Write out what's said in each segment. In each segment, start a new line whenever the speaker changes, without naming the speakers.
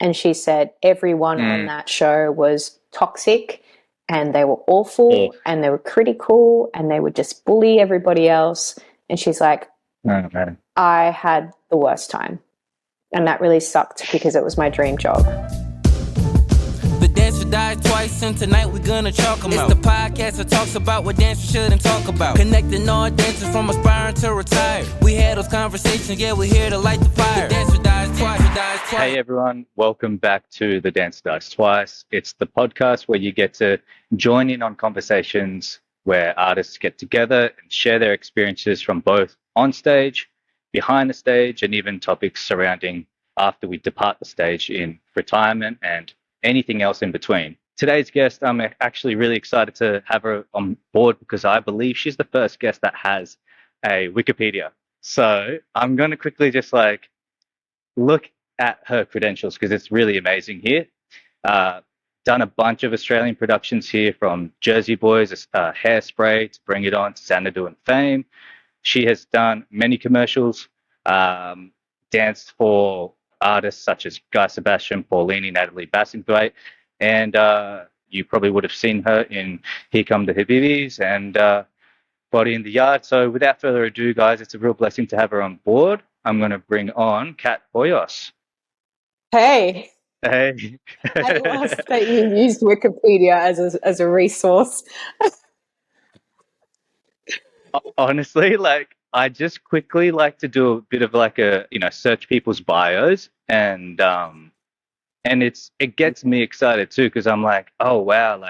And she said everyone on that show was toxic and they were awful and they were critical and they would just bully everybody else. And she's like, I had the worst time. And that really sucked because it was my dream job.
The dancer died twice, and tonight we're gonna chalk them out. It's the podcast that talks about what dancers shouldn't talk about. Connecting all dancers from aspiring to retire. We had those conversations, yeah, we're here to light the fire. The dancer dies twice,
Hey everyone, welcome back to The Dancer Dies Twice. It's the podcast where you get to join in on conversations where artists get together and share their experiences from both on stage, behind the stage, and even topics surrounding after we depart the stage in retirement and anything else in between. Today's guest, I'm actually really excited to have her on board because I believe she's the first guest that has a Wikipedia. So I'm going to quickly just look at her credentials because it's really amazing here. Done a bunch of Australian productions here, from Jersey Boys, Hairspray, to Bring It On, to Xanadu and Fame. She has done many commercials, danced for artists such as Guy Sebastian, Paulini, Natalie Bassingthwaighte, and you probably would have seen her in Here Come the Habibs and Body in the Yard. So without further ado, guys, it's a real blessing to have her on board. I'm going to bring on Kat Hoyos.
Hey.
Hey.
I love that you used Wikipedia as a resource.
Honestly, I just quickly like to do a bit of search people's bios, and it gets me excited too, because I'm like, oh wow,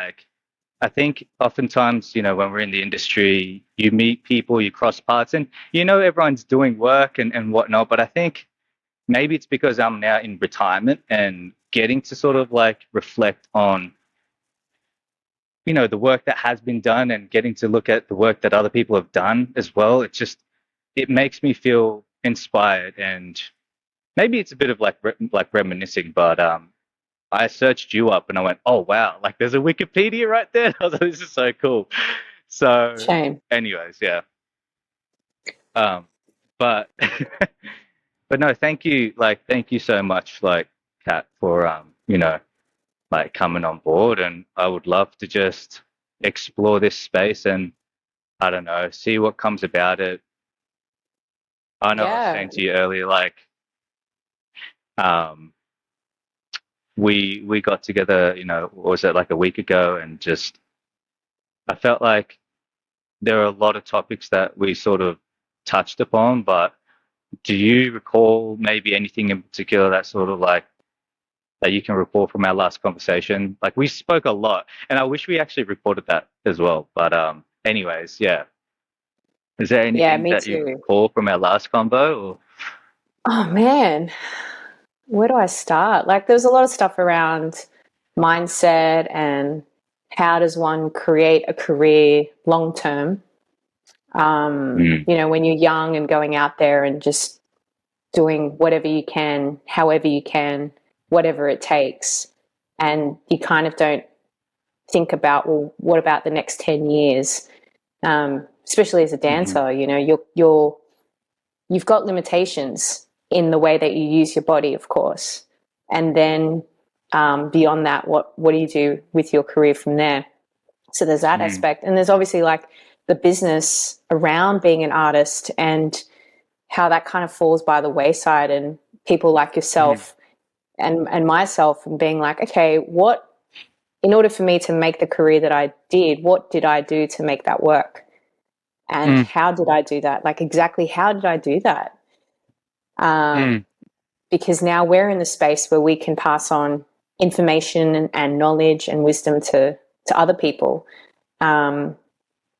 I think oftentimes, when we're in the industry, you meet people, you cross paths, and everyone's doing work and whatnot. But I think maybe it's because I'm now in retirement and getting to sort of reflect on, the work that has been done and getting to look at the work that other people have done as well. It makes me feel inspired, and maybe it's a bit of reminiscing, but I searched you up and I went, oh wow, there's a Wikipedia right there. I was like, this is so cool. So
Shame.
anyways, yeah. But but no, thank you so much, Kat, for coming on board, and I would love to just explore this space and, I don't know, see what comes about it. I know I was saying to you earlier, we got together, what was it, a week ago, and just I felt like there are a lot of topics that we sort of touched upon, but do you recall maybe anything in particular that sort of that you can recall from our last conversation? We spoke a lot, and I wish we actually recorded that as well. But anyways, yeah. Is there anything that you recall from our last convo? Or?
Oh man, where do I start? There's a lot of stuff around mindset and how does one create a career long term. When you're young and going out there and just doing whatever you can, however you can, whatever it takes, and you kind of don't think about, well, what about the next 10 years? Especially as a dancer, you've got limitations in the way that you use your body, of course. And then beyond that, what do you do with your career from there? So there's that aspect. And there's obviously the business around being an artist and how that kind of falls by the wayside, and people like yourself and myself, and being okay, in order for me to make the career that I did, what did I do to make that work? And how did I do that? Exactly how did I do that? Because now we're in the space where we can pass on information and knowledge and wisdom to other people. And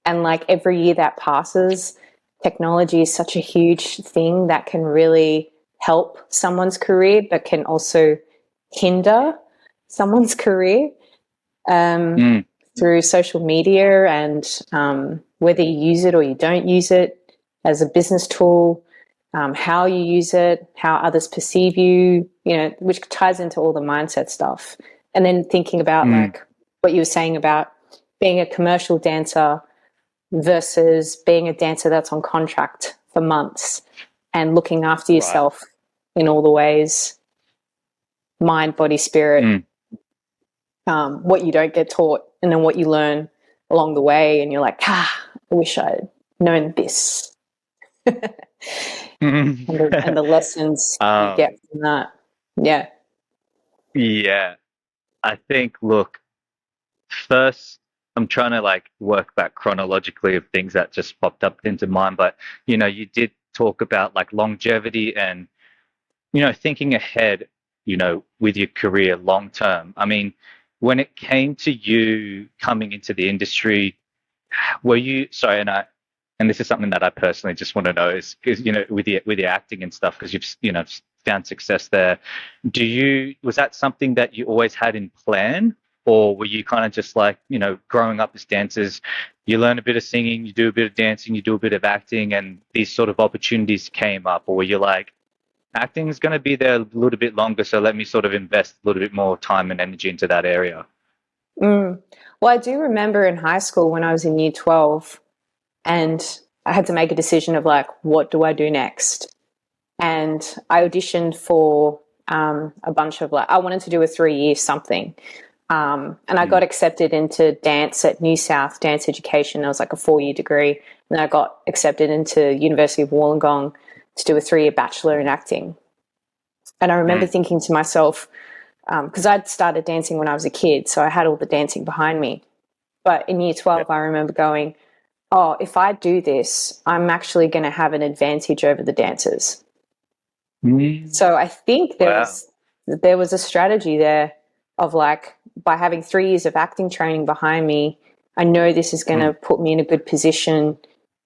every year that passes, technology is such a huge thing that can really help someone's career, but can also hinder someone's career through social media, and whether you use it or you don't use it as a business tool, how you use it, how others perceive you, which ties into all the mindset stuff. And then thinking about what you were saying about being a commercial dancer versus being a dancer that's on contract for months and looking after yourself in all the ways. mind, body, spirit, what you don't get taught, and then what you learn along the way. And you're like, I wish I'd known this. and the lessons you get from that. Yeah.
Yeah. I think, look, first, I'm trying to like work back chronologically of things that just popped up into mind. But, you know, you did talk about like longevity and, you know, thinking ahead, you know, with your career long term. I mean, when it came to you coming into the industry, were you sorry? And this is something that I personally just want to know is because, you know, with your acting and stuff, because you've, you know, found success there. Was that something that you always had in plan, or were you kind of just like, you know, growing up as dancers, you learn a bit of singing, you do a bit of dancing, you do a bit of acting, and these sort of opportunities came up, or were you like, acting is going to be there a little bit longer, so let me sort of invest a little bit more time and energy into that area?
Well, I do remember in high school when I was in year 12 and I had to make a decision of like, what do I do next? And I auditioned for a bunch of I wanted to do a 3-year something. And I got accepted into dance at New South Dance Education. It was like a 4-year degree. And then I got accepted into University of Wollongong to do a 3-year bachelor in acting. And I remember thinking to myself, because I'd started dancing when I was a kid, so I had all the dancing behind me. But in year 12, I remember going, oh, if I do this, I'm actually going to have an advantage over the dancers. So I think there was a strategy there of like, by having 3 years of acting training behind me, I know this is going to put me in a good position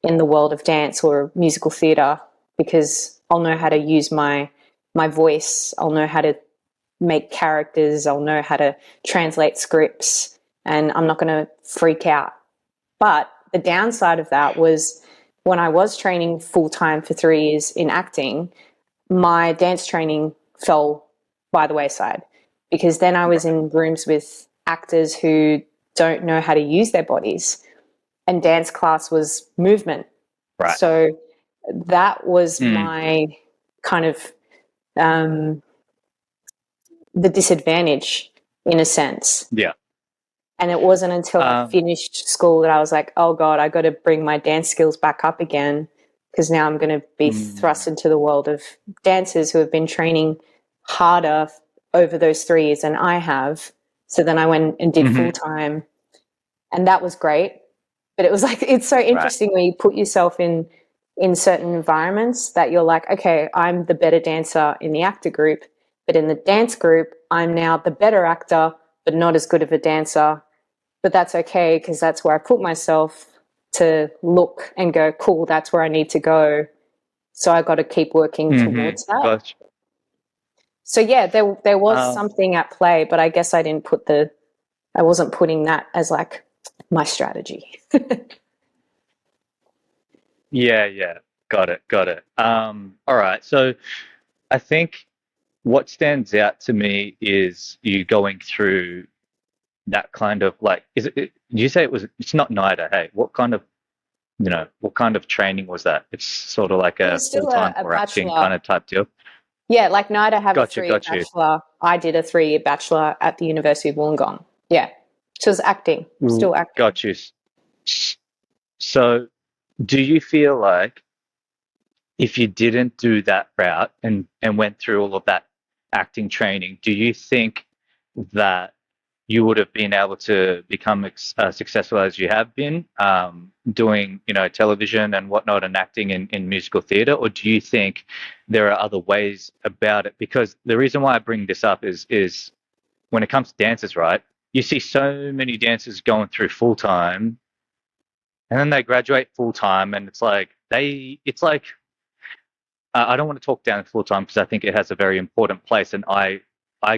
in the world of dance or musical theatre, because I'll know how to use my voice. I'll know how to make characters. I'll know how to translate scripts, and I'm not going to freak out. But the downside of that was when I was training full-time for 3 years in acting, my dance training fell by the wayside, because then I was in rooms with actors who don't know how to use their bodies, and dance class was movement.
Right.
So that was my kind of the disadvantage in a sense.
Yeah.
And it wasn't until I finished school that I was like, oh God, I got to bring my dance skills back up again, because now I'm going to be thrust into the world of dancers who have been training harder over those 3 years than I have. So then I went and did full time, and that was great. But it was like, it's so interesting when you put yourself in certain environments that you're like, okay, I'm the better dancer in the actor group, but in the dance group, I'm now the better actor, but not as good of a dancer. But that's okay, because that's where I put myself to look and go, cool, that's where I need to go. So I got to keep working towards that.
Gotcha.
So yeah, there was something at play, but I guess I wasn't putting that as like my strategy.
Yeah. Got it. All right. So I think what stands out to me is you going through that kind of like, did you say it's not NIDA? Hey, what kind of training was that? It's sort of like a full-time or acting kind of type deal.
Yeah, like NIDA have a 3-year bachelor. I did a 3-year bachelor at the University of Wollongong. Yeah. So it was acting, still acting.
Got you. So do you feel like if you didn't do that route and went through all of that acting training, do you think that you would have been able to become successful as you have been doing, you know, television and whatnot and acting in musical theatre? Or do you think there are other ways about it? Because the reason why I bring this up is when it comes to dancers, right? You see so many dancers going through full-time and then they graduate full-time, and it's like I don't want to talk down full-time because I think it has a very important place, and I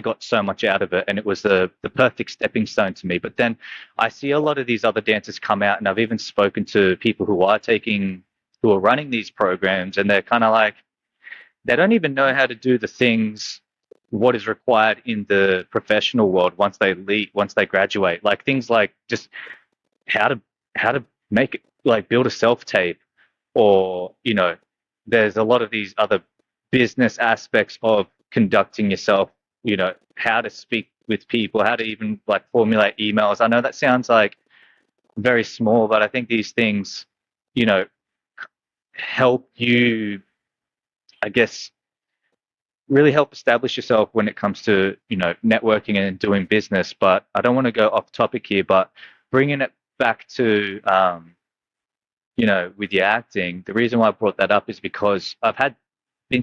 got so much out of it, and it was the perfect stepping stone to me. But then I see a lot of these other dancers come out, and I've even spoken to people who are running these programs, and they're kind of like, they don't even know how to do the things, what is required in the professional world once they graduate. Like things like just how to make it, like build a self-tape, or, you know, there's a lot of these other business aspects of conducting yourself how to speak with people, how to even like formulate emails. I know that sounds like very small, but I think these things, help you, I guess, really help establish yourself when it comes to, networking and doing business. But I don't want to go off topic here, but bringing it back to, with your acting, the reason why I brought that up is because I've been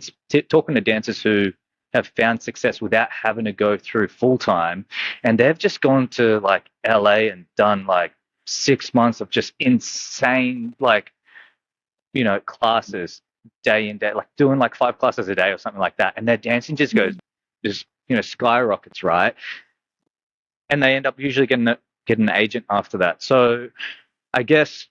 talking to dancers who have found success without having to go through full time, and they've just gone to like LA and done like 6 months of just insane like classes day in day, like doing like 5 classes a day or something like that, and their dancing just goes just skyrockets, right? And they end up usually getting an agent after that. So I guess,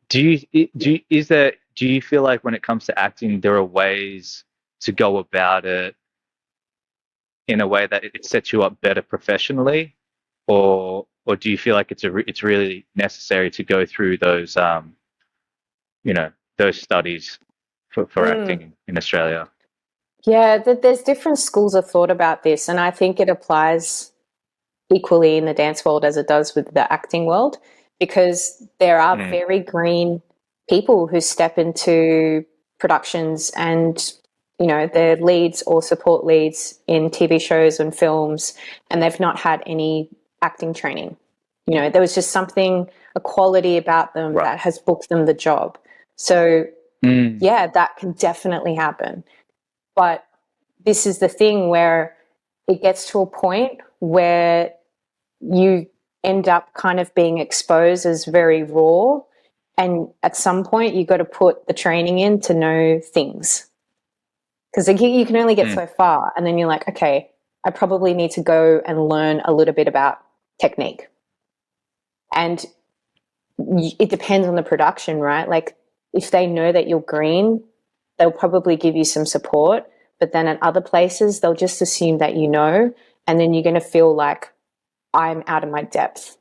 do you feel like when it comes to acting there are ways to go about it in a way that it sets you up better professionally, or do you feel like it's really necessary to go through those those studies for acting in Australia?
Yeah, there's different schools of thought about this, and I think it applies equally in the dance world as it does with the acting world, because there are very green people who step into productions and they're leads or support leads in TV shows and films, and they've not had any acting training. There was just something, a quality about them that has booked them the job. So yeah, that can definitely happen. But this is the thing where it gets to a point where you end up kind of being exposed as very raw, and at some point you got to put the training in to know things, because you can only get so far, and then you're like, okay, I probably need to go and learn a little bit about technique. And it depends on the production, right? Like if they know that you're green, they'll probably give you some support, but then at other places they'll just assume that and then you're going to feel like, I'm out of my depth.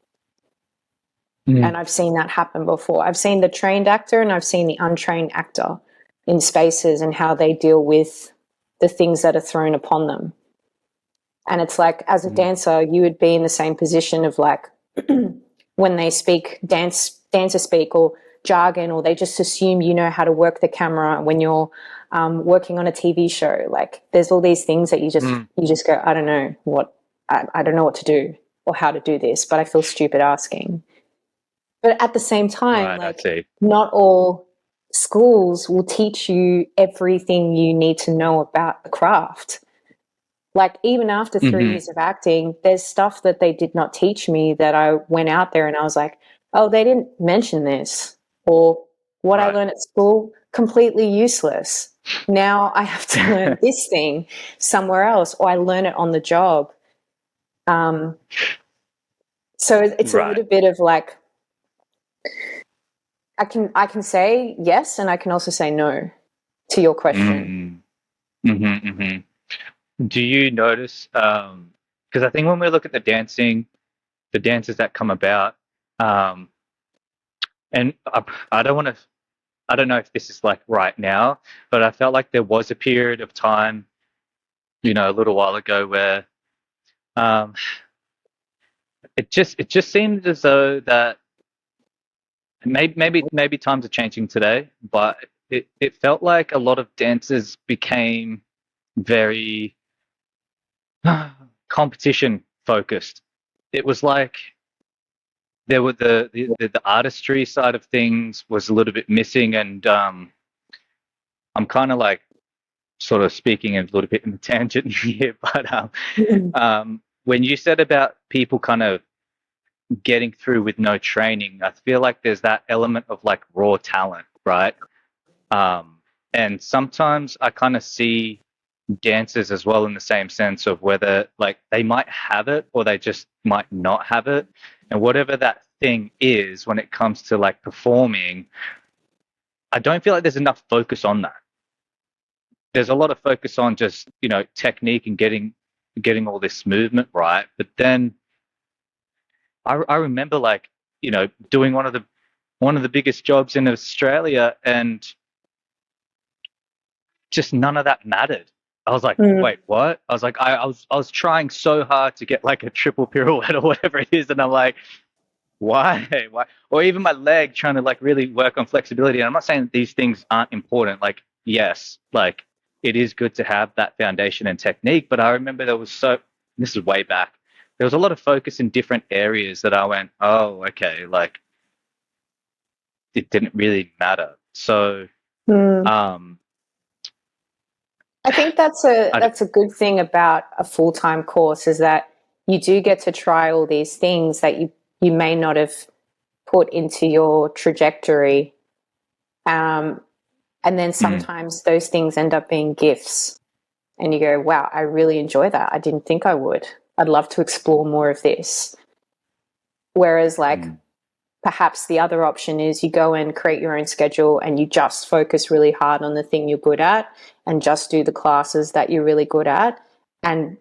And I've seen that happen before. I've seen the trained actor and I've seen the untrained actor in spaces and how they deal with the things that are thrown upon them. And it's like, as a dancer, you would be in the same position of like when they speak dancer speak or jargon, or they just assume you know how to work the camera when you're working on a TV show. Like there's all these things that you just go, I don't know I don't know what to do or how to do this, but I feel stupid asking. But at the same time, not all schools will teach you everything you need to know about the craft. Like even after 3 years of acting, there's stuff that they did not teach me that I went out there and I was like, oh, they didn't mention this, or what I learned at school, completely useless. Now I have to learn this thing somewhere else, or I learn it on the job. So it's a little bit of like, I can say yes, and I can also say no to your question.
Do you notice? Because I think when we look at the dances that come about, and I don't know if this is like right now, but I felt like there was a period of time, a little while ago where it just seemed as though that maybe times are changing today, but it felt like a lot of dancers became very competition focused. It was like there were the artistry side of things was a little bit missing, and I'm kind of like sort of speaking a little bit in the tangent here, but when you said about people kind of getting through with no training, I feel like there's that element of like raw talent, right? And sometimes I kind of see dancers as well in the same sense of whether like they might have it or they just might not have it, and whatever that thing is when it comes to like performing, I don't feel like there's enough focus on that. There's a lot of focus on just technique and getting all this movement right, but then I remember like doing one of the biggest jobs in Australia, and just none of that mattered. I was like,
Mm.
wait, what? I was like, I was trying so hard to get like a triple pirouette or whatever it is, and I'm like, why? Why? Or even my leg trying to like really work on flexibility. And I'm not saying that these things aren't important. Like, yes, like it is good to have that foundation and technique. But I remember this is way back. There was a lot of focus in different areas that I went, oh, okay, like it didn't really matter. So,
Mm.
um,
I think that's a
I,
that's a good thing about a full-time course is that you do get to try all these things that you may not have put into your trajectory. Um, and then
mm,
sometimes those things end up being gifts. And you go, wow, I really enjoy that. I didn't think I would. I'd love to explore more of this. Whereas, like,
mm,
perhaps the other option is you go and create your own schedule and you just focus really hard on the thing you're good at and just do the classes that you're really good at. And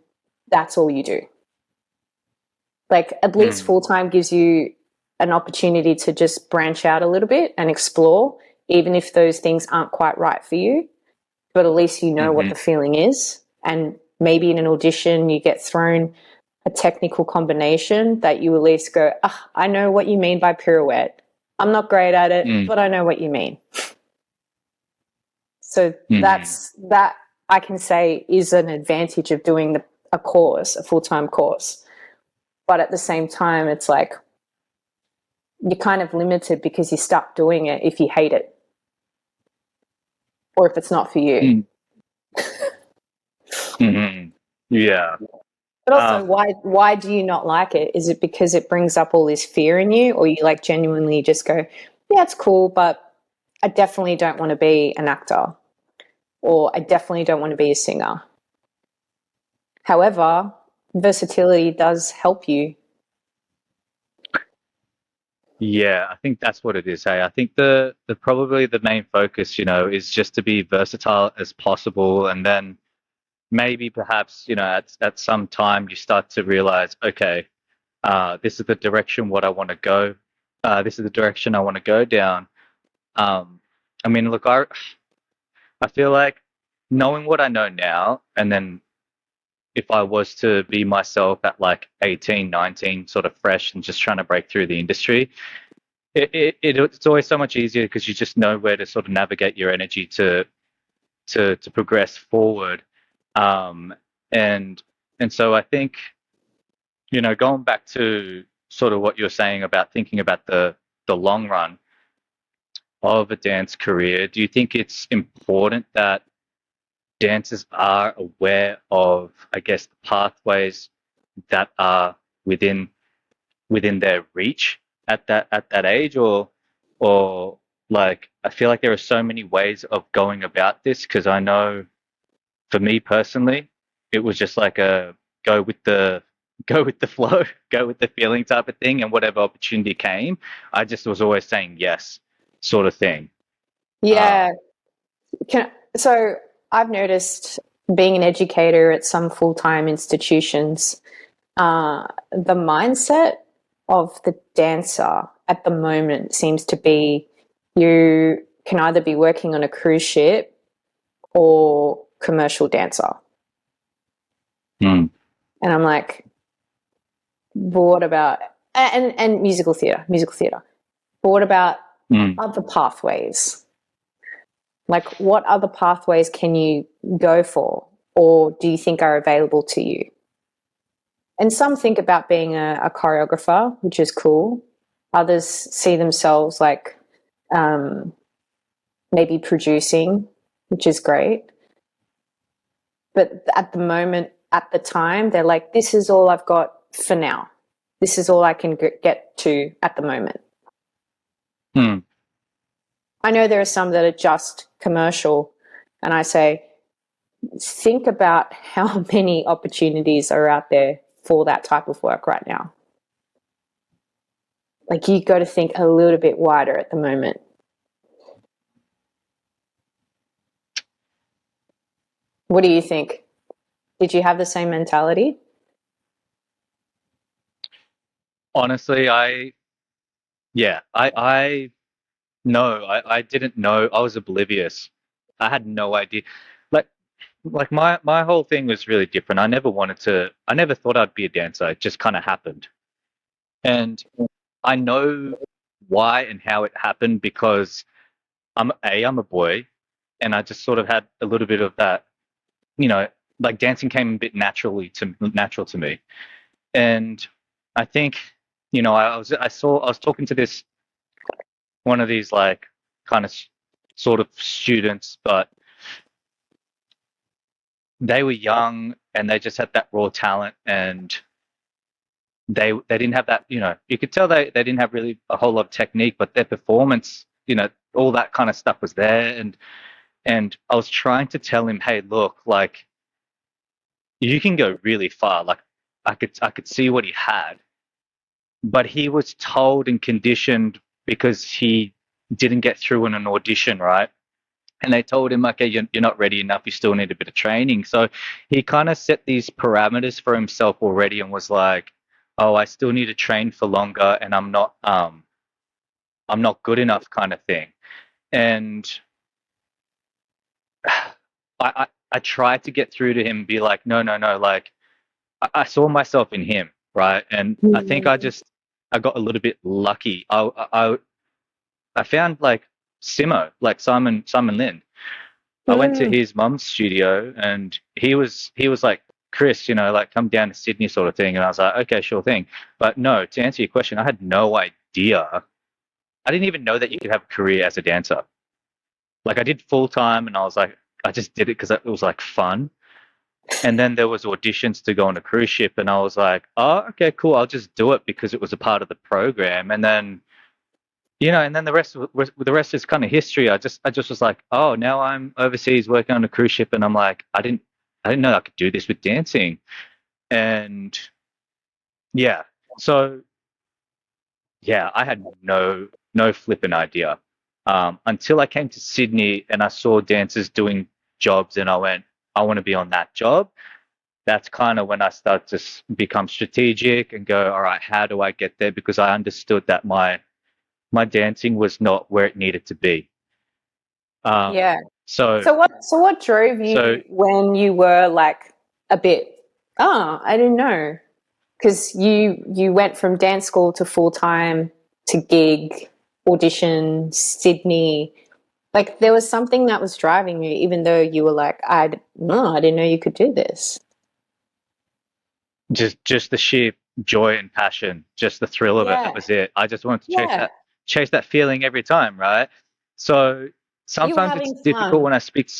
that's all you do. Like, at least
mm,
full time gives you an opportunity to just branch out a little bit and explore, even if those things aren't quite right for you. But at least you know what
mm-hmm,
the feeling is. And maybe in an audition, you get thrown a technical combination that you at least go, ah, I know what you mean by pirouette. I'm not great at it,
mm,
but I know what you mean. So
mm-hmm.
that's that I can say is an advantage of doing a course, a full-time course. But at the same time, it's like you're kind of limited because you stop doing it if you hate it or if it's not for you.
Mm, mm-hmm. Yeah.
But also,
Um,
why do you not like it? Is it because it brings up all this fear in you, or you like genuinely just go, yeah, it's cool, but I definitely don't want to be an actor, or I definitely don't want to be a singer. However, versatility does help you.
Yeah, I think that's what it is. Hey, I think the probably the main focus, is just to be versatile as possible, and then maybe perhaps, at some time you start to realize, okay, this is the direction what I want to go. This is the direction I want to go down. Um, I mean, look, I feel like knowing what I know now, and then if I was to be myself at like 18, 19, sort of fresh and just trying to break through the industry. It's always so much easier because you just know where to sort of navigate your energy to progress forward, um, and and so I think going back to sort of what you're saying about thinking about the long run of a dance career. Do you think it's important that dancers are aware of, I guess, the pathways that are within within their reach at that age, or like I feel like there are so many ways of going about this because I know for me personally it was just like a go with the go with the flow, go with the feeling type of thing, and whatever opportunity came I just was always saying yes, sort of thing.
Yeah.
um
So I've noticed being an educator at some full-time institutions, the mindset of the dancer at the moment seems to be you can either be working on a cruise ship or commercial dancer.
mm,
And I'm like, but what about and musical theatre. But what about
mm,
other pathways? Like what other pathways can you go for or do you think are available to you? And some think about being a choreographer, which is cool. Others see themselves like um, maybe producing, which is great. But at the moment, at the time, they're like, this is all I've got for now. This is all I can get to at the moment.
mm.
I know there are some that are just commercial, and I say, think about how many opportunities are out there for that type of work right now. Like you got to think a little bit wider at the moment. What do you think? Did you have the same mentality?
Honestly, I no, I didn't know. I was oblivious. I had no idea. Like, like my whole thing was really different. I never thought I'd be a dancer. It just kind of happened. And I know why and how it happened because I'm a boy, and I just sort of had a little bit of that, you know, like dancing came a bit natural to me. And I think, I was talking to this one of these like kind of sort of students, but they were young and they just had that raw talent, and they didn't have that, you could tell they didn't have really a whole lot of technique, but their performance, all that kind of stuff was there. And I was trying to tell him, hey, look, like you can go really far. Like I could see what he had, but he was told and conditioned because he didn't get through in an audition, right? And they told him, okay, you're not ready enough. You still need a bit of training. So he kind of set these parameters for himself already and was like, oh, I still need to train for longer, and I'm not good enough, kind of thing. And I tried to get through to him, and be like, no, no, no, like I saw myself in him, right? And I think I got a little bit lucky. I found like Simon Lin. I went to his mum's studio, and he was like, Chris, like come down to Sydney, sort of thing. And I was like, okay, sure thing. But no, to answer your question, I had no idea. I didn't even know that you could have a career as a dancer. Like I did full time, and I was like, I just did it because it was like fun. And then there was auditions to go on a cruise ship, and I was like, oh, okay, cool. I'll just do it because it was a part of the program. And then, and then the rest is kind of history. I just was like, oh, now I'm overseas working on a cruise ship, and I'm like, I didn't know I could do this with dancing. And yeah, so yeah, I had no flipping idea, until I came to Sydney and I saw dancers doing jobs, and I went, I want to be on that job. That's kind of when I started to become strategic and go, all right, how do I get there? Because I understood that my dancing was not where it needed to be.
Yeah.
So
So what drove
so
you when you were like a bit, I didn't know. Because you went from dance school to full time to gig, audition, Sydney. Like there was something that was driving you, even though you were like, no, I didn't know you could do this.
just the sheer joy and passion, just the thrill of it.
Yeah.
That was it. I just wanted to
Yeah.
chase that feeling every time, right? So
You were
sometimes it's
having
difficult
fun.
when I speak to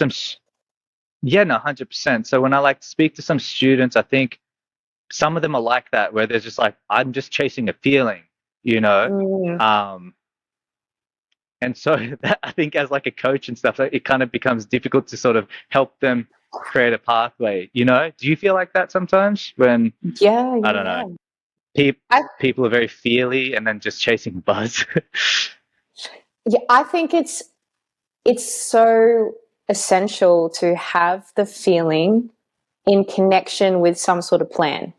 yeah, no, 100%. So when I like to speak to some students, I think some of them are like that, where they're just like, I'm just chasing a feeling, you know?
Mm.
Um, and so I think as like a coach and stuff, it kind of becomes difficult to sort of help them create a pathway, you know? Do you feel like that sometimes when,
Yeah,
I
yeah,
don't know,
yeah.
pe-
I
people are very feely and then just chasing buzz?
yeah, I think it's so essential to have the feeling in connection with some sort of plan.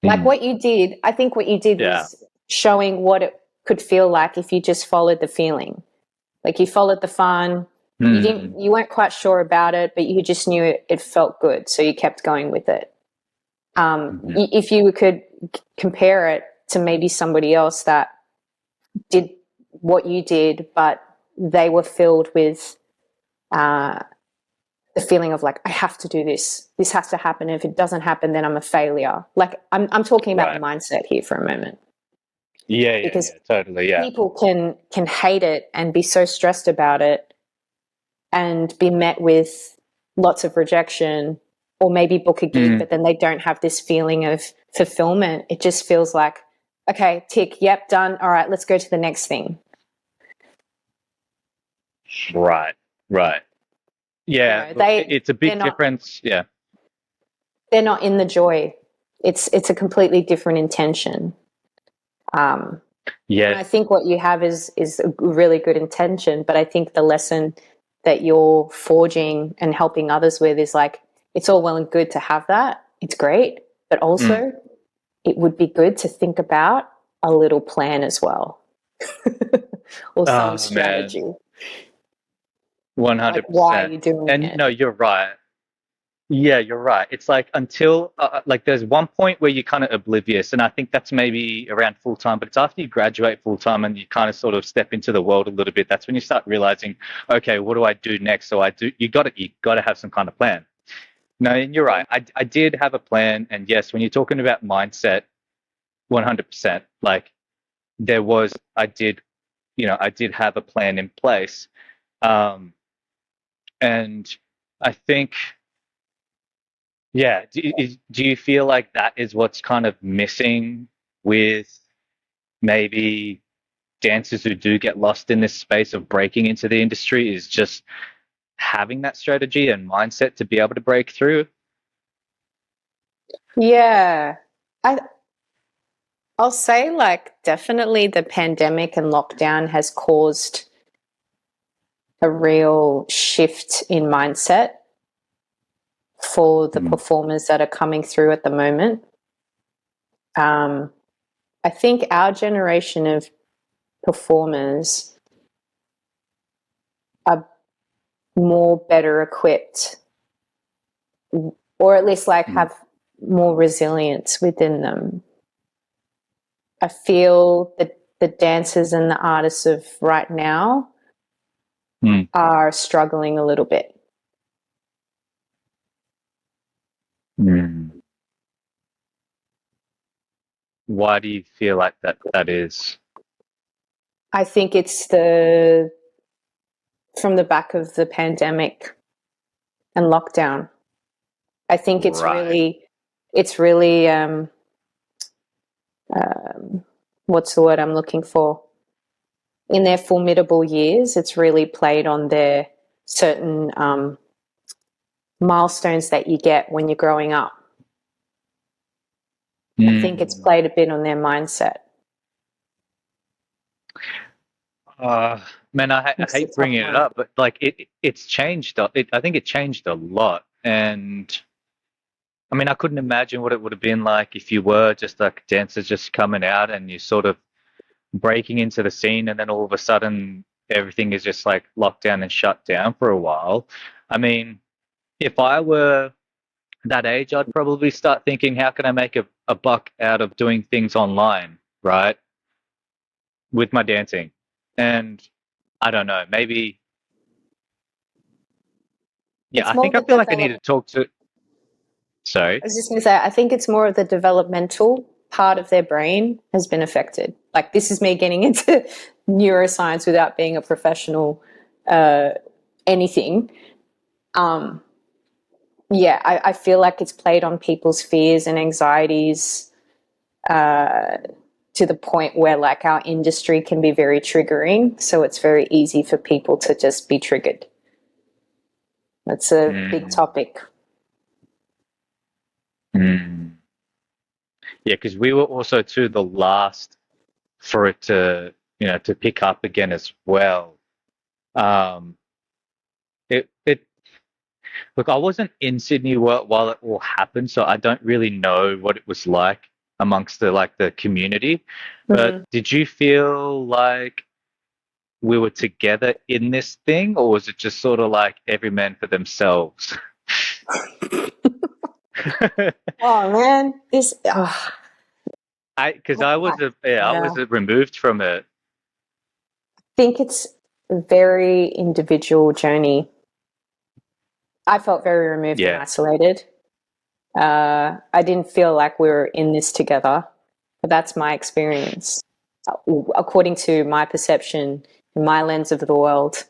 Like
Mm,
what you did, I think what you did
yeah.
was showing what it could feel like if you just followed the feeling. Like you followed the fun.
Mm,
You weren't quite sure about it, but you just knew it felt good, so you kept going with it.
mhm.
If you could compare it to maybe somebody else that did what you did, but they were filled with uh, the feeling of like, I have to do this. This has to happen. If it doesn't happen, then I'm a failure. Like I'm talking about the
Right.
mindset here for a moment,
Yeah, yeah,
because
yeah, totally. Yeah.
people can hate it and be so stressed about it and be met with lots of rejection, or maybe book a gig,
Mm,
but then they don't have this feeling of fulfillment. It just feels like, okay, tick, yep, done. All right, let's go to the next thing.
right, right.
You
Yeah,
know,
look, it's a
they're
big
not
difference. Yeah.
they're not in the joy. It's a completely different intention. Um, and
Yeah.
I think what you have is a really good intention, but I think the lesson that you're forging and helping others with is like, it's all well and good to have that. It's great, but
Mm.
also it would be good to think about a little plan as well, or some
Oh man.
strategy. Like, why are
100%.
you doing
And
it?
no, you're right. Yeah, you're right. It's like until like there's one point where you're kind of oblivious, and I think that's maybe around full time. But it's after you graduate full time and you kind of sort of step into the world a little bit. That's when you start realizing, okay, what do I do next? So I do. You got to have some kind of plan. No, and you're right. I did have a plan, and yes, when you're talking about mindset, 100%. Like there was, I did have a plan in place, um, and I think. Yeah. Do you feel like that is what's kind of missing with maybe dancers who do get lost in this space of breaking into the industry is just having that strategy and mindset to be able to break through?
Yeah. I I'll say like definitely the pandemic and lockdown has caused a real shift in mindset for the
Mm,
performers that are coming through at the moment. Um, I think our generation of performers are more better equipped, or at least like
mm,
have more resilience within them. I feel that the dancers and the artists of right now
mm,
are struggling a little bit.
mm. Why do you feel like that is?
I think it's the from the back of the pandemic and lockdown. I think
Right.
it's really what's the word I'm looking for? In their formidable years, it's really played on their certain milestones that you get when you're growing up. I think it's
Mm.
played a bit on their mindset.
Uh, Man, I
It's a
hate
tough
bringing it
one.
up, but like it's changed. I think it changed a lot, and I mean, I couldn't imagine what it would have been like if you were just like dancers just coming out and you sort of breaking into the scene, and then all of a sudden everything is just like locked down and shut down for a while. I mean, if I were that age, I'd probably start thinking, how can I make a buck out of doing things online, right? With my dancing. And I don't know, maybe, yeah,
It's
I
more
think I
the
feel like I need to
develop.
talk to, sorry.
I was just going to say, I think it's more of the developmental part of their brain has been affected. Like this is me getting into neuroscience without being a professional anything. Um, yeah, I feel like it's played on people's fears and anxieties to the point where like our industry can be very triggering. So it's very easy for people to just be triggered. That's a big
Mm,
topic.
mm. Yeah, because we were also too the last for it to, to pick up again as well. Um, it Look, I wasn't in Sydney while it all happened, so I don't really know what it was like amongst the community. But
Mm.
did you feel like we were together in this thing, or was it just sort of like every man for themselves?
Oh man, this. Oh,
Because I was I
yeah.
was removed from it.
Think it's a very individual journey. I felt very removed and
Yeah.
isolated. I didn't feel like we were in this together, but that's my experience. According to my perception, my lens of the world,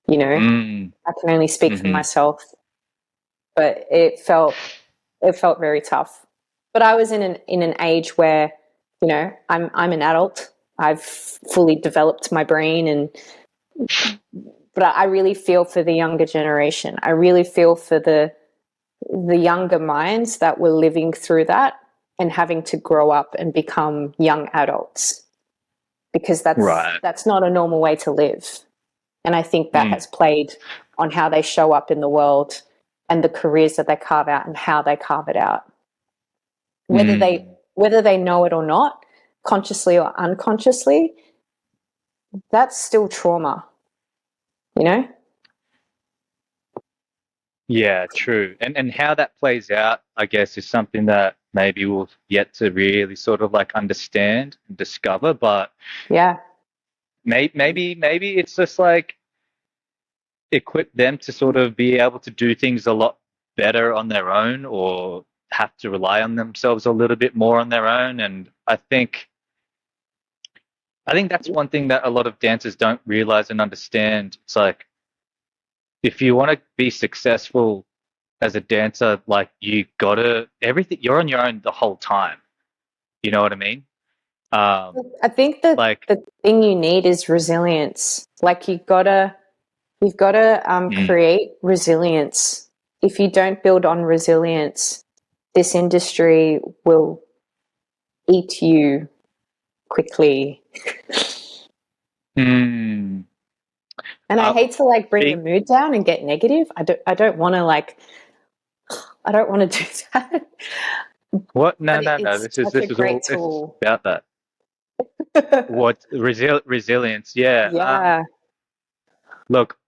you know,
Mm,
I can only speak for
mm-hmm,
myself, but it felt very tough. But I was in an age where, I'm an adult. I've fully developed my brain, but I really feel for the younger generation. I really feel for the younger minds that were living through that and having to grow up and become young adults, because that's
right.
that's not a normal way to live. And I think that
Mm,
has played on how they show up in the world and the careers that they carve out and how they carve it out. Whether they
mm.
whether they know it or not, consciously or unconsciously, that's still trauma, you know?
Yeah, true. And how that plays out, I guess, is something that maybe we'll yet to really sort of like understand and discover. But
Yeah.
maybe it's just like equip them to sort of be able to do things a lot better on their own, or have to rely on themselves a little bit more on their own. And I think that's one thing that a lot of dancers don't realize and understand. It's like if you want to be successful as a dancer, like you gotta everything you're on your own the whole time. You know what I mean?
I think that
Like,
the thing you need is resilience. Like you've gotta
mm,
create resilience. If you don't build on resilience, this industry will eat you quickly.
mm,
And I
uh,
hate to like bring the
being
mood down and get negative. I don't want to like I don't want to do that.
what? No,
But
no, no.
it's
This is
such a
this is all
great
this is
tool.
about that. What resilience? Yeah.
Yeah.
Look,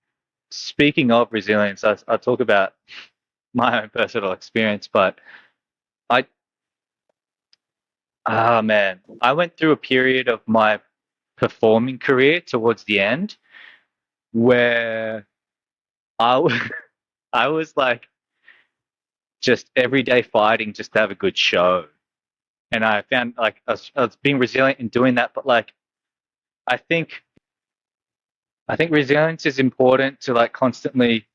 speaking of resilience, I talk about my own personal experience, but I, man, I went through a period of my performing career towards the end where I, I was like just every day fighting just to have a good show. And I found like I was being resilient in doing that, but like I think I think resilience is important to like constantly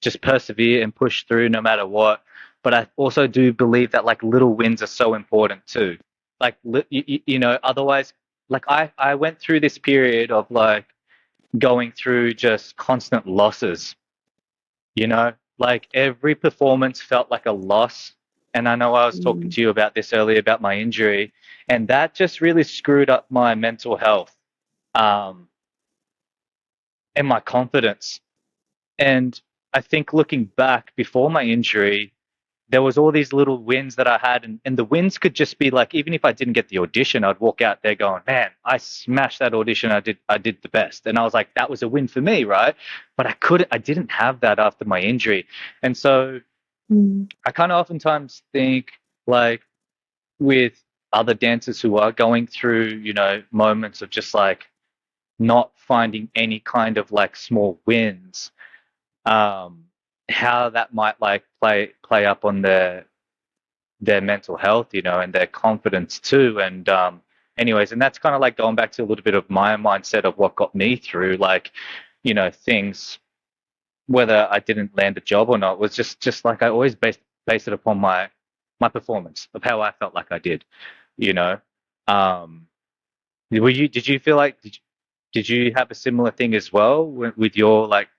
just persevere and push through no matter what. But I also do believe that like little wins are so important too. Like otherwise, like I went through this period of like going through just constant losses. Like every performance felt like a loss. And I know I was talking
Mm.
to you about this earlier about my injury, and that just really screwed up my mental health, um, and my confidence. And I think looking back before my injury, there was all these little wins that I had, and the wins could just be like, even if I didn't get the audition, I'd walk out there going, man, I smashed that audition. I did the best. And I was like, that was a win for me, right? But I didn't have that after my injury. And so
Mm.
I kind of oftentimes think like with other dancers who are going through, moments of just like not finding any kind of like small wins, um, how that might like play up on their mental health, and their confidence too. And anyways, and that's kind of like going back to a little bit of my mindset of what got me through, like, things, whether I didn't land a job or not, was just like I always base it upon my performance of how I felt like I did, you know. Um, did you feel like did you have a similar thing as well with your like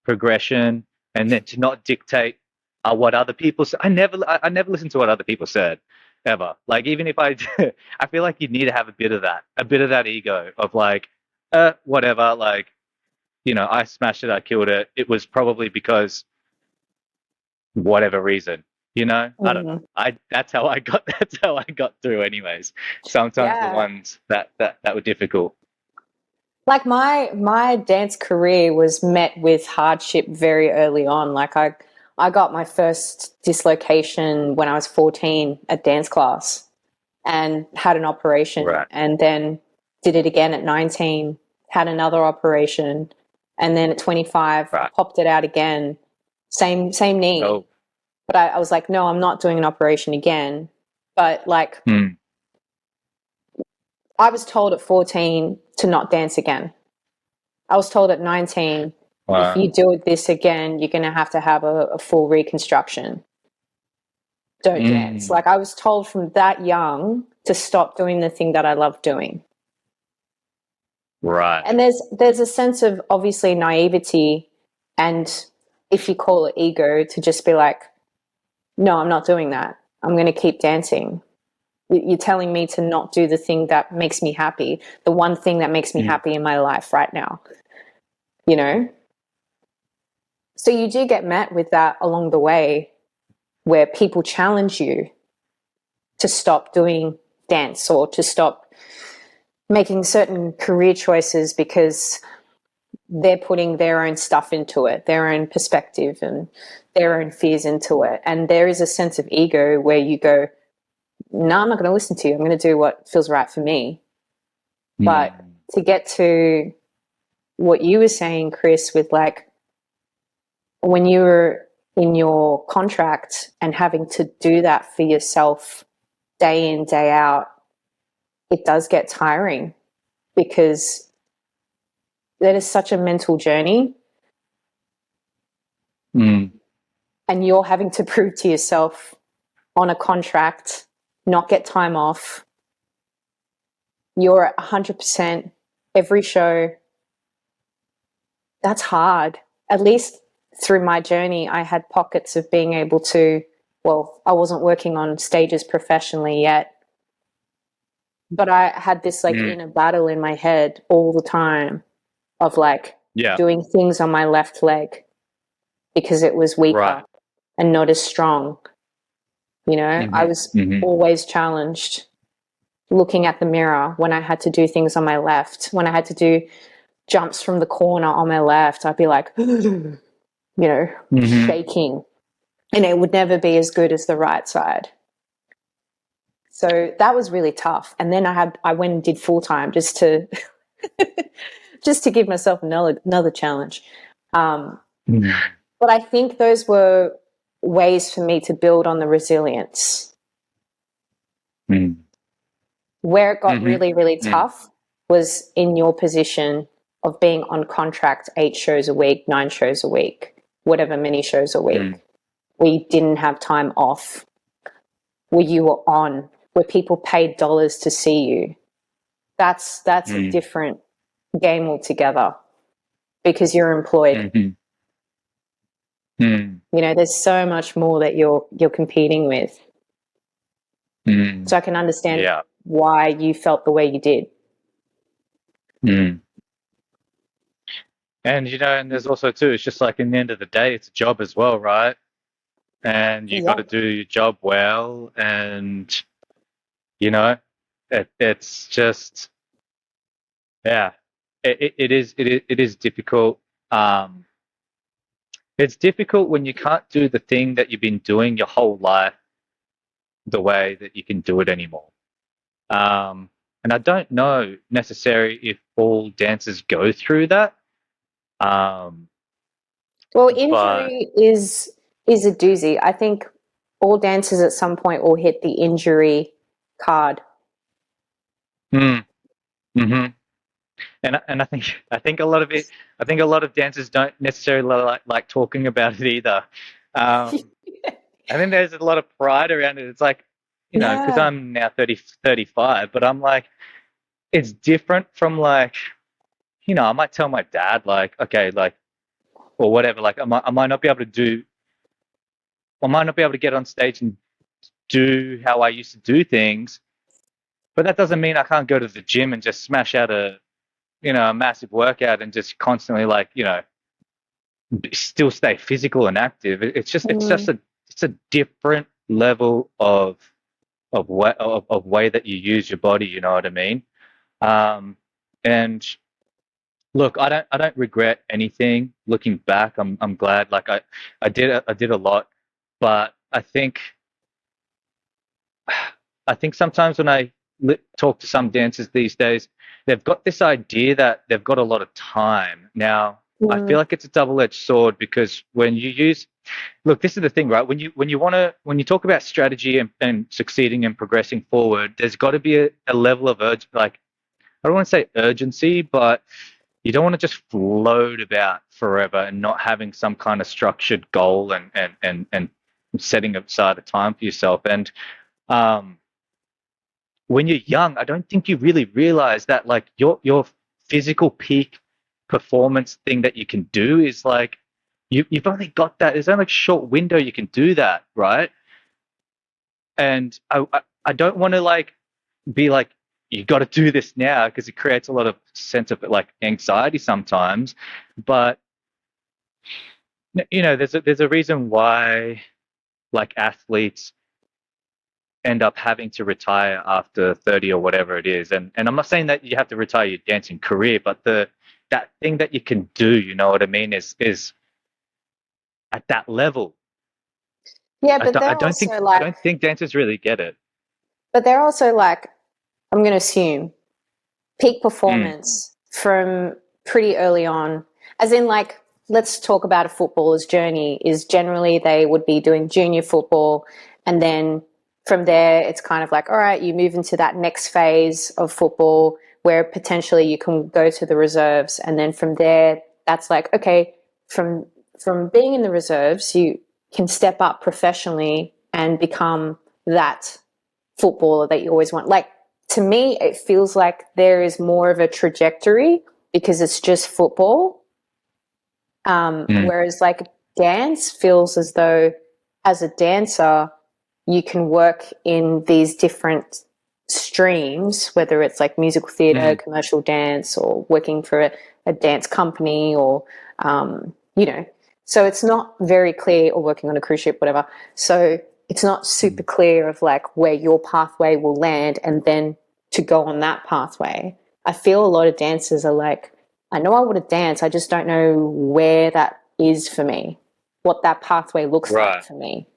progression, and then to not dictate what other people say? I never listened to what other people said ever. Like even if I, I feel like you need to have a bit of that ego of like, whatever. Like I smashed it, I killed it. It was probably because whatever reason. I don't know.
Mm.
I that's how I got that's how I got through. Anyways, sometimes the
Yeah.
ones that were difficult.
Like my dance career was met with hardship very early on. Like I got my first dislocation when I was 14 at dance class and had an operation,
Right.
and then did it again at 19, had another operation, and then at 25
Right.
popped it out again. Same knee.
Oh.
But I was like, no, I'm not doing an operation again. But like
Hmm.
I was told at 14 to not dance again. I was told at 19, if
Wow.
you do this again, you're going to have a full reconstruction. Don't dance.
Mm.
Like I was told from that young to stop doing the thing that I love doing.
Right.
And there's a sense of obviously naivety and if you call it ego to just be like, no, I'm not doing that. I'm going to keep dancing. You're telling me to not do the thing that makes me happy, the one thing that makes me
Mm.
happy in my life right now, you know? So you do get met with that along the way where people challenge you to stop doing dance or to stop making certain career choices because they're putting their own stuff into it, their own perspective and their own fears into it. And there is a sense of ego where you go, no, I'm not going to listen to you. I'm going to do what feels right for me. But to get to what you were saying, Chris, with like when you were in your contract and having to do that for yourself day in, day out, it does get tiring because that is such a mental journey. And you're having to prove to yourself on a contract, not get time off. You're at 100% every show. That's hard. At least through my journey, I had pockets of being able to, well, I wasn't working on stages professionally yet, but I had this like inner battle in my head all the time of like doing things on my left leg because it was weaker and not as strong. You know, I was always challenged looking at the mirror when I had to do things on my left. When I had to do jumps from the corner on my left, I'd be like, you know, shaking. And it would never be as good as the right side. So that was really tough. And then I went and did full time just to just to give myself another challenge. But I think those were ways for me to build on the resilience. Where it got really, really tough was in your position of being on contract 8 shows a week, 9 shows a week, whatever many shows a week. We didn't have time off. Where you were on, where people paid dollars to see you. That's a different game altogether because you're employed. You know, there's so much more that you're competing with. So I can understand why you felt the way you did.
And, you know, and there's also too, it's just like in the end of the day, it's a job as well, right? And you got to do your job well. And, you know, it's just, it is difficult. It's difficult when you can't do the thing that you've been doing your whole life the way that you can do it anymore. And I don't know necessarily if all dancers go through that.
Well, injury is a doozy. I think all dancers at some point will hit the injury card.
And I think a lot of dancers don't necessarily like talking about it either. I think there's a lot of pride around it. It's like, you know, because I'm now 35, but I'm like, it's different from like, you know, I might tell my dad like, okay, like, or whatever, like I might not be able to get on stage and do how I used to do things, but that doesn't mean I can't go to the gym and just smash out a massive workout and just constantly like, you know, still stay physical and active. It's a different level of way that you use your body. You know what I mean? And look, I don't regret anything. Looking back, I'm glad. Like I did a lot, but I think sometimes when I talk to some dancers these days, they've got this idea that they've got a lot of time. Now, I feel like it's a double-edged sword because when you use, look, this is the thing, right? When you talk about strategy and succeeding and progressing forward, there's got to be a level of I don't want to say urgency, but you don't want to just float about forever and not having some kind of structured goal and setting aside a time for yourself. And when you're young, I don't think you really realize that like your physical peak performance thing that you can do is like you've only got that. There's only a short window you can do that, right? And I don't want to like be like, you got to do this now because it creates a lot of sense of like anxiety sometimes. But you know, there's a reason why like athletes end up having to retire after 30 or whatever it is. And I'm not saying that you have to retire your dancing career, but that thing that you can do, you know what I mean, is at that level.
Yeah,
I
but
don't, I
they're
don't
also
think I
like,
don't think dancers really get it.
I'm going to assume peak
Mm,
performance from pretty early on, as in like, let's talk about a footballer's journey is generally they would be doing junior football, and then from there it's kind of like, all right, you move into that next phase of football where potentially you can go to the reserves, and then from there that's like, okay, from being in the reserves you can step up professionally and become that footballer that you always want. Like, to me, it feels like there is more of a trajectory because it's just football.
mm,
Whereas, like, dance feels as though, as a dancer, you can work in these different streams, whether it's like musical theatre,
mm,
commercial dance, or working for a dance company, or, you know. So it's not very clear, or working on a cruise ship, whatever. So it's not super
mm.
clear of like where your pathway will land and then to go on that pathway. I feel a lot of dancers are like, I know I want to dance, I just don't know where that is for me, what that pathway looks like
Right.
for me.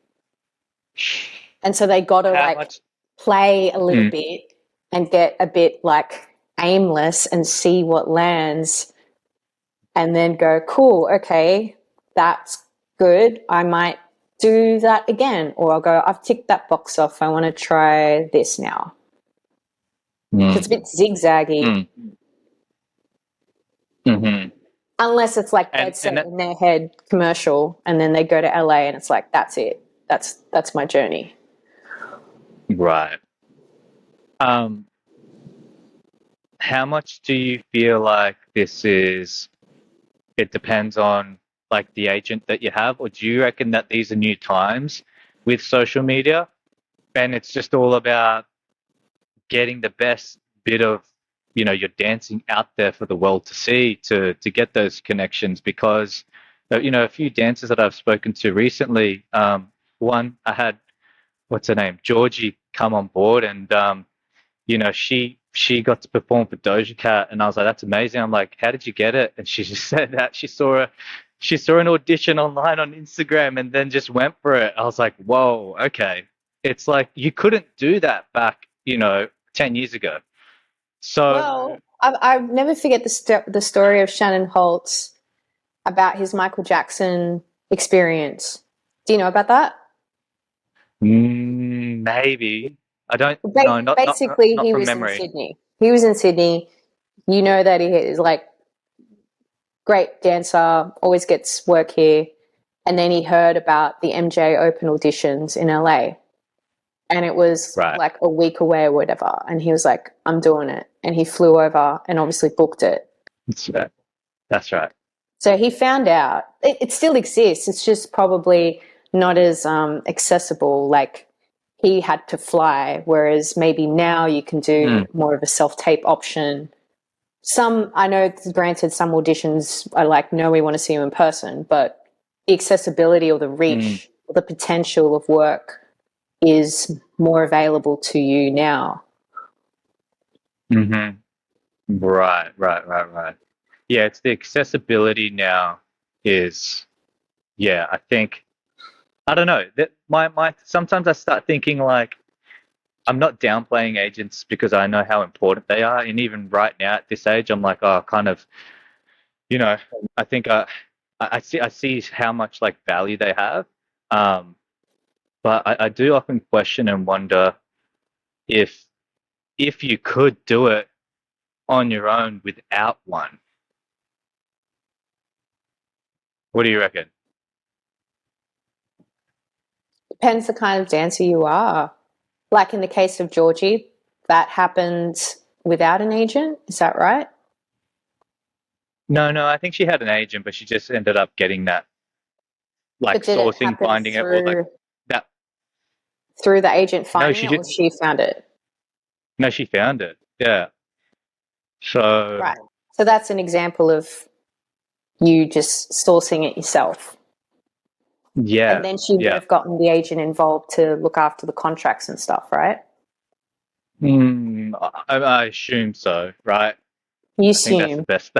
And so they got to
How
like
much?
play a little
Mm,
bit and get a bit like aimless and see what lands, and then go, cool, okay, that's good. I might do that again. Or I'll go, I've ticked that box off. I want to try this now. So it's a
mm,
bit zigzaggy,
mm, mm-hmm.
unless it's like dead
And
set in their head commercial, and then they go to LA and it's like, that's it. That's my journey.
right. Um, how much do you feel like this is? It depends on like the agent that you have, or do you reckon that these are new times with social media, and it's just all about getting the best bit of your dancing out there for the world to see, to get those connections? Because a few dancers that I've spoken to recently, one I had, what's her name, Georgie, come on board, and she got to perform for Doja Cat, and I was like, that's amazing. I'm like, how did you get it? And she just said that she saw an audition online on Instagram and then just went for it. I was like, whoa, okay. It's like you couldn't do that back 10 years ago. So
Well, I've never forget the story of Shannon Holtz about his Michael Jackson experience. Do you know about that?
maybe I don't know, not
Basically,
not
he
from
was in
memory.
Sydney. He was in Sydney. You know that he is like great dancer, always gets work here. And then he heard about the MJ Open auditions in LA. And it was
Right.
like a week away or whatever. And he was like, I'm doing it. And he flew over and obviously booked it.
That's right. That's right.
So he found out it still exists. It's just probably not as accessible. Like, he had to fly, whereas maybe now you can do
Mm,
more of a self tape option. Some, I know, granted, some auditions are like, no, we want to see you in person, but the accessibility or the
mm,
reach or the potential of work is more available to you now.
mm-hmm. Right, right, right, right. Yeah, it's the accessibility now is, yeah, I think, I don't know, that my sometimes I start thinking like I'm not downplaying agents because I know how important they are, and even right now at this age I'm like, oh, kind of, you know, I think I see how much like value they have. Um but I do often question and wonder if you could do it on your own without one. What do you reckon?
Depends the kind of dancer you are. Like in the case of Georgie, that happened without an agent. Is that right?
No, no, I think she had an agent, but she just ended up getting that, like
But did it
sourcing,
happen
finding it, or like that.
through the agent
No,
finding
she
it, or
did.
she found it?
No, she found it. Yeah. So
Right. So that's an example of you just sourcing it yourself. And
yeah,
then she would
yeah.
have gotten the agent involved to look after the contracts and stuff, right?
I assume so, right?
You
I think that's the
assume.
best.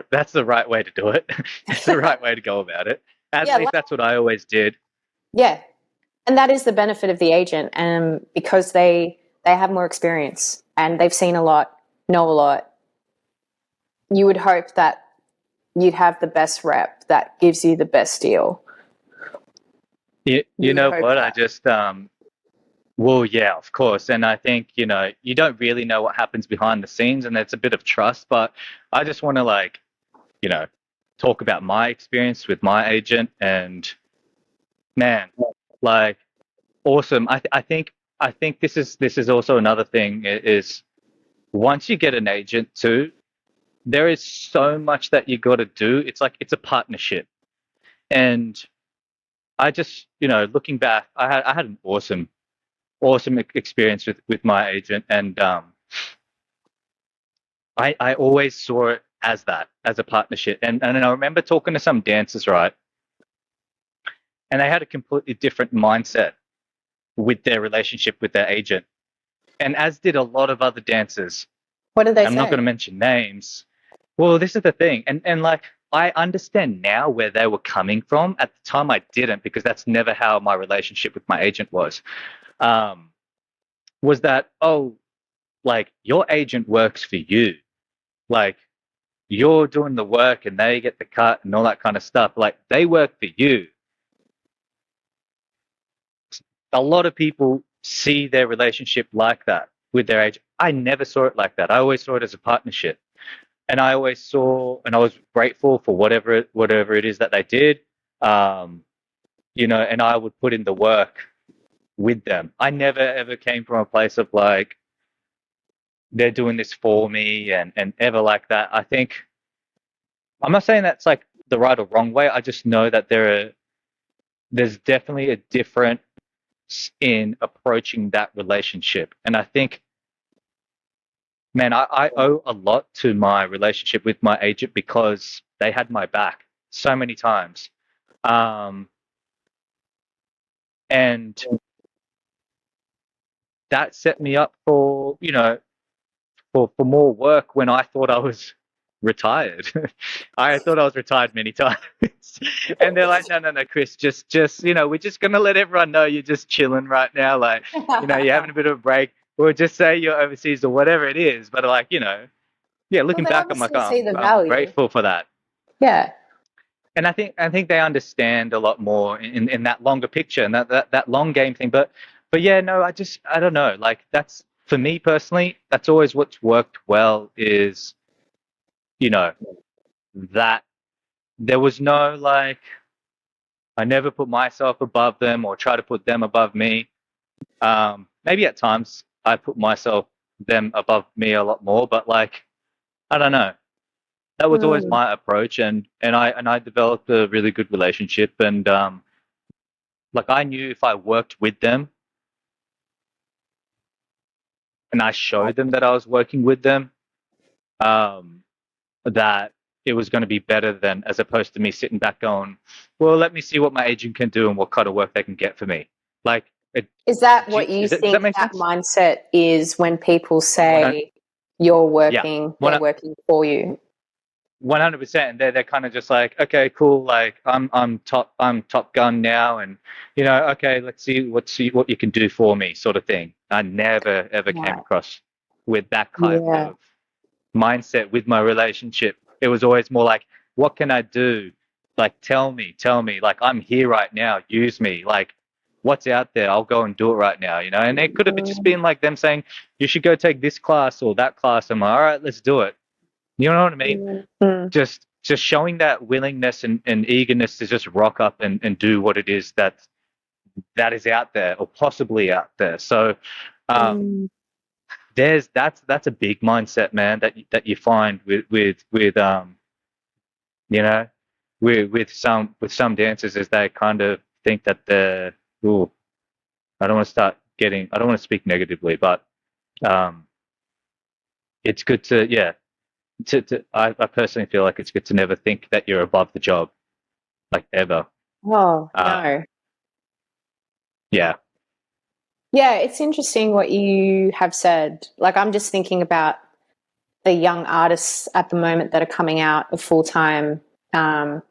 That's the right way to do it. It's the right way to go about it. At
Yeah,
least that's what I always did.
yeah. And that is the benefit of the agent, and because they have more experience and they've seen a lot, know a lot, you would hope that you'd have the best rep that gives you the best deal.
You
You would
know
hope
what? I
that.
just well, yeah, of course. And I think, you don't really know what happens behind the scenes, and it's a bit of trust, but I just want to, like, you know, talk about my experience with my agent, and man, like, awesome. I think this is also another thing is once you get an agent too, there is so much that you got to do. It's like it's a partnership. And I just, looking back, I had an awesome experience with my agent, and I always saw it as that, as a partnership. And I remember talking to some dancers, right, and they had a completely different mindset with their relationship with their agent, and as did a lot of other dancers.
What did they
I'm not going
say?
to mention names. Well, this is the thing, and like I understand now where they were coming from. At the time, I didn't, because that's never how my relationship with my agent was. Um, was that, oh, like, your agent works for you, like, you're doing the work and they get the cut and all that kind of stuff. Like, they work for you. A lot of people see their relationship like that with their agent. I never saw it like that. I always saw it as a partnership, and I always saw, and I was grateful for whatever it is that they did. Um, and I would put in the work with them. I never ever came from a place of like, they're doing this for me, and ever like that. I think, I'm not saying that's like the right or wrong way. I just know that there's definitely a difference in approaching that relationship. And I think, man, I owe a lot to my relationship with my agent, because they had my back so many times. Um, and that set me up for, for more work when I thought I was retired. I thought I was retired many times. And they're like, no, Chris, just, we're just going to let everyone know you're just chilling right now. Like, you're having a bit of a break. We'll just say you're overseas or whatever it is. But like, yeah,
Well,
looking
they
back, I'm like,
obviously
oh,
see the
I'm
value.
grateful for that.
Yeah.
And I think they understand a lot more in that longer picture and that long game thing. But yeah, no, I don't know. Like, that's, for me personally, that's always what's worked well, is, you know, that there was no, like, I never put myself above them or try to put them above me. Maybe at times I put them above me a lot more, but like, I don't know. That was always
Mm.
my approach, and I developed a really good relationship, and like, I knew if I worked with them and I showed them that I was working with them, um, that it was going to be better than, as opposed to me sitting back going, well, let me see what my agent can do and what kind of work they can get for me. Like,
Is that what you
does that
think
make
that
sense?
mindset is when people
One,
say you're
yeah,
working, they're working for you?
100%. And they're kind of just like, okay, cool. Like, I'm top gun now, and okay, let's see what you can do for me, sort of thing. I never ever came
Right.
across with that type
Yeah.
of mindset with my relationship. It was always more like, what can I do? Like, tell me, like, I'm here right now. Use me. Like, what's out there? I'll go and do it right now. And it could have just
Mm.
been like them saying, you should go take this class or that class. I'm like, all right, let's do it. You know what I mean?
Mm.
Just showing that willingness and eagerness to just rock up and do what it is that is out there, or possibly out there. So, um,
Mm.
that's a big mindset, man, that you find with you know with some dancers, is they kind of think that they're, ooh, I don't want to speak negatively, but um, it's good to, yeah, I personally feel like it's good to never think that you're above the job, like, ever.
Oh,
Um,
no.
yeah.
Yeah, it's interesting what you have said. Like, I'm just thinking about the young artists at the moment that are coming out of full time, and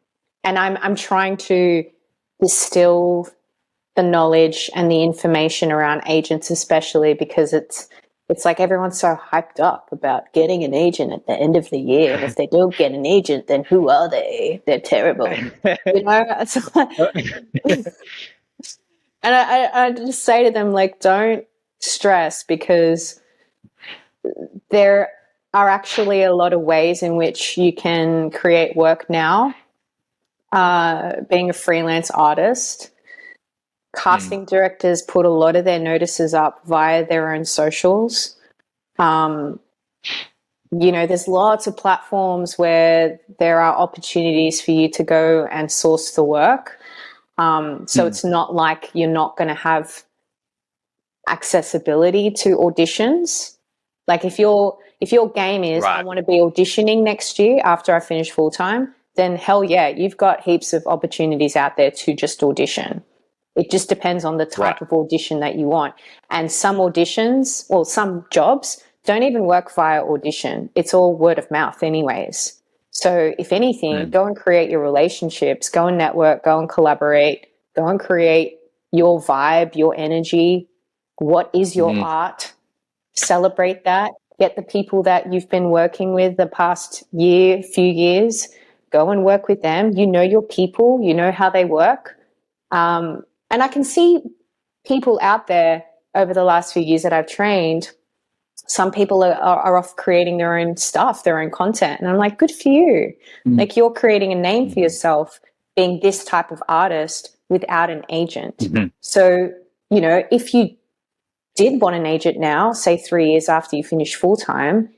I'm trying to distill the knowledge and the information around agents, especially because it's like everyone's so hyped up about getting an agent at the end of the year, and if they don't get an agent, then who are they? They're terrible, you know. And I just say to them, like, don't stress, because there are actually a lot of ways in which you can create work now. Being a freelance artist, casting directors put a lot of their notices up via their own socials. There's lots of platforms where there are opportunities for you to go and source the work. So it's not like you're not going to have accessibility to auditions. Like if your game is, I want to be auditioning next year after I finish full time, then hell yeah, you've got heaps of opportunities out there to just audition. It just depends on the type of audition that you want. And some auditions, or some jobs, don't even work via audition. It's all word of mouth anyways. So if anything, go and create your relationships, go and network, go and collaborate, go and create your vibe, your energy. What is your art? Celebrate that. Get the people that you've been working with the past few years, go and work with them. You know your people, you know how they work. And I can see people out there over the last few years that I've trained, some people are off creating their own stuff, their own content. And I'm like, good for you. Like, you're creating a name for yourself being this type of artist without an agent. So, if you did want an agent now, say 3 years after you finish full time,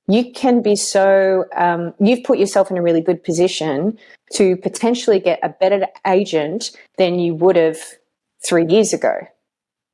you can be you've put yourself in a really good position to potentially get a better agent than you would have 3 years ago,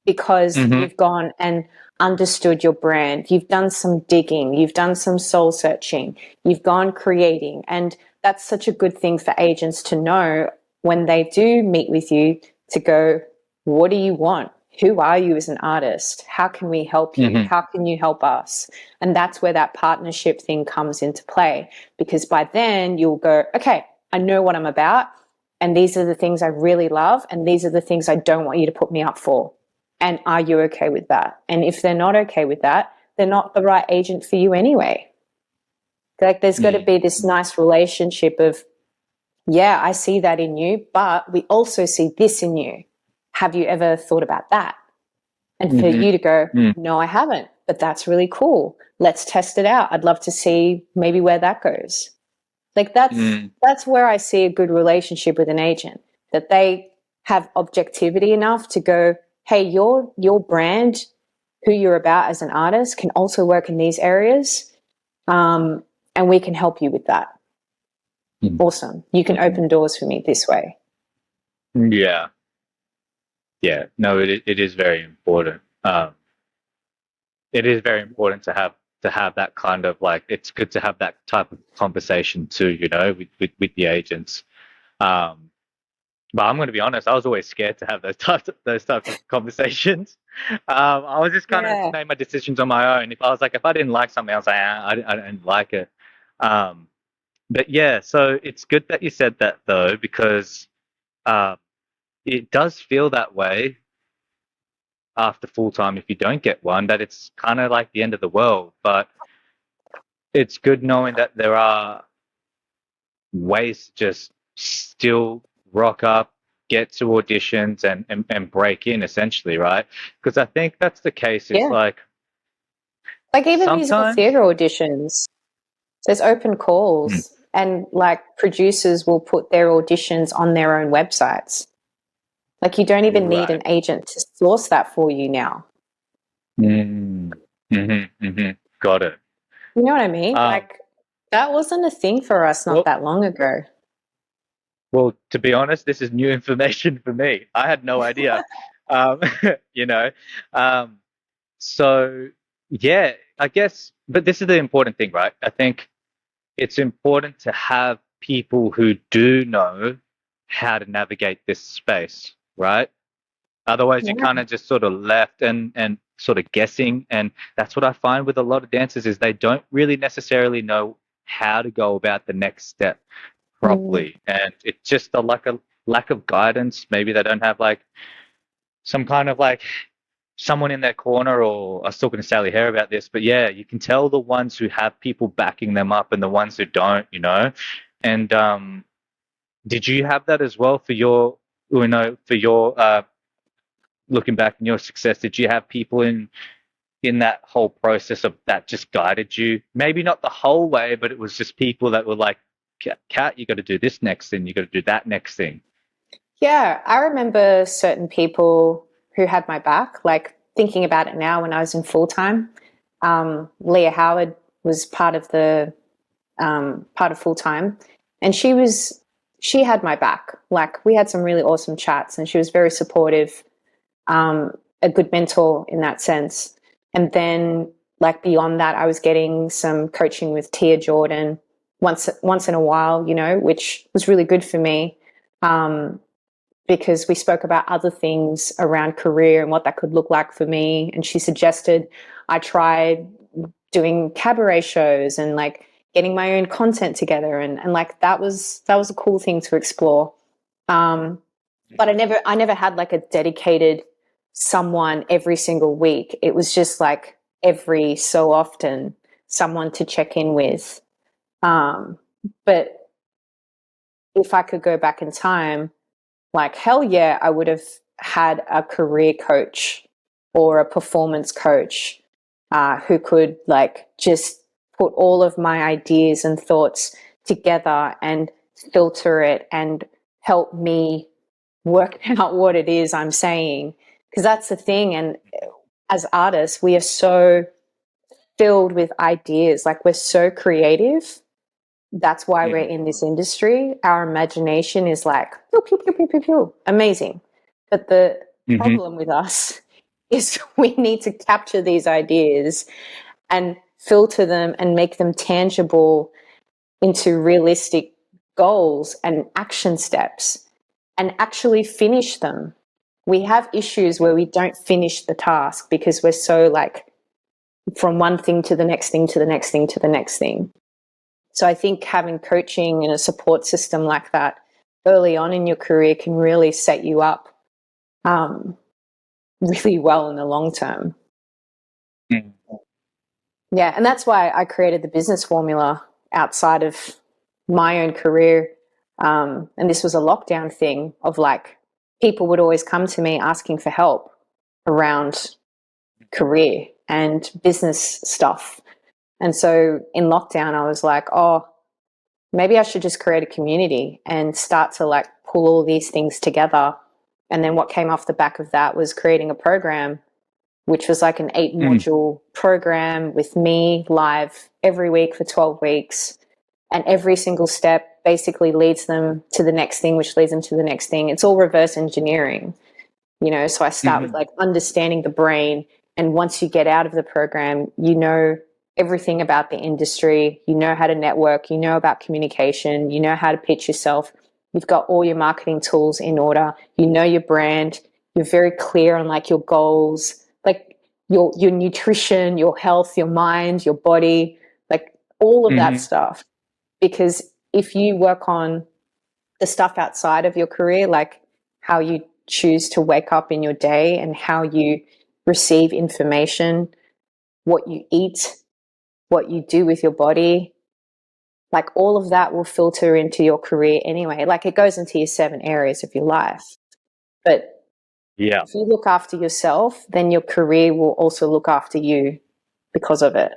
because you've gone and understood your brand. You've done some digging. You've done some soul searching. You've gone creating. And that's such a good thing for agents to know when they do meet with you, to go, what do you want? Who are you as an artist? How can we help you? How can you help us? And that's where that partnership thing comes into play, because by then you'll go, okay, I know what I'm about, and these are the things I really love, and these are the things I don't want you to put me up for. And are you okay with that? And if they're not okay with that, they're not the right agent for you anyway. Like, there's got to be this nice relationship of, yeah, I see that in you, but we also see this in you. Have you ever thought about that? And for you to go, no, I haven't, but that's really cool. Let's test it out. I'd love to see maybe where that goes. Like, that's where I see a good relationship with an agent, that they have objectivity enough to go, hey, your brand, who you're about as an artist, can also work in these areas, and we can help you with that. Awesome. You can open doors for me this way.
Yeah. No, it is very important. It is very important to have that kind of, like, it's good to have that type of conversation too, with the agents. But I'm going to be honest, I was always scared to have those types of conversations. I was just kind of made my decisions on my own. If I didn't like something, I was like, I didn't like it. But yeah, so it's good that you said that, though, because it does feel that way after full time if you don't get one, that it's kind of like the end of the world. But it's good knowing that there are ways to just still rock up, get to auditions, and break in, essentially, right? Because I think that's the case. It's like
even musical theatre auditions, there's open calls, and like producers will put their auditions on their own websites. Like, you don't even need an agent to source that for you now.
Got it.
You know what I mean? Like, that wasn't a thing for us not that long ago.
Well, to be honest, this is new information for me. I had no idea. So yeah, I guess, but this is the important thing, right? I think it's important to have people who do know how to navigate this space, right? Otherwise, you kind of just sort of left and sort of guessing. And that's what I find with a lot of dancers is they don't really necessarily know how to go about the next step
Mm.
properly. And it's just a lack of guidance. Maybe they don't have like some kind of like someone in their corner, or I was talking to Sally Hare about this, but yeah, you can tell the ones who have people backing them up and the ones who don't, you know. And did you have that as well for your, you know, for your looking back in your success? Did you have people in that whole process of that just guided you? Maybe not the whole way, but it was just people that were like, Kat, you got to do this next thing, you got to do that next thing.
Yeah, I remember certain people who had my back, like thinking about it now when I was in full time. Leah Howard was part of full time, and she had my back. Like we had some really awesome chats, and she was very supportive, a good mentor in that sense. And then, like beyond that, I was getting some coaching with Tia Jordan once in a while, you know, which was really good for me. Because we spoke about other things around career and what that could look like for me. And she suggested I tried doing cabaret shows and like getting my own content together. And like that was a cool thing to explore. But I never had like a dedicated someone every single week. It was just like every so often someone to check in with. But if I could go back in time, like, hell yeah, I would have had a career coach or a performance coach who could like just put all of my ideas and thoughts together and filter it and help me work out what it is I'm saying. Because that's the thing. And as artists, we are so filled with ideas, like we're so creative. That's why we're in this industry. Our imagination is like pew, pew, pew, pew, pew, pew. Amazing. But the problem with us is we need to capture these ideas and filter them and make them tangible into realistic goals and action steps and actually finish them. We have issues where we don't finish the task because we're so like from one thing to the next thing to the next thing to the next thing. So I think having coaching and a support system like that early on in your career can really set you up really well in the long term.
Mm.
Yeah, and that's why I created the business formula outside of my own career. And this was a lockdown thing of like people would always come to me asking for help around career and business stuff. And so in lockdown, I was like, oh, maybe I should just create a community and start to like pull all these things together. And then what came off the back of that was creating a program, which was like an 8-module program with me live every week for 12 weeks. And every single step basically leads them to the next thing, which leads them to the next thing. It's all reverse engineering, you know? So I start with like understanding the brain. And once you get out of the program, you know everything about the industry, you know how to network, you know about communication, you know how to pitch yourself. You've got all your marketing tools in order. You know your brand. You're very clear on like your goals, like your nutrition, your health, your mind, your body, like all of that stuff. Because if you work on the stuff outside of your career, like how you choose to wake up in your day and how you receive information, what you eat, what you do with your body, like all of that will filter into your career anyway. Like it goes into your 7 areas of your life. But
Yeah.
if you look after yourself, then your career will also look after you because of it.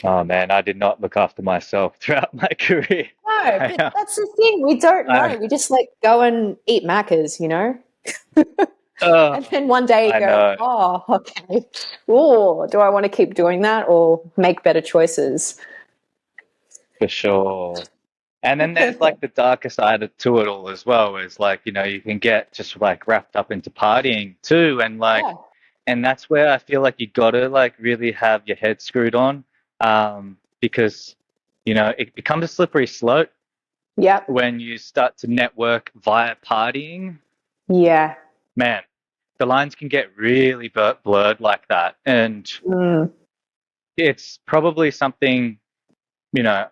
Oh man, I did not look after myself throughout my career.
No, but that's the thing. We don't know. We just like go and eat Maccas, you know? And then one day you
I
go,
know.
oh, okay. Oh, do I want to keep doing that or make better choices?
For sure. And then there's like the darker side to it all as well, is like, you know, you can get just like wrapped up into partying too. And like,
Yeah.
and that's where I feel like you gotta like really have your head screwed on. Because, you know, it becomes a slippery slope
Yep.
when you start to network via partying.
Yeah.
Man, the lines can get really blurred like that. And it's probably something, you know,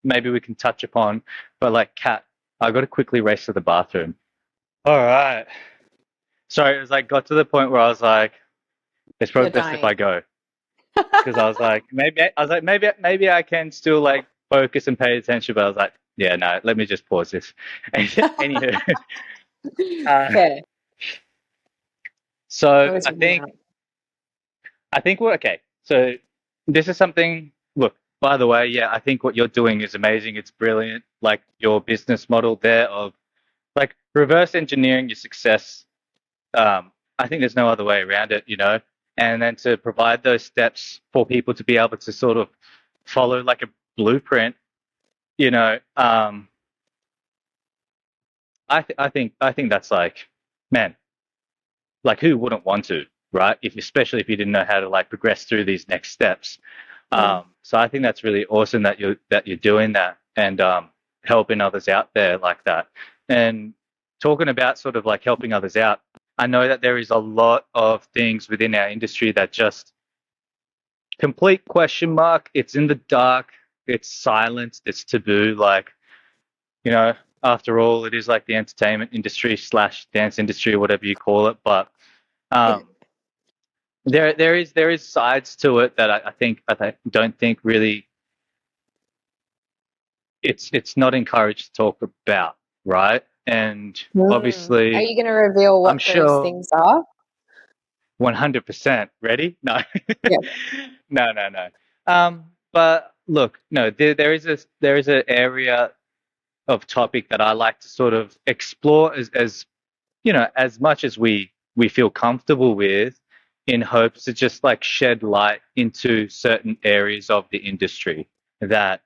maybe we can touch upon, but like, Kat, I got to quickly race to the bathroom. All right. Sorry, it was like, got to the point where I was like, it's
You're
probably best if
dying.
I go. Because I was like, maybe I can still like focus and pay attention, but I was like, yeah, no, let me just pause this. Anywho,
Fair.
so
What was
I
it
think
about?
we're okay. So this is something. Look, by the way, yeah, I think what you're doing is amazing. It's brilliant. Like your business model there of like reverse engineering your success. I think there's no other way around it, you know. And then to provide those steps for people to be able to sort of follow like a blueprint, you know. I think that's like, man, like who wouldn't want to, right? If especially if you didn't know how to like progress through these next steps. So I think that's really awesome that you're doing that and helping others out there like that. And talking about sort of like helping others out, I know that there is a lot of things within our industry that just complete question mark. It's in the dark. It's silent. It's taboo. Like, you know, after all, it is like the entertainment industry slash dance industry, or whatever you call it. But um, there is sides to it that don't think really it's not encouraged to talk about, right? And
Are
obviously,
you going to reveal
I'm
what those
sure
things are?
100% ready. No,
Yeah.
no. But look, no, there is an area of topic that I like to sort of explore as you know, as much as we feel comfortable with, in hopes to just like shed light into certain areas of the industry that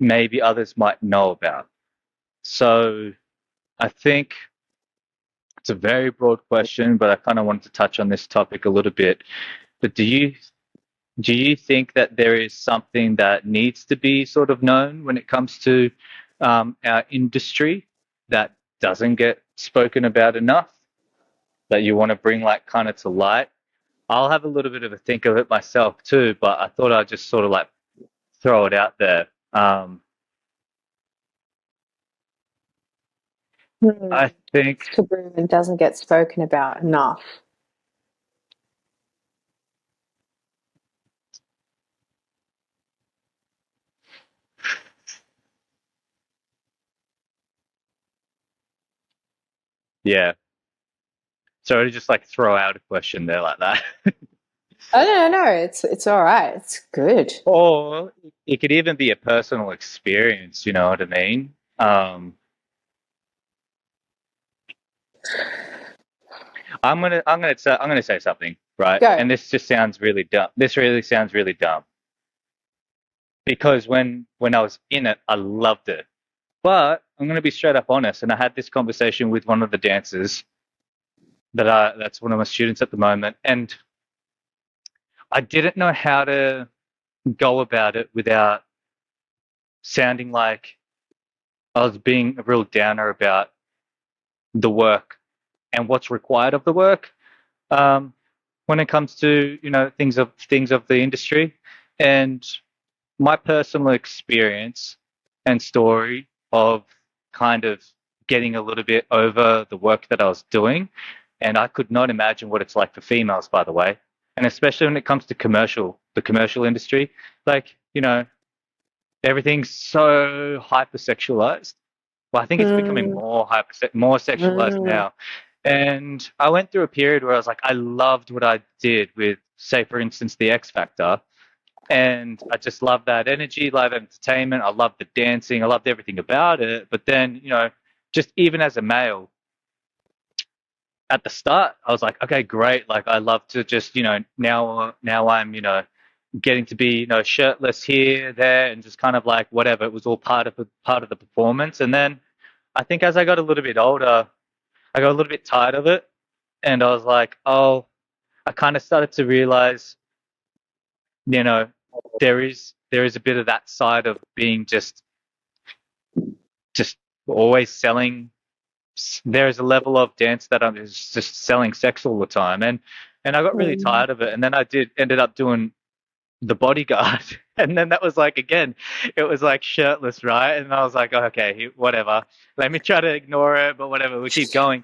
maybe others might know about. So I think it's a very broad question, but I kind of wanted to touch on this topic a little bit. But do you think that there is something that needs to be sort of known when it comes to our industry that doesn't get spoken about enough, that you want to bring like kind of to light? I'll have a little bit of a think of it myself too, but I thought I'd just sort of like throw it out there. I think,
It's taboo and doesn't get spoken about enough.
yeah. So to just like throw out a question there like that.
Oh no, it's all right. It's good.
Or it could even be a personal experience, you know what I mean? I'm gonna say something, right?
Go.
And this just sounds really dumb. This really sounds really dumb. Because when I was in it, I loved it. But I'm gonna be straight up honest, and I had this conversation with one of the dancers that's one of my students at the moment, and I didn't know how to go about it without sounding like I was being a real downer about the work and what's required of the work. Um, when it comes to, you know, things of the industry, and my personal experience and story of kind of getting a little bit over the work that I was doing. And I could not imagine what it's like for females, by the way. And especially when it comes to the commercial industry, like, you know, everything's so hypersexualized. Well, I think it's becoming
Mm,
more sexualized
mm,
now. And I went through a period where I was like, I loved what I did with, say, for instance, the X Factor. And I just loved that energy, live entertainment. I loved the dancing. I loved everything about it. But then, you know, just even as a male, at the start, I was like, okay, great. Like, I love to just, you know, now I'm, you know, getting to be, you know, shirtless here, there, and just kind of like whatever. It was all part of the performance. And then I think as I got a little bit older, I got a little bit tired of it, and I was like, oh, I kind of started to realize, you know, there is a bit of that side of being just always selling there's a level of dance that I'm just selling sex all the time, and I got really
Mm.
tired of it, and then I ended up doing the bodyguard, and then that was like, again, it was like shirtless, right? And I was like, oh, okay, whatever, let me try to ignore it, but whatever, we keep going.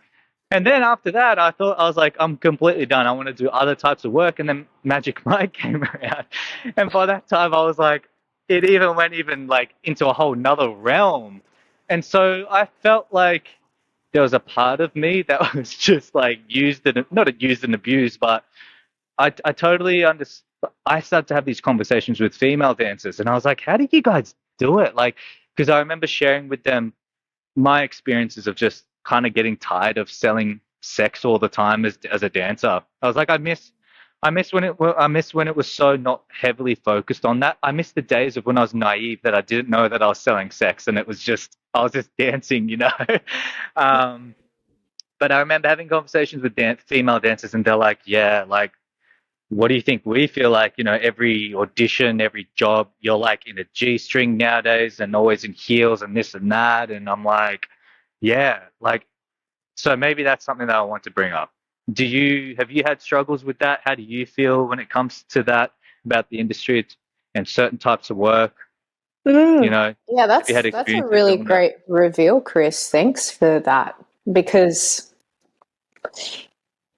And then after that, I was like, I'm completely done, I want to do other types of work. And then Magic Mike came around, and by that time I was like, it even went even like into a whole nother realm. And so I felt like there was a part of me that was just like used and not used and abused, but I totally understand. I started to have these conversations with female dancers, and I was like, how do you guys do it? Like, because I remember sharing with them my experiences of just kind of getting tired of selling sex all the time as a dancer. I was like, I miss when it was so not heavily focused on that. I miss the days of when I was naive, that I didn't know that I was selling sex, and I was just dancing, you know. um, but I remember having conversations with female dancers, and they're like, yeah, like, what do you think we feel like? You know, every audition, every job, you're like in a G-string nowadays and always in heels and this and that. And I'm like, yeah, like, so maybe that's something that I want to bring up. Have you had struggles with that? How do you feel when it comes to that, about the industry and certain types of work? You
Mm.
know,
Yeah,
have you had
that's a
experiences
really
doing that?
great reveal, Chris. Thanks for that. Because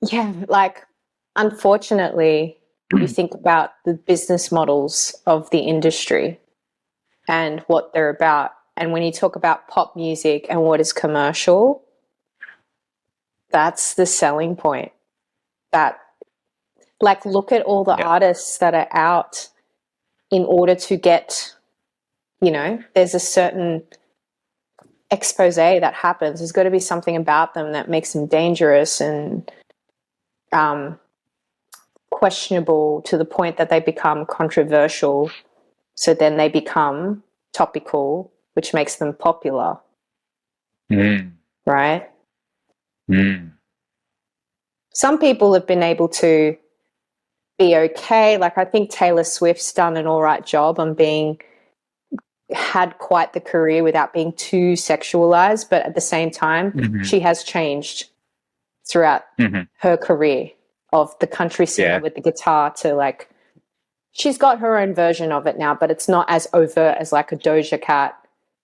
yeah, like unfortunately, you think about the business models of the industry and what they're about. And when you talk about pop music and what is commercial, that's the selling point. That, like, look at all the
Yeah.
artists that are out in order to get, there's a certain expose that happens. There's got to be something about them that makes them dangerous and questionable to the point that they become controversial. So then they become topical, which makes them popular,
Mm,
right?
mm,
Some people have been able to be okay. Like, I think Taylor Swift's done an all right job on had quite the career without being too sexualized, but at the same time,
hmm
she has changed throughout
hmm
her career, of the country singer
Yeah.
with the guitar to, like, she's got her own version of it now, but it's not as overt as like a Doja Cat,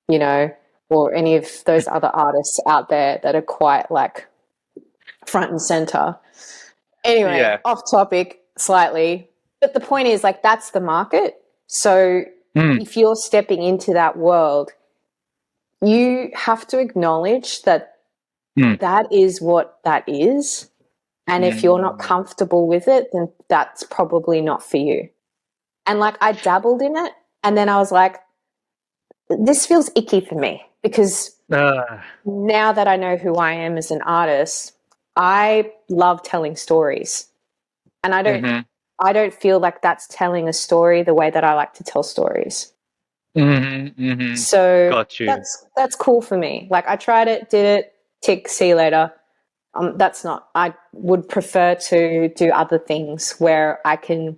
you know, or any of those other artists out there that are quite like front and center. Anyway,
Yeah.
off topic slightly, but the point is, like, that's the market. So
Mm,
if you're stepping into that world, you have to acknowledge that
mm,
that is what that is. And if you're not
mm.
comfortable with it, then that's probably not for you. And like, I dabbled in it, and then I was like, this feels icky for me, because
Uh,
now that I know who I am as an artist, I love telling stories. And
mhm,
I don't feel like that's telling a story the way that I like to tell stories.
mhm, mhm.
So
Got you.
that's cool for me. Like, I tried it, did it, tick, see you later. That's not, I would prefer to do other things where I can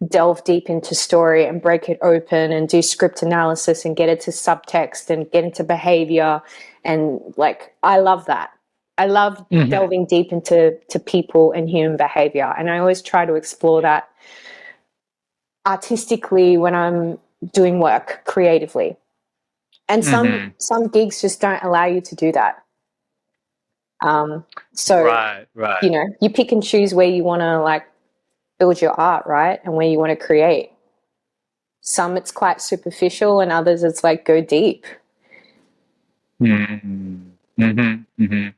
delve deep into story and break it open and do script analysis and get into subtext and get into behavior. And like, I love that. I love
Mhm.
delving deep into people and human behavior. And I always try to explore that artistically when I'm doing work creatively. And
Mhm.
some gigs just don't allow you to do that. So,
Right, right.
you pick and choose where you want to, like, build your art, right? And where you want to create. Some it's quite superficial, and others it's like, go deep.
Mhm. Mhm. Mhm.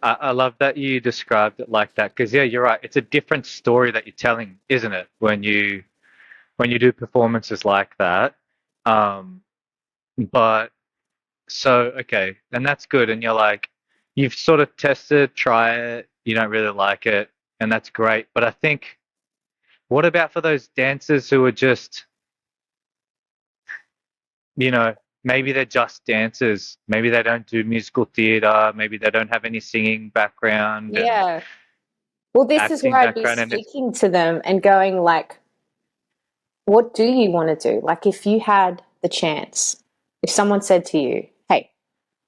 I love that you described it like that, because yeah, you're right. It's a different story that you're telling, isn't it? When you do performances like that. Um, but so okay, and that's good. And you're like, you've sort of tested, try it, you don't really like it, and that's great. But I think, what about for those dancers who are just, you know, maybe they're just dancers. Maybe they don't do musical theater. Maybe they don't have any singing background and
Yeah. Well, this is where
acting
I'd be
background. And it's,
speaking to them and going, like, what do you want to do? Like, if you had the chance, if someone said to you, hey,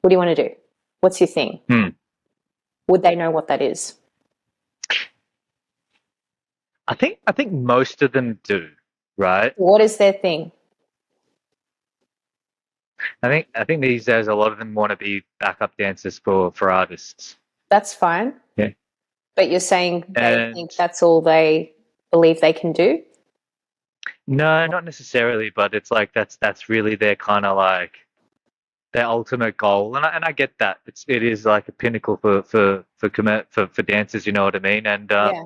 what do you want to do? What's your thing?
hmm.
would they know what that is?
I think most of them do, right?
What is their thing?
I think these days a lot of them want to be backup dancers for artists.
That's fine.
Yeah.
But you're saying they
And
think that's all they believe they can do?
no, not necessarily, but it's like that's really their kind of like their ultimate goal, and I get that it is like a pinnacle for dancers, you know what I mean? And
Yeah.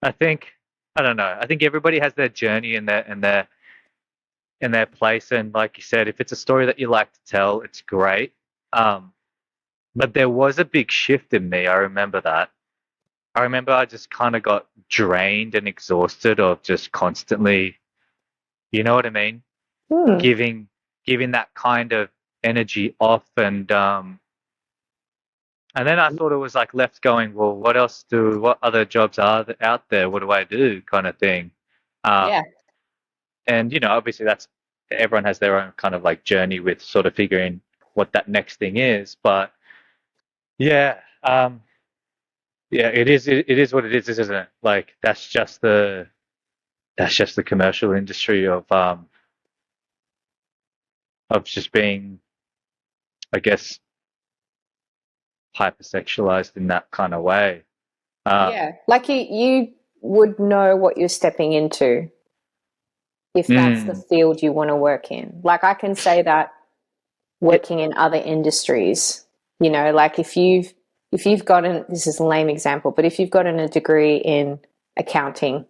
I think I don't know. I think everybody has their journey and their place, and like you said, if it's a story that you like to tell, it's great. Um, but there was a big shift in me. I remember that. I remember I just kind of got drained and exhausted of just constantly, you know what I mean?
Hmm.
Giving that kind of energy off, and then I thought it was like left going, well, what other jobs are out there? What do I do? Kind of thing.
Yeah.
Um, and obviously everyone has their own kind of like journey with sort of figuring what that next thing is. But yeah, yeah, it is what it is, isn't it? Like that's just the commercial industry of just being, I guess, hypersexualized in that kind of way. Um,
Yeah. Like you would know what you're stepping into if that's the
mm,
field you want to work in. Like I can say that
yeah,
working in other industries, like if you've gotten, this is a lame example, but if you've gotten a degree in accounting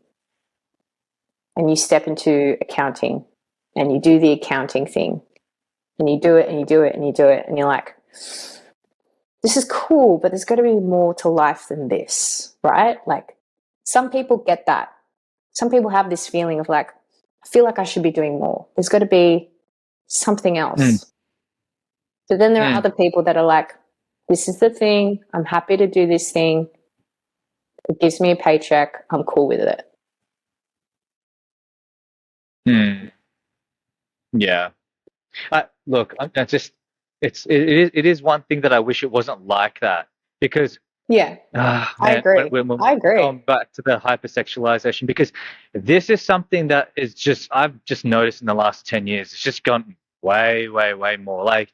and you step into accounting and you do the accounting thing and you do it and you do it and you do it and you're like, this is cool, but there's got to be more to life than this, right? Like some people get that. Some people have this feeling of like, I feel like I should be doing more. There's got to be something
mm,
else. But then there are
mm,
other people that are like, this is the thing. I'm happy to do this thing. It gives me a paycheck. I'm cool with it.
mm, yeah. Look, I just it is one thing that I wish it wasn't like that because
Yeah, I
man, when,
agree.
when, when
I agree.
going back to the hypersexualization, because this is something that is just I've just noticed in the last 10 years. It's just gone way, way, way more. Like,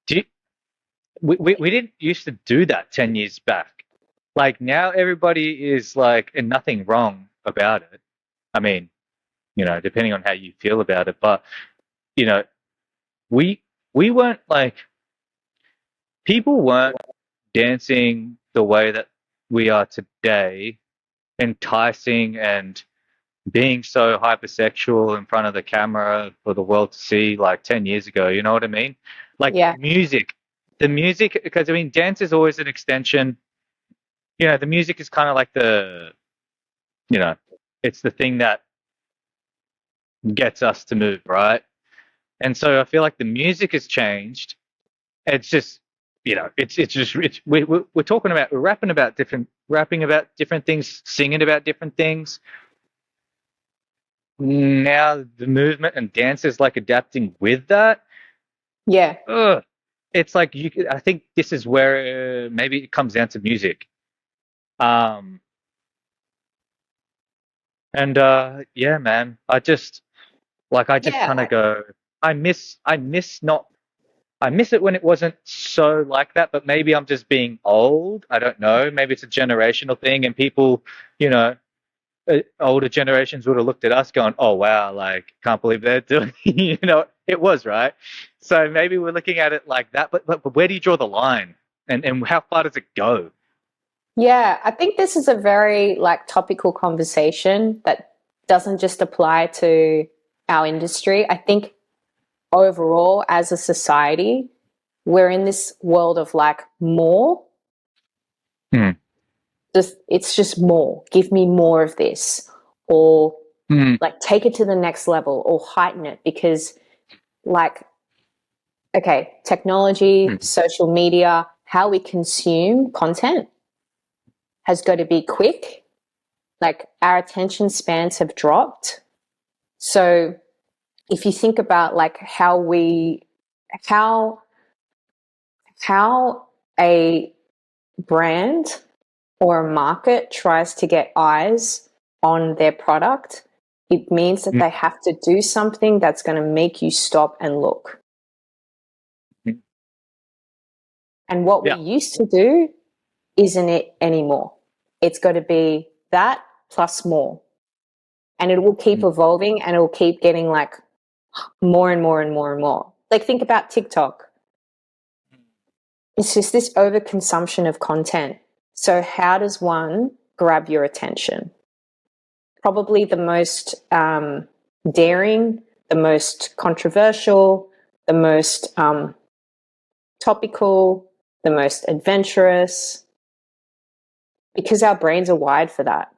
do you, we didn't used to do that 10 years back. Like now, everybody is like, and nothing wrong about it. I mean, depending on how you feel about it, but you know, we we weren't like people weren't dancing the way that we are today, enticing and being so hypersexual in front of the camera for the world to see like 10 years ago. You know what I mean? Like
Yeah,
the music, because I mean, dance is always an extension. The music is kind of like you know, it's the thing that gets us to move, right? And so I feel like the music has changed. It's just, we're talking about, we're rapping about different things, singing about different things. Now the movement and dance is like adapting with that.
yeah,
Ugh. It's like I think this is where maybe it comes down to music. Um, and yeah, man, I just kind
yeah,
of go, I miss it when it wasn't so like that, but maybe I'm just being old. I don't know. Maybe it's a generational thing, and people, you know, older generations would have looked at us going, "Oh wow, like can't believe they're doing." It was right. So maybe we're looking at it like that, but where do you draw the line, and how far does it go?
yeah. I think this is a very like topical conversation that doesn't just apply to our industry. I think overall, as a society, we're in this world of like more.
Hmm.
It's just more. Give me more of this, or
Hmm.
like take it to the next level, or heighten it because, like, okay, technology,
Hmm.
social media, how we consume content has got to be quick. Like our attention spans have dropped. So if you think about like how how a brand or a market tries to get eyes on their product, it means that they have to do something that's going to make you stop and look. And what we used to do isn't it anymore. It's got to be that plus more. And it will keep evolving, and it will keep getting like more and more and more and more. Like, think about TikTok. It's just this overconsumption of content. So how does one grab your attention? Probably the most daring, the most controversial, the most topical, the most adventurous, because our brains are wired for that.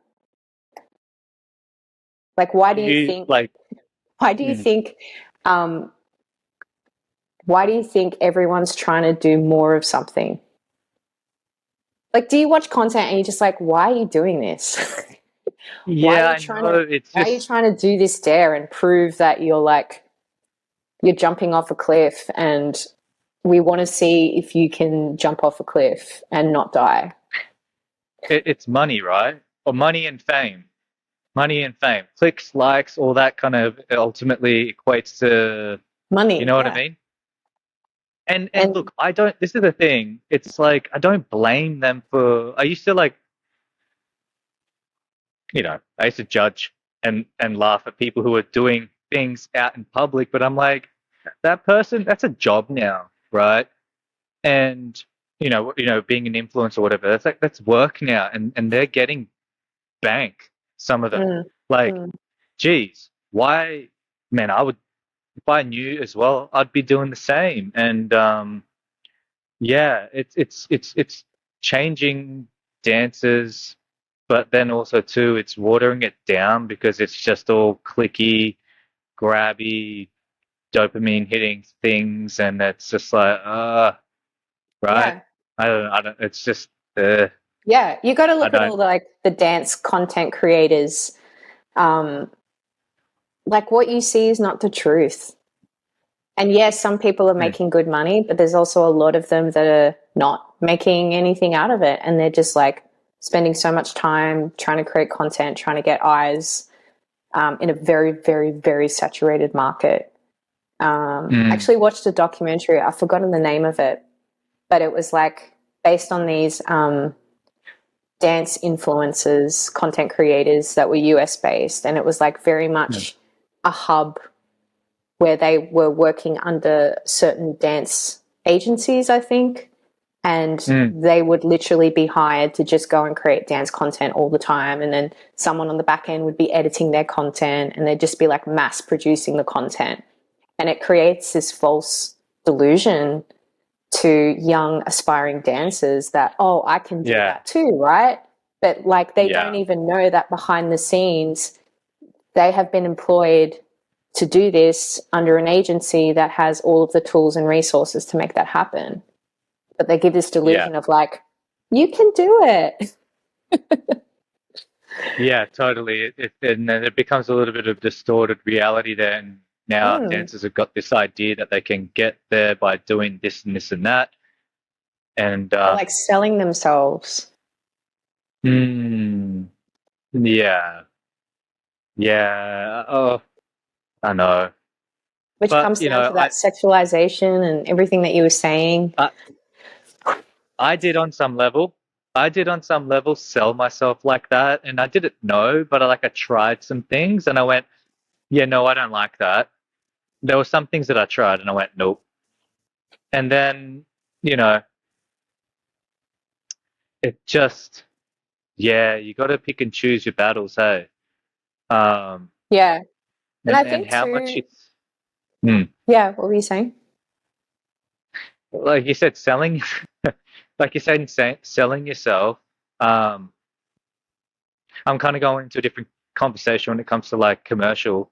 Like, why do you think? Why do you think? Why do you think everyone's trying to do more of something? Like, do you watch content and you're just like, why are you doing this?
Yeah, I know. It's
why are you
just
trying to do this dare and prove that you're jumping off a cliff, and we want to see if you can jump off a cliff and not die?
it's money, right? Or money and fame. Money and fame. Clicks, likes, all that kind of ultimately equates to,
Money,
you know what I
yeah.
mean? And look, I don't, this is the thing. It's like, I don't blame them for, I used to like, I used to judge and laugh at people who are doing things out in public, but I'm like, that person, that's a job now, right? And being an influencer or whatever, that's work now, and they're getting bank. Some of them, like, geez, why, man? I would, if I knew as well, I'd be doing the same. And yeah, it's changing dances, but then also too, it's watering it down because it's just all clicky, grabby, dopamine hitting things, and it's just like, right?
Yeah.
I don't. It's just,
Yeah, you got to
I
look at
don't.
all the dance content creators. Like, what you see is not the truth. And yes, some people are making good money, but there's also a lot of them that are not making anything out of it, and they're just like spending so much time trying to create content, trying to get eyes in a very, very, very saturated market. I actually watched a documentary. I've forgotten the name of it, but it was like based on these dance influencers, content creators that were US based, and it was like very much a hub where they were working under certain dance agencies, I think, and they would literally be hired to just go and create dance content all the time, and then someone on the back end would be editing their content, and they'd just be like mass producing the content. And it creates this false delusion to young aspiring dancers that, oh, I can do that too, right? But like, they don't even know that behind the scenes they have been employed to do this under an agency that has all of the tools and resources to make that happen. But they give this delusion of like, you can do it.
Yeah, totally. And then it becomes a little bit of distorted reality there. And now dancers have got this idea that they can get there by doing this and this and that. And
They're like selling themselves.
yeah. Yeah. Oh, I know.
Which comes down to that sexualization and everything that you were saying.
I did on some level. Sell myself like that, and I didn't know, but I tried some things, and I went, yeah, no, I don't like that. There were some things that I tried, and I went, nope. And then, it just, you got to pick and choose your battles, hey.
Yeah, and I think
how
too.
much it's.
Yeah, what were you saying?
Like you said, selling, like you said, selling yourself. I'm kind of going into a different conversation when it comes to like commercial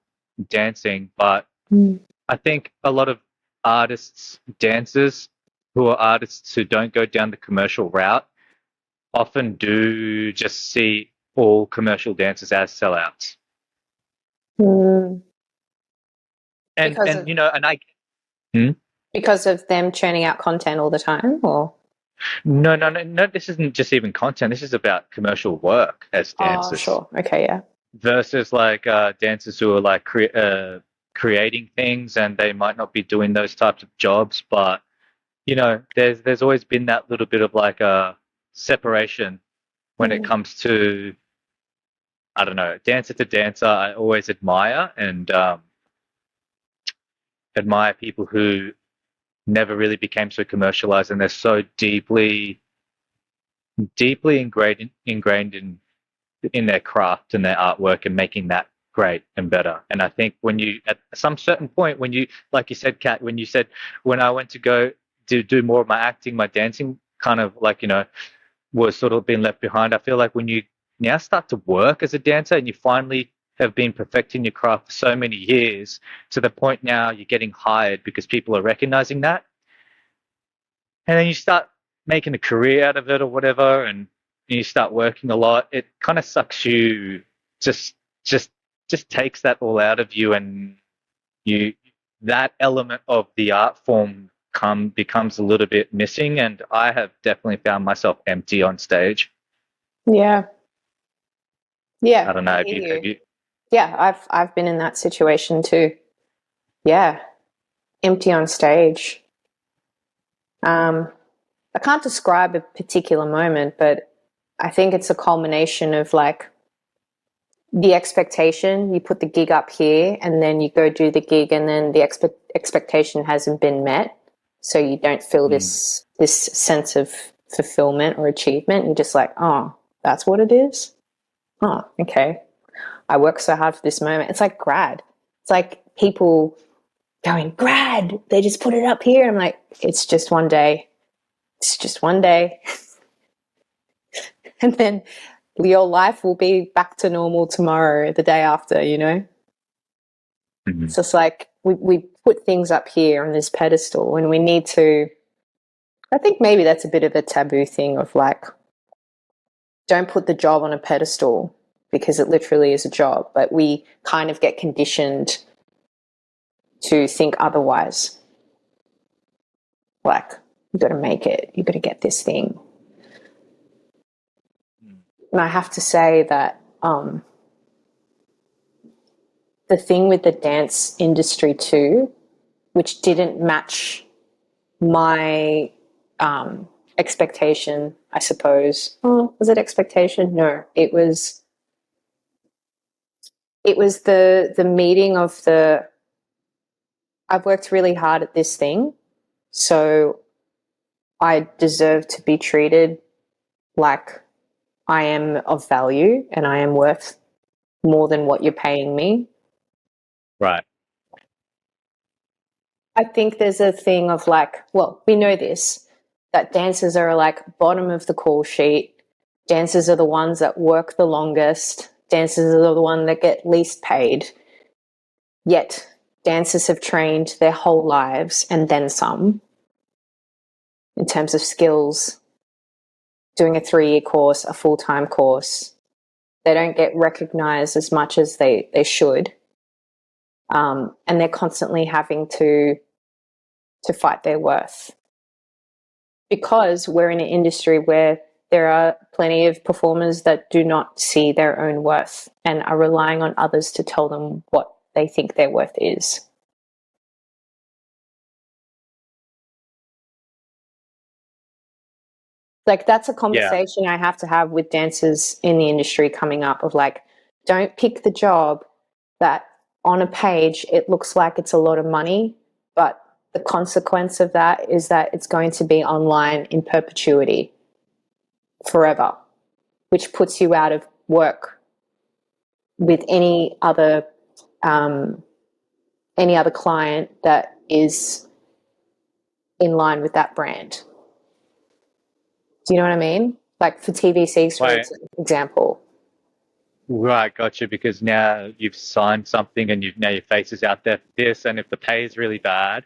dancing, but I think a lot of artists, dancers who are artists who don't go down the commercial route often do just see all commercial dancers as sellouts.
Because of them churning out content all the time, or
No. This isn't just even content. This is about commercial work as
Oh,
dancers
sure. Okay, yeah.
versus like dancers who are like creating things, and they might not be doing those types of jobs, but there's always been that little bit of like a separation when it
Mm.
comes to, I don't know, dancer to dancer. I always admire and admire people who never really became so commercialized, and they're so deeply ingrained in their craft and their artwork and making that great and better. And I think when you, at some certain point, when you, like you said, Kat, when you said, when I went to go to do more of my acting, my dancing kind of like, was sort of being left behind. I feel like when you now start to work as a dancer and you finally have been perfecting your craft for so many years to the point now you're getting hired because people are recognizing that. And then you start making a career out of it or whatever, and you start working a lot, it kind of sucks you, just just just takes that all out of you, and you, that element of the art form becomes a little bit missing, and I have definitely found myself empty on stage.
Yeah.
I
Yeah,
don't
I
know,
hear
have
you.
you?
Yeah, I've been in that situation too. Yeah, empty on stage. Um, I can't describe a particular moment, but I think it's a culmination of like the expectation. You put the gig up here, and then you go do the gig, and then the expectation hasn't been met, so you don't feel
Mm,
this sense of fulfillment or achievement. You're just like, oh, that's what it is. Oh, okay. I worked so hard for this moment. It's like grad. It's like people going, grad, they just put it up here. I'm like, it's just one day. It's just one day. And then your life will be back to normal tomorrow, the day after, you know?
mhm.
It's just like we put things up here on this pedestal when we need to. I think maybe that's a bit of a taboo thing of like, don't put the job on a pedestal because it literally is a job. But we kind of get conditioned to think otherwise. Like, you got to make it, you got to get this thing. And I have to say that the thing with the dance industry too, which didn't match my expectation, I suppose. Oh, was it expectation? No, it was the meeting of the. I've worked really hard at this thing, so I deserve to be treated like I am of value and I am worth more than what you're paying me.
Right.
I think there's a thing of like, well, we know this, that dancers are like bottom of the call sheet. Dancers are the ones that work the longest. Dancers are the ones that get least paid. Yet dancers have trained their whole lives and then some in terms of skills, doing a 3-year course, a full-time course. They don't get recognized as much as they should. And they're constantly having to fight their worth because we're in an industry where there are plenty of performers that do not see their own worth and are relying on others to tell them what they think their worth is. Like, that's a
Yeah.
conversation I have to have with dancers in the industry coming up of like, don't pick the job that on a page it looks like it's a lot of money, but the consequence of that is that it's going to be online in perpetuity forever, which puts you out of work with um, any other client that is in line with that brand. Do you know what I mean? Like for TVCs, for
Right.
example.
Right, gotcha. Because now you've signed something, and now your face is out there for this, and if the pay is really bad,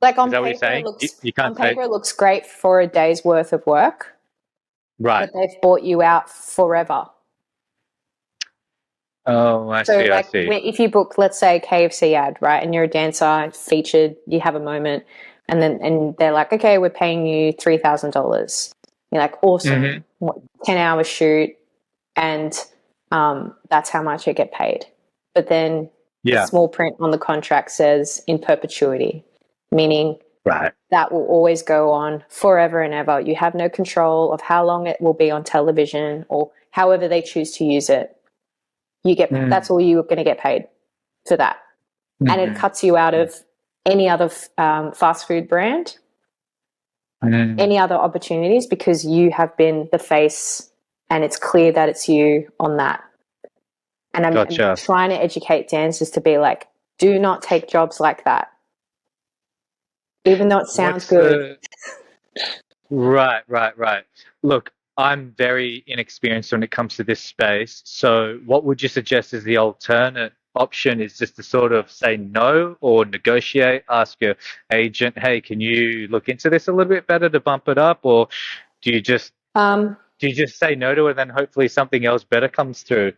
Like
is that what you're saying? You can't
on
say.
paper it looks great for a day's worth of work,
Right.
but they've bought you out forever.
Oh, I
So,
see. I
like,
see.
if you book, let's say, a KFC ad, right, and you're a dancer, featured, you have a moment, and they're like, okay, we're paying you $3,000. You're like, awesome. 10-hour shoot, and that's how much I get paid. But then the small print on the contract says in perpetuity, meaning that will always go on forever and ever. You have no control of how long it will be on television or however they choose to use it. You get that's all you're going to get paid for that, and it cuts you out of any other fast food brand, any other opportunities, because you have been the face, and it's clear that it's you on that. And I'm trying to educate dancers to be like, do not take jobs like that, even though it sounds good.
Right. Look, I'm very inexperienced when it comes to this space. So what would you suggest is the alternate option? Is just to sort of say no or negotiate, ask your agent, hey, can you look into this a little bit better to bump it up? Or do you just say no to it and then hopefully something else better comes through?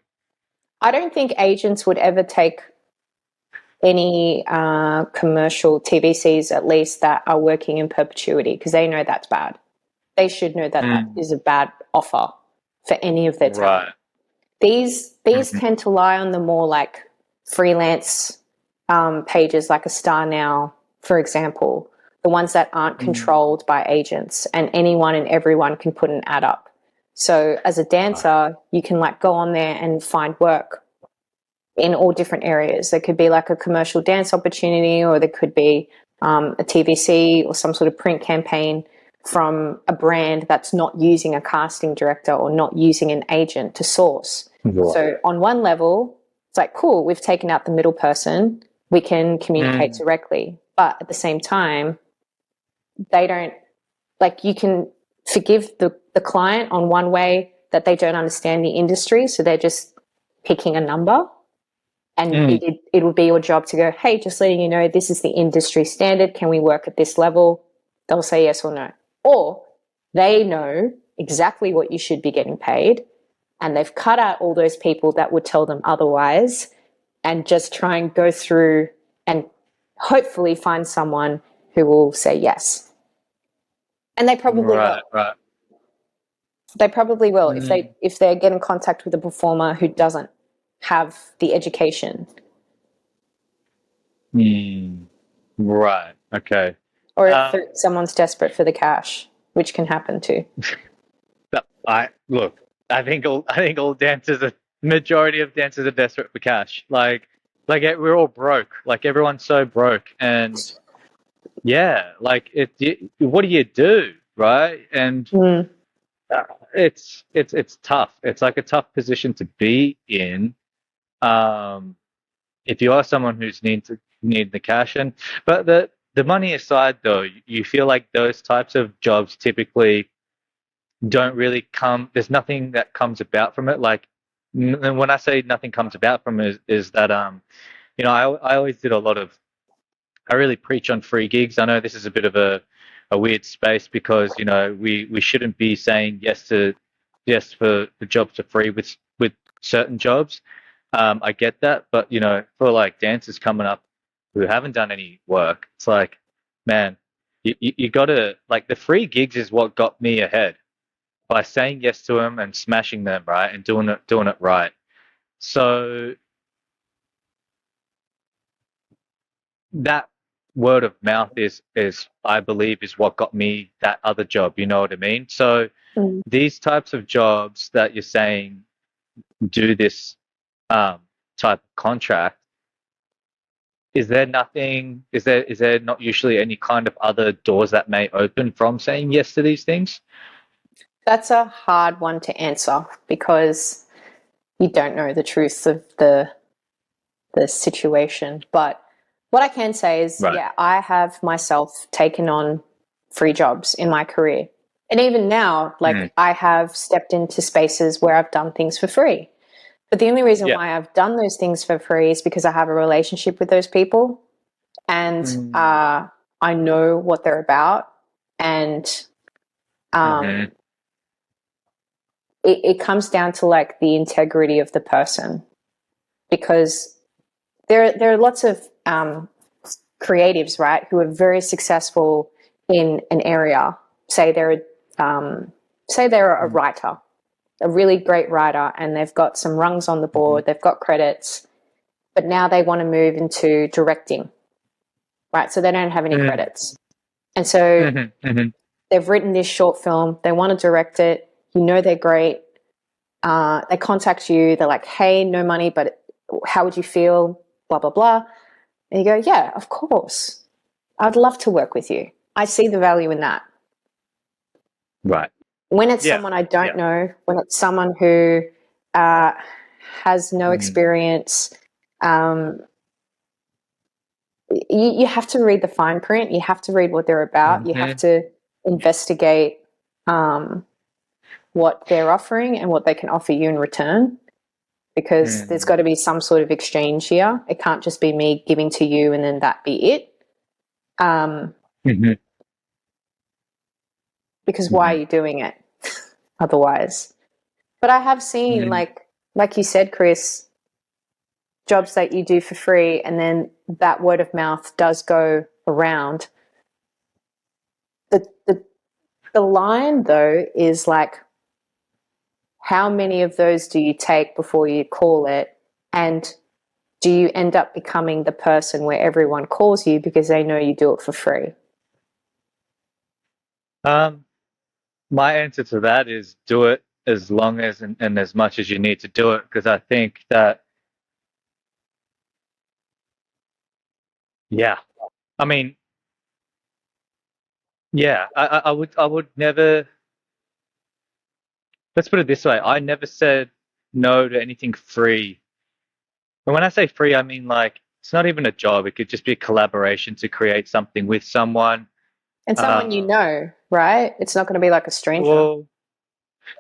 I don't think agents would ever take any commercial TVCs, at least, that are working in perpetuity, because they know that's bad. They should know that that is a bad offer for any of their talent. These tend to lie on the more like freelance pages, like a Star Now, for example, the ones that aren't controlled by agents, and anyone and everyone can put an ad up. So as a dancer, you can like go on there and find work in all different areas. There could be like a commercial dance opportunity, or there could be a TVC or some sort of print campaign from a brand that's not using a casting director or not using an agent to source. So on one level, it's like, cool, we've taken out the middle person. We can communicate directly. But at the same time, they don't, like, you can forgive the client on one way that they don't understand the industry, so they're just picking a number, and it will be your job to go, hey, just letting you know, this is the industry standard, can we work at this level? They'll say yes or no. Or they know exactly what you should be getting paid, and they've cut out all those people that would tell them otherwise, and just try and go through and hopefully find someone who will say yes. And they probably will.
Right.
They probably will if they get in contact with a performer who doesn't have the education.
Right. Okay.
Or if someone's desperate for the cash, which can happen too.
I think all dancers, the majority of dancers are desperate for cash. Like we're all broke. Like everyone's so broke, and like what do you do, right? And it's tough. It's like a tough position to be in. If you are someone who's need the cash, but the money aside, though, you feel like those types of jobs typically don't really come. There's nothing that comes about from it. Like, and when I say nothing comes about from it, is that I always did a lot of. I really preach on free gigs. I know this is a bit of a weird space because we shouldn't be saying yes for the jobs for free with certain jobs. I get that, but for like dancers coming up who haven't done any work, it's like, man, you gotta, like, the free gigs is what got me ahead by saying yes to them and smashing them, right, and doing it right. So that word of mouth is I believe is what got me that other job. You know what I mean? So these types of jobs that you're saying do this type of contract, is there not usually any kind of other doors that may open from saying yes to these things?
That's a hard one to answer because you don't know the truth of the situation. But what I can say is, I have myself taken on free jobs in my career. And even now, like, I have stepped into spaces where I've done things for free. But the only reason why I've done those things for free is because I have a relationship with those people, and I know what they're about, and it comes down to like the integrity of the person, because there are lots of creatives, right, who are very successful in an area. Say they're a writer, a really great writer, and they've got some rungs on the board, they've got credits, but now they want to move into directing, right? So they don't have any credits. And so they've written this short film, they want to direct it, they're great. They contact you, they're like, hey, no money, but how would you feel? Blah, blah, blah. And you go, yeah, of course. I'd love to work with you. I see the value in that.
Right.
When it's someone I don't know, when it's someone who has no experience, you have to read the fine print. You have to read what they're about. You have to investigate what they're offering and what they can offer you in return, because there's got to be some sort of exchange here. It can't just be me giving to you and then that be it. Because why are you doing it otherwise? But I have seen, like you said, Chris, jobs that you do for free, and then that word of mouth does go around. The line, though, is like, how many of those do you take before you call it? And do you end up becoming the person where everyone calls you because they know you do it for free?
My answer to that is do it as long as and as much as you need to do it, because I think that, I mean, I would never, let's put it this way, I never said no to anything free. And when I say free, I mean like it's not even a job. It could just be a collaboration to create something with someone.
And someone right? It's not going to be like a stranger.
Well,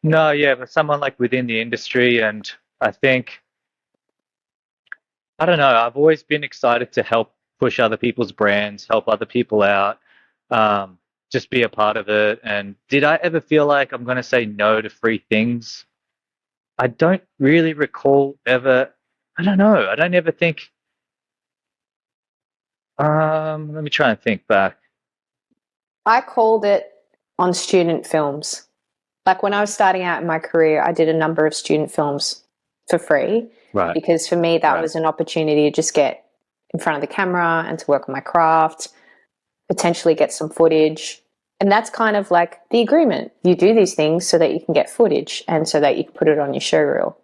no, but someone like within the industry. And I think, I don't know, I've always been excited to help push other people's brands, help other people out, just be a part of it. And did I ever feel like I'm going to say no to free things? I don't really recall ever. I don't know. I don't ever think. Let me try and think back.
I called it on student films. Like when I was starting out in my career, I did a number of student films for free.
Right.
Because for me, that was an opportunity to just get in front of the camera and to work on my craft, potentially get some footage. And that's kind of like the agreement. You do these things so that you can get footage and so that you can put it on your showreel.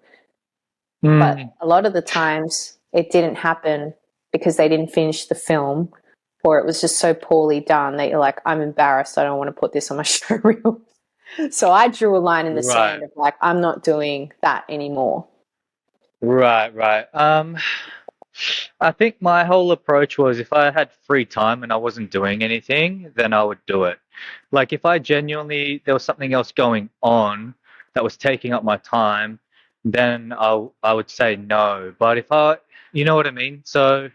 But a lot of the times it didn't happen because they didn't finish the film, or it was just so poorly done that you're like, I'm embarrassed. I don't want to put this on my showreel. So I drew a line in the sand of like, I'm not doing that anymore.
Right. I think my whole approach was, if I had free time and I wasn't doing anything, then I would do it. Like if I genuinely, there was something else going on that was taking up my time, then I would say no. But if you know what I mean? So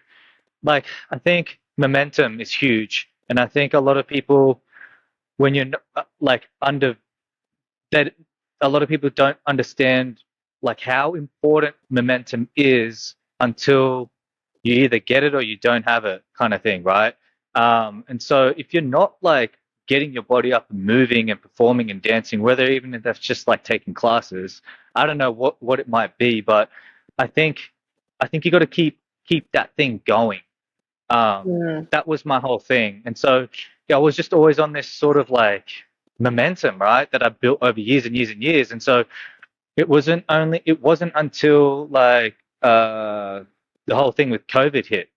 like, I think momentum is huge. And I think a lot of people, when you're like that, a lot of people don't understand like how important momentum is until you either get it or you don't have it, kind of thing, right? And so if you're not like getting your body up and moving and performing and dancing, whether even if that's just like taking classes, I don't know what it might be, but I think you got to keep that thing going. That was my whole thing. And so I was just always on this sort of like momentum, right, that I built over years and years and years. And so it wasn't until like the whole thing with COVID hit.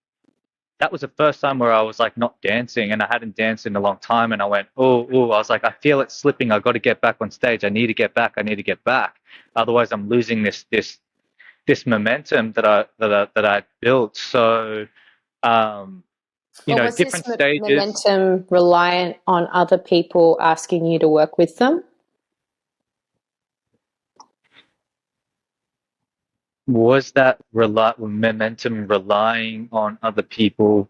That was the first time where I was like not dancing, and I hadn't danced in a long time, and I went, oh, I was like, I feel it slipping. I got to get back on stage. I need to get back. Otherwise I'm losing this momentum that I built. So
Was
different
this
stages.
momentum reliant on other people asking you to work with them?
Was that momentum relying on other people?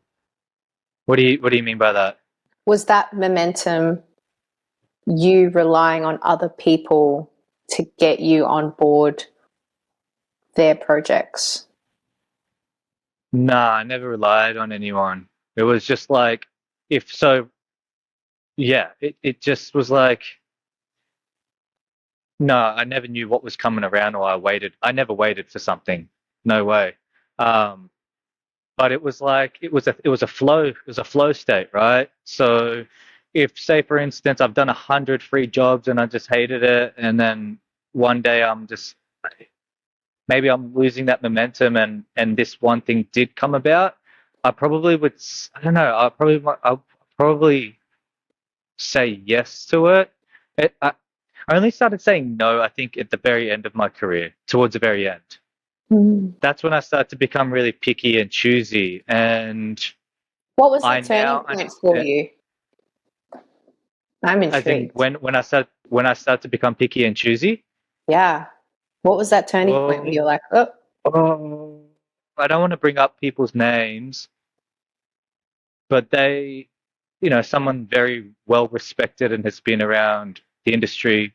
What do you mean by that?
Was that momentum you relying on other people to get you on board their projects?
Nah, I never relied on anyone. It was just like, if so, yeah, it just was like, no, I never knew what was coming around, or I never waited for something. No way. Um, but it was like, it was a flow state, right? So if, say for instance, I've done 100 free jobs and I just hated it, and then one day maybe I'm losing that momentum, and this one thing did come about, I probably would, I don't know, I'll probably say yes to it. I only started saying no, I think, at the very end of my career, towards the very end.
Mm.
That's when I started to become really picky and choosy. And
What was the
I
turning
now
point for
understand,
you? I'm
as in
intrigued.
when I start to become picky and choosy.
Yeah. What was that turning point where you're
Oh,
like, oh,
oh, I don't want to bring up people's names, but someone very well respected and has been around the industry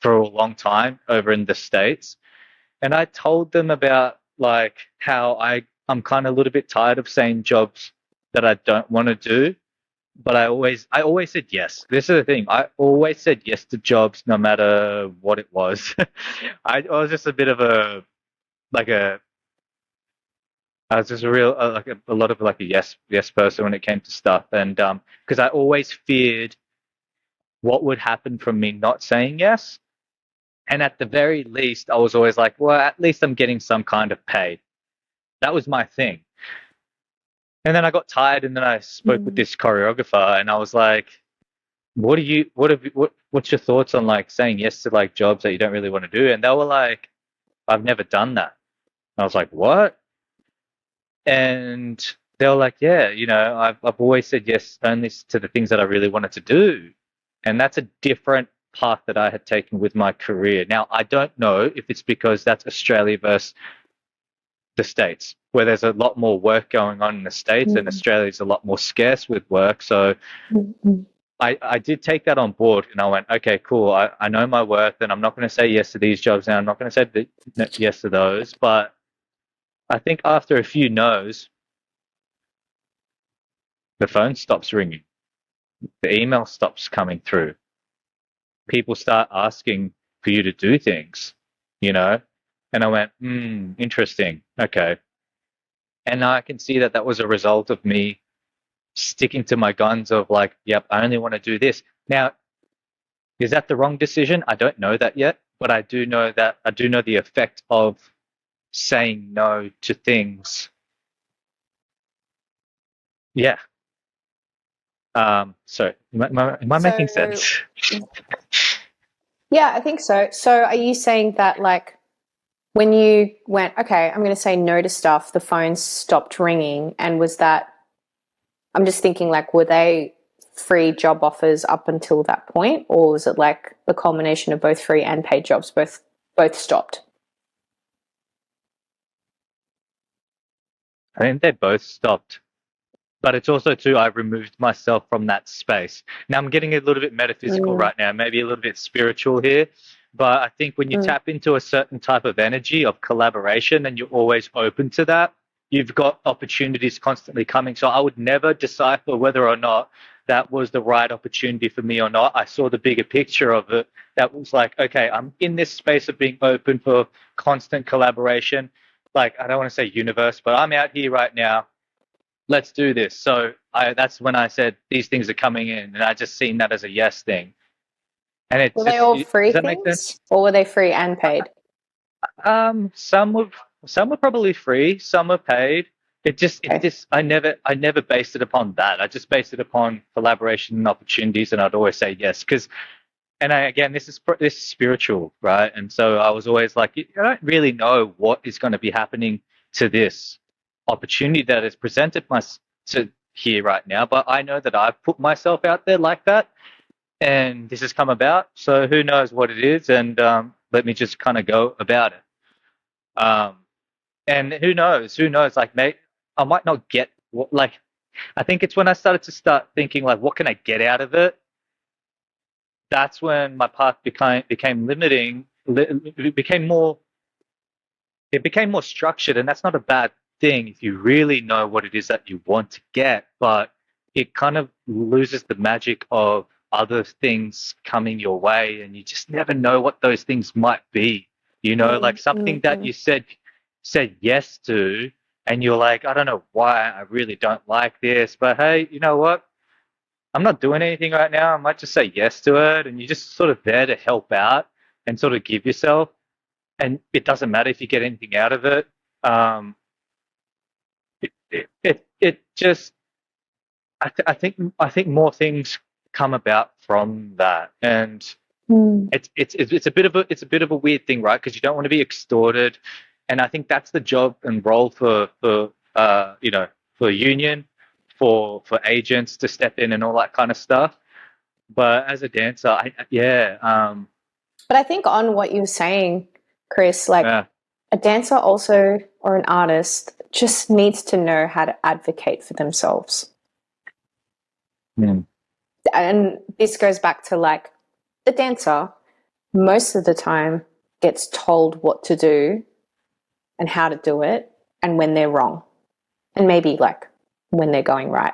for a long time over in the States. And I told them about, like, how I'm kind of a little bit tired of saying jobs that I don't want to do, but I always said yes. This is the thing. I always said yes to jobs no matter what it was. I was just a bit of like a I was just a real like a lot of like a yes person when it came to stuff, and because I always feared what would happen from me not saying yes. And at the very least, I was always like, well, at least I'm getting some kind of pay. That was my thing. And then I got tired, and then I spoke with
mm,
this choreographer, and I was like, what's your thoughts on, like, saying yes to, like, jobs that you don't really want to do? And they were like, I've never done that. And I was like, what? And they were like, yeah, I've always said yes only to the things that I really wanted to do. And that's a different path that I had taken with my career. Now, I don't know if it's because that's Australia versus the States, where there's a lot more work going on in the States, and
mm,
Australia's a lot more scarce with work. So
mm, mm.
I did take that on board, and I went, okay, cool. I know my worth, and I'm not going to say yes to these jobs now. I'm not going to say yes to those. But I think after a few no's, the phone stops ringing, the email stops coming through. People start asking for you to do things, you know? And I went, interesting. Okay. And now I can see that that was a result of me sticking to my guns of, like, yep, I only want to do this. Now, is that the wrong decision? I don't know that yet, but I do know the effect of saying no to things. Yeah. So am I making
So,
sense?
yeah, I think so. So, are you saying that, like, when you went, okay, I'm going to say no to stuff, the phone stopped ringing? And was that, I'm just thinking, like, were they free job offers up until that point? Or was it like the culmination of both free and paid jobs, both stopped?
I think they both stopped. But it's also too, I removed myself from that space. Now I'm getting a little bit metaphysical
Mm,
right now, maybe a little bit spiritual here. But I think when you
mm,
tap into a certain type of energy of collaboration, and you're always open to that, you've got opportunities constantly coming. So I would never decipher whether or not that was the right opportunity for me or not. I saw the bigger picture of it. That was like, okay, I'm in this space of being open for constant collaboration. Like, I don't want to say universe, but I'm out here right now, let's do this. So that's when I said these things are coming in, and I just seen that as a yes thing. And it's
were they
just,
all free
does that make
things
sense?
or were they free and paid?
Some were probably free, some were paid. It
Okay.
just, I never based it upon that. I just based it upon collaboration and opportunities, and I'd always say yes. Because, and again, this is spiritual, right? And so I was always like, I don't really know what is going to be happening to this opportunity that is presented to here right now, but I know that I've put myself out there like that, and this has come about. So who knows what it is, and let me just kind of go about it. Um, and who knows? Who knows? Like, mate, I might not get what. Like, I think it's when I started to start thinking, like, what can I get out of it? That's when my path became limiting. It became more structured, and that's not a bad thing if you really know what it is that you want to get, but it kind of loses the magic of other things coming your way, and you just never know what those things might be. Like something that you said yes to, and you're like, I don't know why I really don't like this, but hey, you know what? I'm not doing anything right now. I might just say yes to it, and you're just sort of there to help out and sort of give yourself. And it doesn't matter if you get anything out of it. Um, it just I think more things come about from that, and it's a bit of a weird thing, right? Because you don't want to be extorted, and I think that's the job and role for union, for agents to step in and all that kind of stuff. But as a dancer,
But I think on what you're saying, Chris, like
yeah,
a dancer also or an artist just needs to know how to advocate for themselves.
mm,
And this goes back to like the dancer most of the time gets told what to do and how to do it and when they're wrong, and maybe like when they're going right.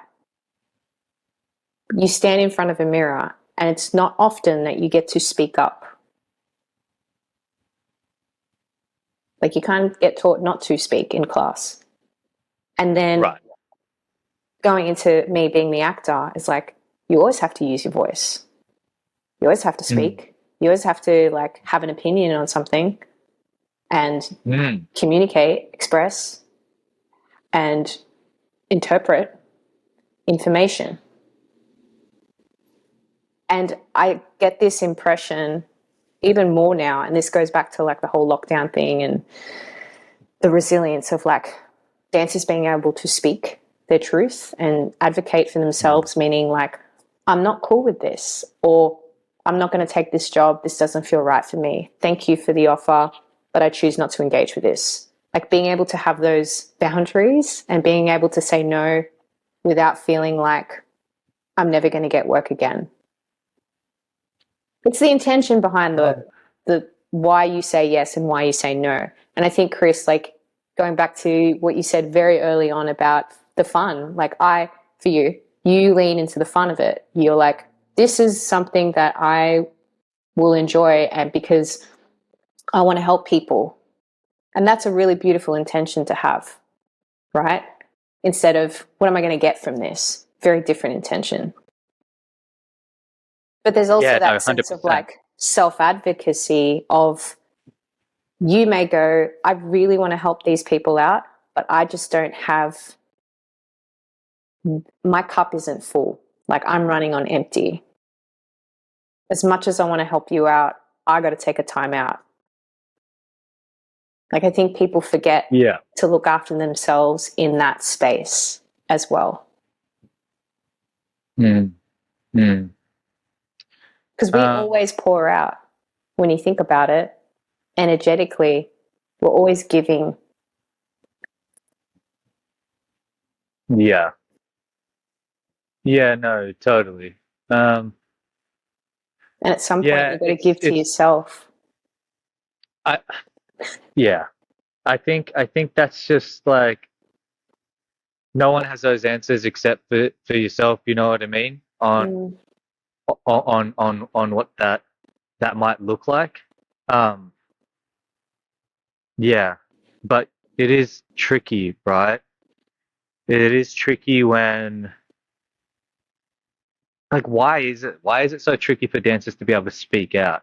You stand in front of a mirror and it's not often that you get to speak up. Like you kind of get taught not to speak in class. And then
right,
going into me being the actor is like, you always have to use your voice. You always have to speak. You always have to like have an opinion on something and communicate, express, and interpret information. And I get this impression even more now, and this goes back to like the whole lockdown thing and the resilience of like dancers being able to speak their truth and advocate for themselves, meaning like, I'm not cool with this, or I'm not going to take this job. This doesn't feel right for me. Thank you for the offer, but I choose not to engage with this. Like being able to have those boundaries and being able to say no without feeling like I'm never going to get work again. It's the intention behind the why you say yes and why you say no. And I think, Chris, like going back to what you said very early on about the fun, like for you lean into the fun of it. You're like, this is something that I will enjoy, and because I want to help people. And that's a really beautiful intention to have, right? Instead of, what am I going to get from this? Very different intention. But there's also
yeah, no,
that sense of like self-advocacy of, you may go, I really want to help these people out, but I just don't have, my cup isn't full. Like I'm running on empty. As much as I want to help you out, I got to take a time out. Like I think people forget to look after themselves in that space as well. Because we always pour out. When you think about it, energetically, we're always giving.
Yeah, no, totally.
And at some point, you've got to give to yourself.
I think that's just like, no one has those answers except for yourself. You know what I mean? On what that might look like. Yeah, but it is tricky, right? It is tricky when, like, why is it so tricky for dancers to be able to speak out?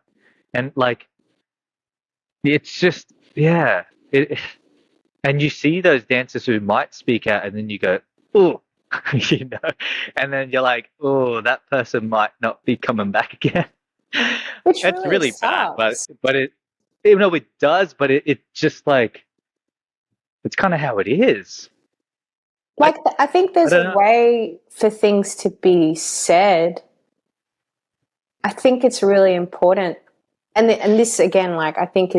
And like, it's just, and you see those dancers who might speak out, and then you go, oh, and then you're like, oh, that person might not be coming back again.
Which
It's really bad,
sucks.
but it, even though it does, but it just like, it's kind of how it is.
Like, I think there's a way for things to be said. I think it's really important. And this, again, like, I think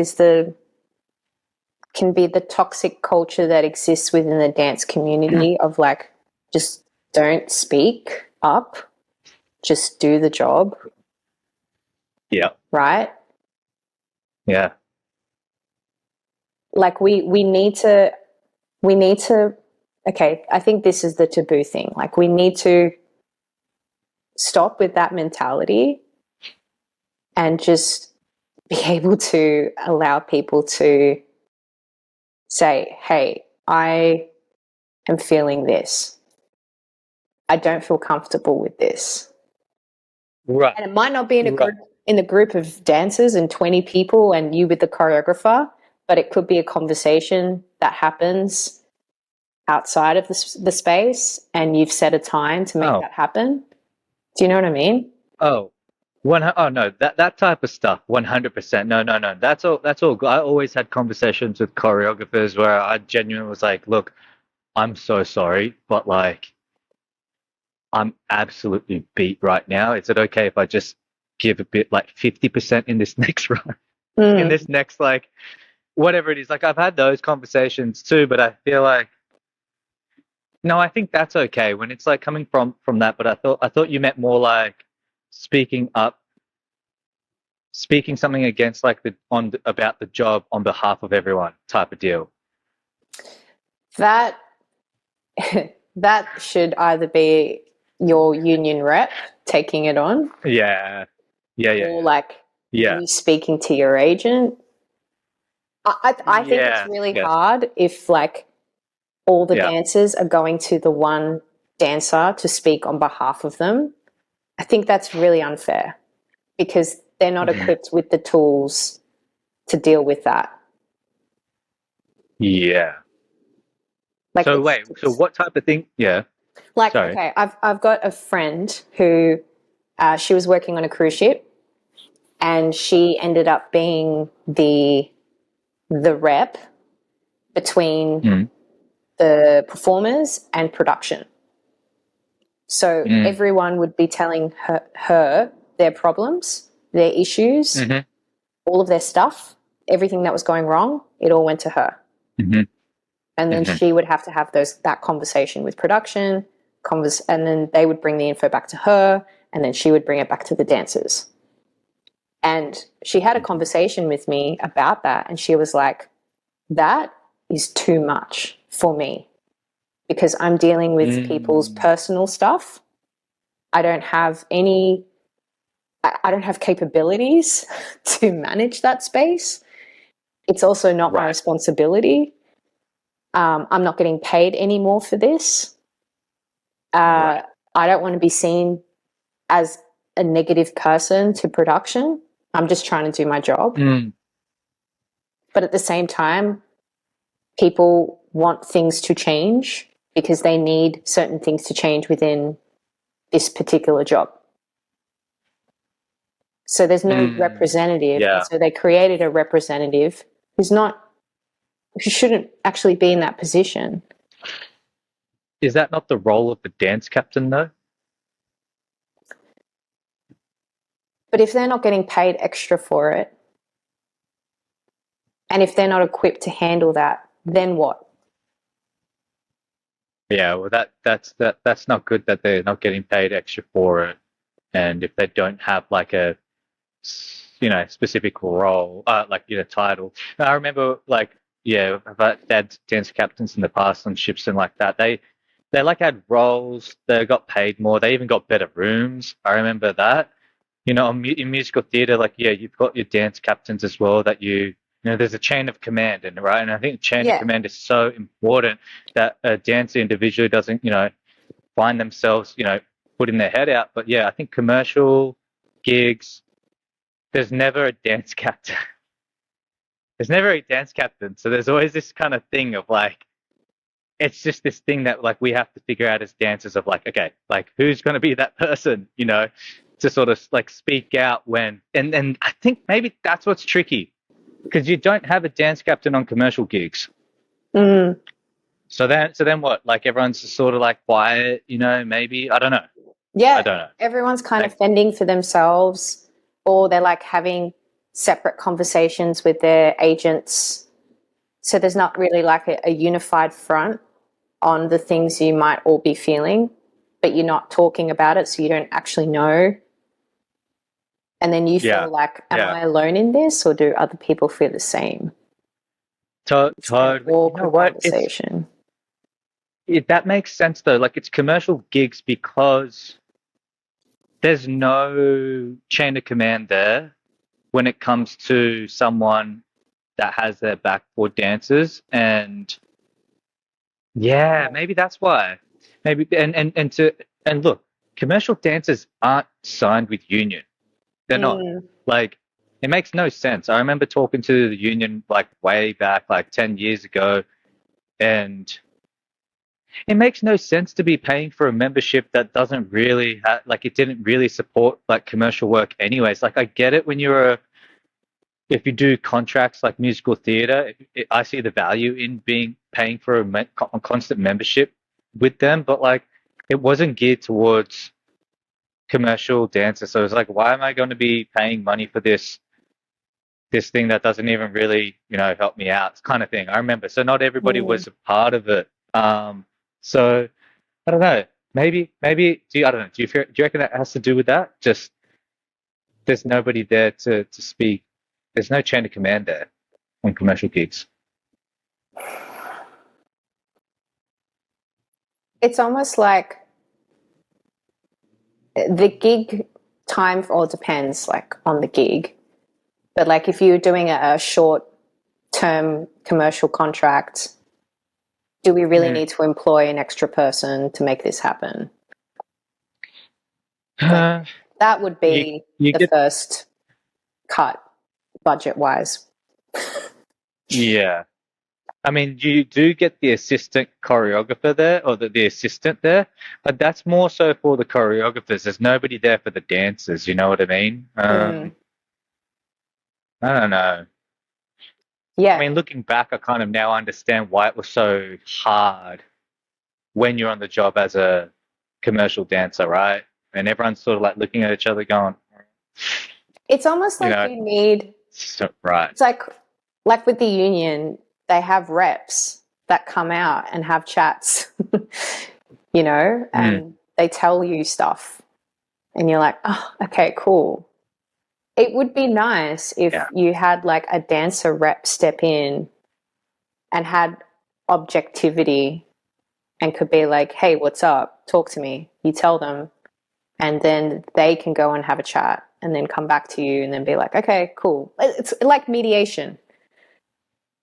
can be the toxic culture that exists within the dance community of like, just don't speak up, just do the job.
Yeah.
Right?
Yeah.
Like we need to we need to, okay, I think this is the taboo thing. Like, we need to stop with that mentality and just be able to allow people to say, hey, I am feeling this. I don't feel comfortable with this.
Right.
And it might not be
Right.
in a group of dancers and 20 people and you with the choreographer, but it could be a conversation that happens outside of the space, and you've set a time to make that happen. Do you know what I mean?
Oh, oh no, that type of stuff, 100%. No, no, no. That's all. That's all good. I always had conversations with choreographers where I genuinely was like, "Look, I'm so sorry, but like, I'm absolutely beat right now. Is it okay if I just give a bit, like 50% in this next run, in this next like whatever it is?" Like, I've had those conversations too, but I feel like no, I think that's okay when it's like coming from that. But I thought you meant more like speaking up, speaking something against like about the job on behalf of everyone type of deal.
That that should either be your union rep taking it on,
Yeah, yeah, yeah,
or like
yeah,
you speaking to your agent. I think it's
yeah,
really
yes,
hard if like all the
yeah.
dancers are going to the one dancer to speak on behalf of them. I think that's really unfair because they're not
Mhm.
equipped with the tools to deal with that.
Yeah.
Like
So wait, so what type of thing? Yeah.
like
Sorry.
okay, I've got a friend who she was working on a cruise ship, and she ended up being the rep between
Mm,
the performers and production. So
mm,
everyone would be telling her their problems, their issues,
hmm,
all of their stuff, everything that was going wrong. It all went to her,
hmm,
and then
hmm,
she would have to have that conversation with production, and then they would bring the info back to her, and then she would bring it back to the dancers. And she had a conversation with me about that, and she was like, "That is too much for me because I'm dealing with people's
mm.
personal stuff. I don't have any I don't have capabilities to manage that space. It's also not my
Right.
responsibility. I'm not getting paid anymore for this.
Right.
I don't want to be seen as a negative person to production. I'm just trying to do my job.
Mm,
But at the same time, people want things to change because they need certain things to change within this particular job. So there's no
mm.
representative. And
Yeah.
so they created a representative who shouldn't actually be in that position.
Is that not the role of the dance captain though?
But if they're not getting paid extra for it, and if they're not equipped to handle that, then what?
Yeah. Well, that's not good that they're not getting paid extra for it, and if they don't have like a specific role, like title. I remember like yeah, I've had dance captains in the past on ships and like that. They like had roles. They got paid more. They even got better rooms. I remember that. In musical theater, like yeah, you've got your dance captains as well. That there's a chain of command, and right, and I think chain of
Yeah.
command is so important that a dancer individually doesn't find themselves putting their head out. But yeah, I think commercial gigs, there's never a dance captain. There's never a dance captain. So there's always this kind of thing of like, it's just this thing that like we have to figure out as dancers of like, okay, like who's going to be that person, to sort of like speak out when, and I think maybe that's what's tricky because you don't have a dance captain on commercial gigs.
Mm.
So then what? Like everyone's just sort of like quiet, maybe. I don't know. I
Yeah.
don't know.
Everyone's kind of
Like,
fending for themselves, or they're like having separate conversations with their agents. So there's not really like a unified front on the things you might all be feeling, but you're not talking about it, so you don't actually know. And then you
yeah,
feel like, am
yeah.
I alone in this, or do other people feel the same? It's an
Totally. You know
awkward
what?
conversation.
That makes sense though. Like it's commercial gigs because there's no chain of command there when it comes to someone that has their back for dancers. And yeah, maybe that's why. Maybe and look, commercial dancers aren't signed with union. They're not.
Mm.
Like it makes no sense. I remember talking to the union like way back, like 10 years ago, and it makes no sense to be paying for a membership that doesn't really like it didn't really support like commercial work anyways. Like I get it when if you do contracts like musical theater, I see the value in paying for a constant membership with them, but like it wasn't geared towards commercial dancers. So it's like, why am I going to be paying money for this thing that doesn't even really, help me out kind of thing. I remember. So not everybody
Mm.
was a part of it. So I don't know. Maybe I don't know. Do you reckon that has to do with that? Just there's nobody there to speak. There's no chain of command there on commercial gigs.
It's almost like the gig time all depends like on the gig. But like if you're doing a short term commercial contract, do we really need to employ an extra person to make this happen? Like, that would be
you
the
get
first cut budget wise.
Yeah. I mean, you do get the assistant choreographer there or the assistant there, but that's more so for the choreographers. There's nobody there for the dancers, you know what I mean? I don't know.
Yeah.
I mean, looking back, I kind of now understand why it was so hard when you're on the job as a commercial dancer, right? And everyone's sort of like looking at each other going,
It's almost like you need,
right.
it's like with the union, they have reps that come out and have chats, and they tell you stuff and you're like, oh, okay, cool. It would be nice if you had like a dancer rep step in and had objectivity and could be like, hey, what's up? Talk to me. You tell them. And then they can go and have a chat and then come back to you and then be like, okay, cool. It's like mediation.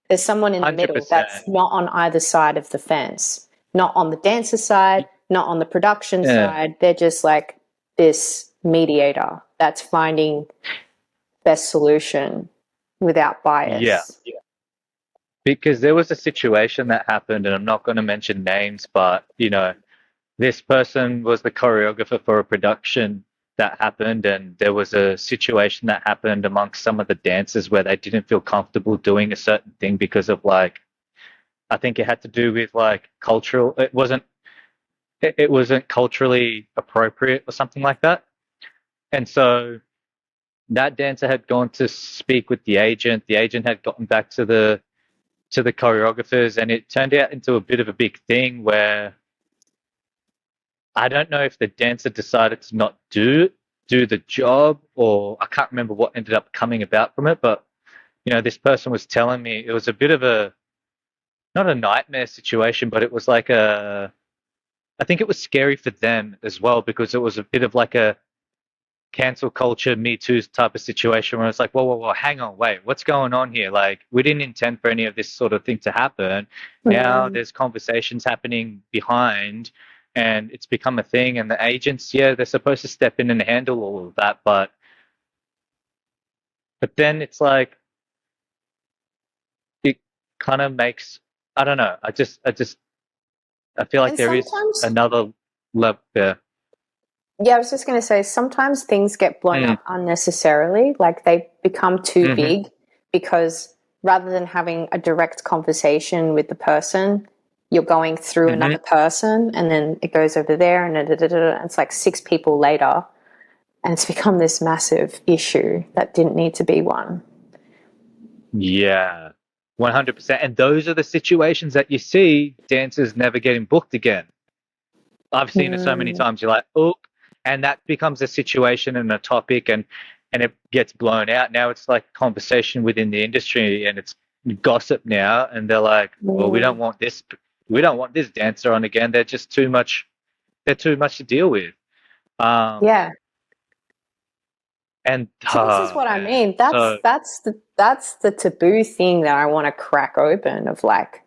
There's someone in the
100%.
middle that's not on either side of the fence, not on the dancer side, not on the production side. They're just like this mediator that's finding best solution without bias.
Yeah. Because there was a situation that happened, and I'm not going to mention names, but, this person was the choreographer for a production that happened, and there was a situation that happened amongst some of the dancers where they didn't feel comfortable doing a certain thing because of like, I think it had to do with like cultural, it wasn't culturally appropriate or something like that. And so that dancer had gone to speak with the agent had gotten back to the choreographers, and it turned out into a bit of a big thing where I don't know if the dancer decided to not do the job, or I can't remember what ended up coming about from it, but this person was telling me it was a bit of not a nightmare situation, but it was like I think it was scary for them as well, because it was a bit of like a cancel culture, Me Too type of situation where it's like, whoa, hang on, wait, what's going on here? Like, we didn't intend for any of this sort of thing to happen. Now there's conversations happening behind, and it's become a thing, and the agents, they're supposed to step in and handle all of that, but then it's like, it kind of makes, I don't know, I feel like
And
there is another level there.
Yeah, I was just going to say, sometimes things get blown up unnecessarily, like they become too big, because rather than having a direct conversation with the person, you're going through another person, and then it goes over there, and it's like 6 people later, and it's become this massive issue that didn't need to be one.
Yeah, 100%. And those are the situations that you see dancers never getting booked again. I've seen it so many times. You're like, oh, and that becomes a situation and a topic, and it gets blown out. Now it's like conversation within the industry, and it's gossip now, and they're like, well, we don't want this dancer on again. They're just too much. They're too much to deal with.
Yeah.
And
So this is what I
man.
mean.
So
That's the taboo thing that I want to crack open of like,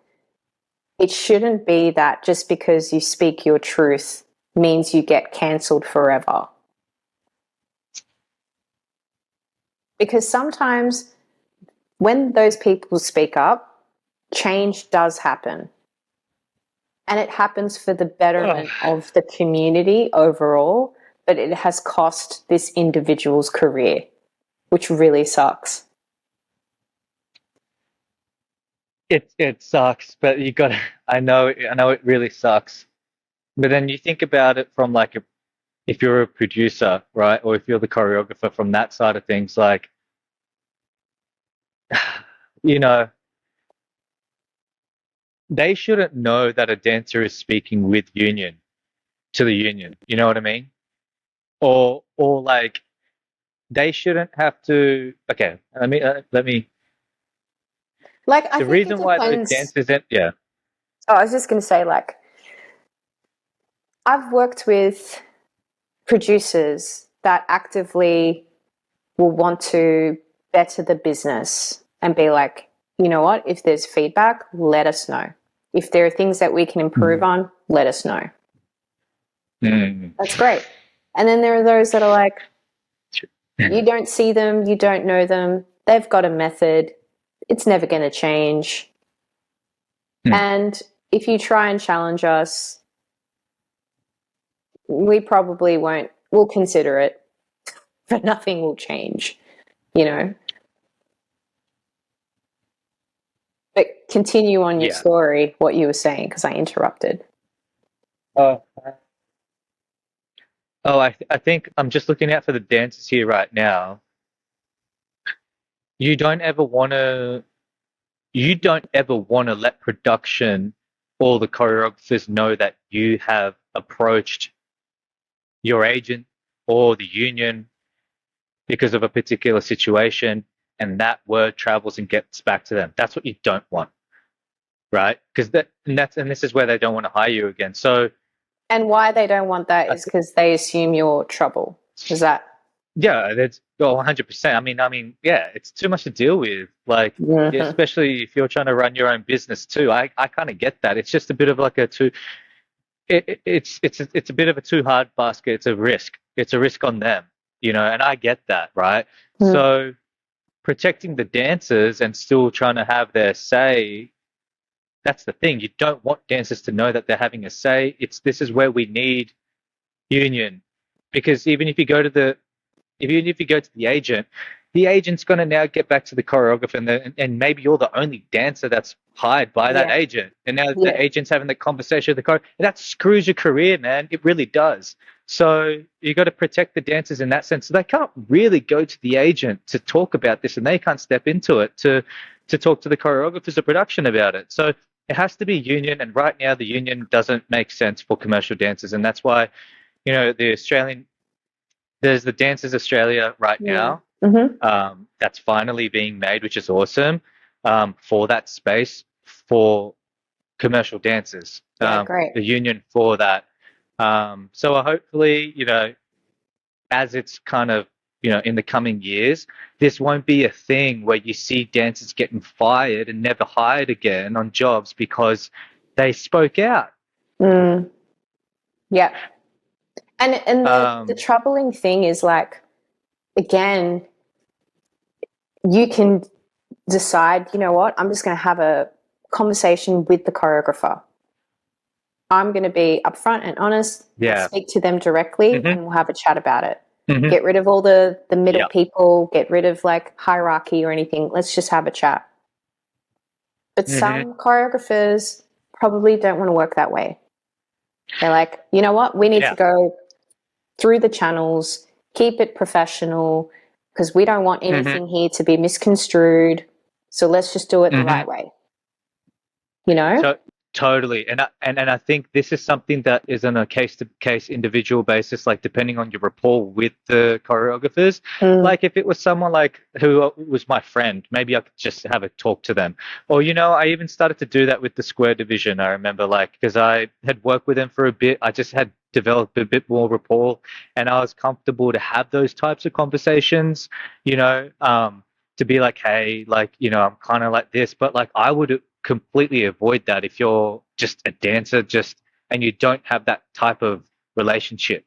it shouldn't be that just because you speak your truth means you get cancelled forever. Because sometimes when those people speak up, change does happen. And it happens for the betterment of the community overall, but it has cost this individual's career, which really sucks.
it sucks, but you got. I know it really sucks. But then you think about it from like if you're a producer, right, or if you're the choreographer from that side of things, like, you know, they shouldn't know that a dancer is speaking with union to the union. You know what I mean? Or like they shouldn't have to. Okay, let me.
Like, I
The
think it
reason why the
depends.
dance isn't, yeah.
Oh, I was just going to say, like, I've worked with producers that actively will want to better the business and be like, you know what, if there's feedback, let us know. If there are things that we can improve on, let us know. That's great. And then there are those that are like, you don't see them, you don't know them, they've got a method, it's never going to change. And if you try and challenge us, we probably won't, we'll consider it, but nothing will change, you know? But continue on your story, what you were saying, because I interrupted.
I think I'm just looking out for the dancers here right now. You don't ever want to let production or the choreographers know that you have approached your agent or the union because of a particular situation, and that word travels and gets back to them. That's what you don't want, right? Because this is where they don't want to hire you again. So,
and why they don't want that is because they assume you're trouble. Is that?
Yeah, that's 100%. I mean, yeah, it's too much to deal with. Like, especially if you're trying to run your own business too. I kind of get that. It's just a bit of like it's a bit of a too hard basket. It's a risk. It's a risk on them, and I get that, right? So protecting the dancers and still trying to have their say. That's the thing. You don't want dancers to know that they're having a say. This is where we need union, because even if you go to the agent's going to now get back to the choreographer, and maybe you're the only dancer that's hired by that agent. And now the agent's having the conversation with the choreographer. That screws your career, man. It really does. So you got to protect the dancers in that sense. So they can't really go to the agent to talk about this, and they can't step into it to talk to the choreographers or production about it. So it has to be union, and right now the union doesn't make sense for commercial dancers, and that's why, there's the Dancers Australia right now. That's finally being made, which is awesome, for that space for commercial dancers.
Great.
The union for that. So hopefully, as it's kind of, in the coming years, this won't be a thing where you see dancers getting fired and never hired again on jobs because they spoke out.
Yeah. And the troubling thing is, like, again, you can decide, you know what, I'm just going to have a conversation with the choreographer. I'm going to be upfront and honest. I'll speak to them directly and we'll have a chat about it. Get rid of all the middle people, get rid of like hierarchy or anything. Let's just have a chat. But some choreographers probably don't want to work that way. They're like, you know what, we need to go through the channels, keep it professional, because we don't want anything here to be misconstrued. So let's just do it the right way.
So Totally. And I think this is something that is on a case to case individual basis, like depending on your rapport with the choreographers.
Mm.
Like if it was someone like who was my friend, maybe I could just have a talk to them. Or, I even started to do that with the square division. I remember like, because I had worked with them for a bit, I just had developed a bit more rapport and I was comfortable to have those types of conversations, to be like, hey, like, I'm kind of like this, but like I would completely avoid that if you're just a dancer, and you don't have that type of relationship.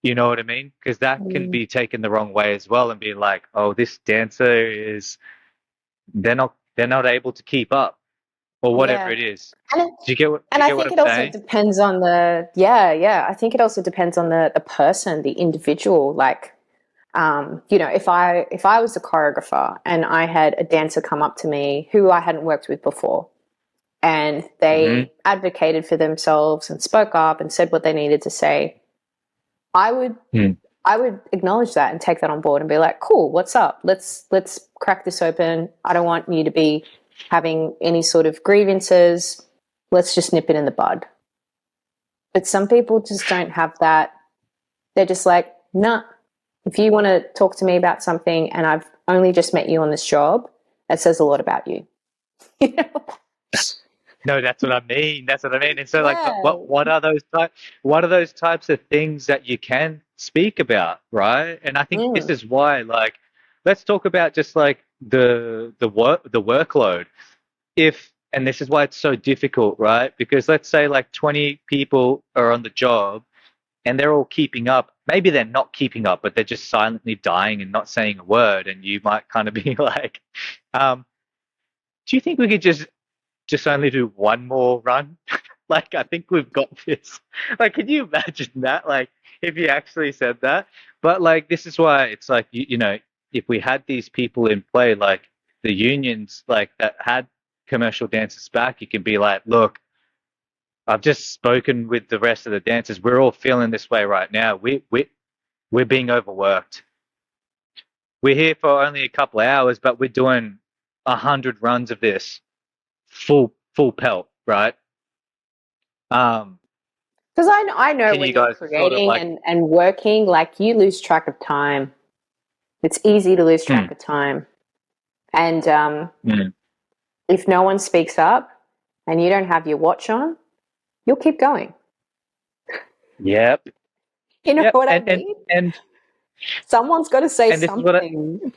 You know what I mean? Because that can
Mm.
be taken the wrong way as well, and be like, oh, this dancer is they're not able to keep up or whatever
Yeah.
it is.
And it,
Do you get what do
and
you
I
get what
think
I'm
it also
saying?
depends on the, yeah. I think it also depends on the person, the individual. Like, if I was a choreographer and I had a dancer come up to me who I hadn't worked with before, and
Hmm.
they advocated for themselves and spoke up and said what they needed to say, I would
Mm.
I would acknowledge that and take that on board and be like, cool, what's up? Let's crack this open. I don't want you to be having any sort of grievances. Let's just nip it in the bud. But some people just don't have that. They're just like, nah, if you want to talk to me about something and I've only just met you on this job, that says a lot about you. You know?
No, that's what I mean. That's what I mean. And so, like,
Yeah.
what are those types of things that you can speak about, right? And I think this
Mm.
is why, like, let's talk about just like the workload. And this is why it's so difficult, right? Because let's say like 20 people are on the job and they're all keeping up. Maybe they're not keeping up, but they're just silently dying and not saying a word. And you might kind of be like, um, do you think we could just only do one more run? Like, I think we've got this. Like, can you imagine that? Like, if you actually said that. But like, this is why it's like, if we had these people in play, like the unions, like that had commercial dancers back, you can be like, look, I've just spoken with the rest of the dancers. We're all feeling this way right now. We're being overworked. We're here for only a couple of hours, but we're doing 100 runs of this full pelt, right? Um,
Because I know
can
when
you
you're
guys sort of
creating
like,
and working, like you lose track of time. It's easy to lose track
mm,
of time. And
mm,
if no one speaks up and you don't have your watch on, you'll keep going.
yep,
You know
yep,
what I
and and
mean?
and
Someone's got to say
and this is what
something.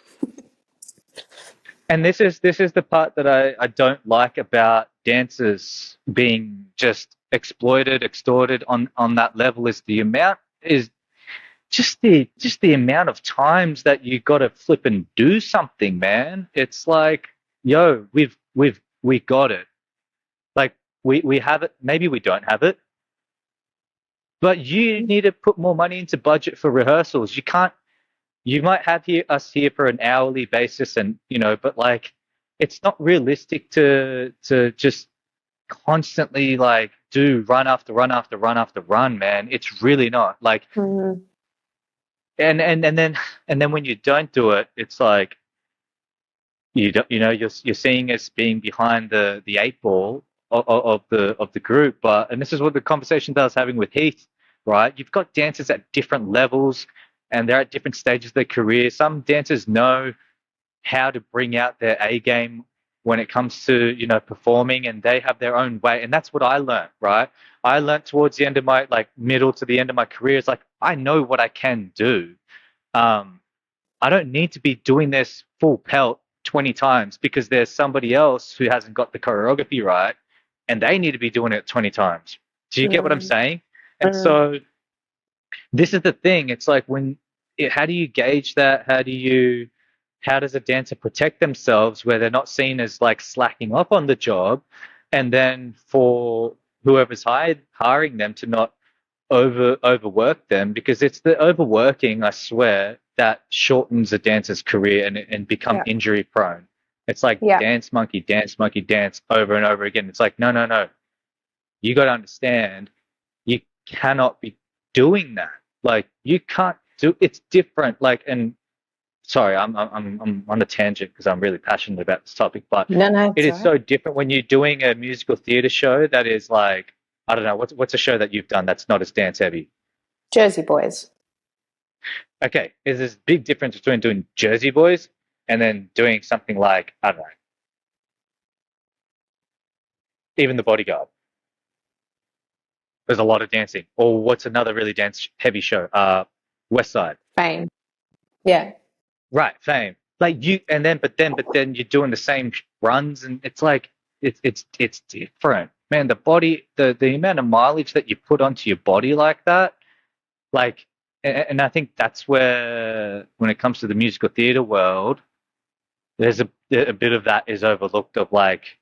this is the part that I don't like about dancers being just exploited, extorted on that level is the amount is just the amount of times that you got to flip and do something, man. It's like, yo, we got it. Like we have it. Maybe we don't have it, but you need to put more money into budget for rehearsals. You can't. You might have us here for an hourly basis, and but like, it's not realistic to just constantly like do run after run after run after run, man. It's really not like,
Mm,
and then when you don't do it, it's like you don't, you're seeing us being behind the eight ball of the group. But and this is what the conversation that I was having with Heath, right? You've got dancers at different levels, and they're at different stages of their career. Some dancers know how to bring out their A game when it comes to performing, and they have their own way. And that's what I learned, right? I learned towards the end of my like middle to the end of my career. It's like I know what I can do. Um, I don't need to be doing this full pelt 20 times because there's somebody else who hasn't got the choreography right and they need to be doing it 20 times. Do you get what I'm
mm,
saying? And
mm.
so this is the thing. It's like how do you gauge that? How does a dancer protect themselves where they're not seen as like slacking off on the job? And then for whoever's hiring them to not overwork them, because it's the overworking, I swear, that shortens a dancer's career and become
Yeah.
injury prone. It's like
Yeah.
dance monkey, dance over and over again. It's like, no, no, no. You got to understand, you cannot be doing that. Like, you can't do it's different. Like, and sorry, I'm on a tangent because I'm really passionate about this topic, but
No,
it
it's all
is
right.
so different when you're doing a musical theater show that is like, I don't know, what's a show that you've done that's not as dance heavy?
Jersey Boys.
Okay, is this big difference between doing Jersey Boys and then doing something like, I don't know, even The Bodyguard. There's a lot of dancing. Or what's another really dance heavy show? West Side.
Fame. Yeah.
Right, Fame. Like you, and then but then you're doing the same runs, and it's like it's different, man. The body, the amount of mileage that you put onto your body like that, like, and I think that's where when it comes to the musical theater world, there's a bit of that is overlooked of like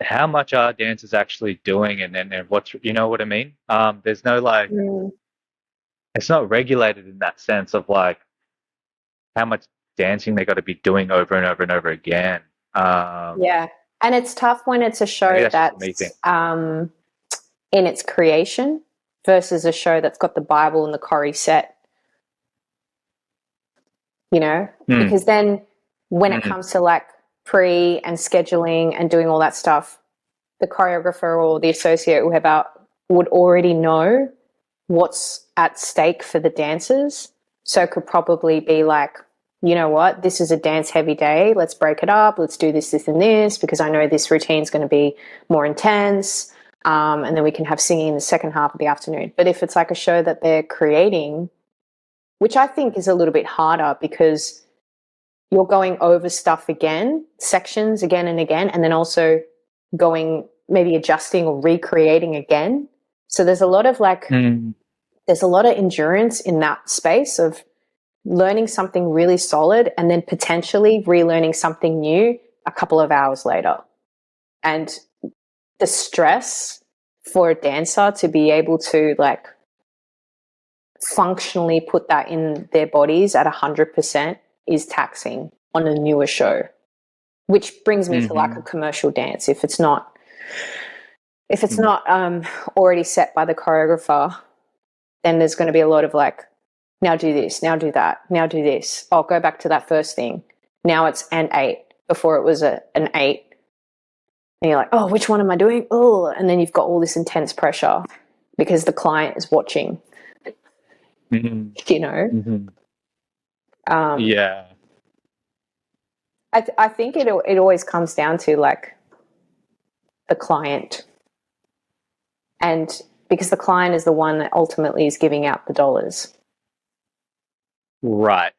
how much are dancers actually doing, and what's, you know what I mean? There's no like,
Mm.
it's not regulated in that sense of like how much dancing they got to be doing over and over and over again.
Yeah. And it's tough when it's a
Maybe
show
that's just a me thing.
that's in its creation versus a show that's got the Bible and the choreo set, you know?
Mm,
Because then when it
mm,
comes to like pre and scheduling and doing all that stuff, the choreographer or the associate, whoever, would already know what's at stake for the dancers. So it could probably be like, you know what, this is a dance heavy day. Let's break it up. Let's do this, this, and this, because I know this routine is going to be more intense. And then we can have singing in the second half of the afternoon. But if it's like a show that they're creating, which I think is a little bit harder because you're going over stuff again, sections again and again, and then also going maybe adjusting or recreating again. So there's a lot of like,
mm,
there's a lot of endurance in that space of learning something really solid and then potentially relearning something new a couple of hours later. And the stress for a dancer to be able to like functionally put that in their bodies at 100% is taxing on a newer show, which brings me to like a
mm-hmm,
commercial dance. If it's
mm,
not already set by the choreographer, then there's going to be a lot of like, now do this, now do that, now do this. Oh, go back to that first thing. Now it's an 8. Before it was an 8. And you're like, oh, which one am I doing? Oh, and then you've got all this intense pressure because the client is watching,
mm-hmm,
you know.
mm-hmm.
Um,
Yeah.
I think it always comes down to like the client, and because the client is the one that ultimately is giving out the dollars.
Right.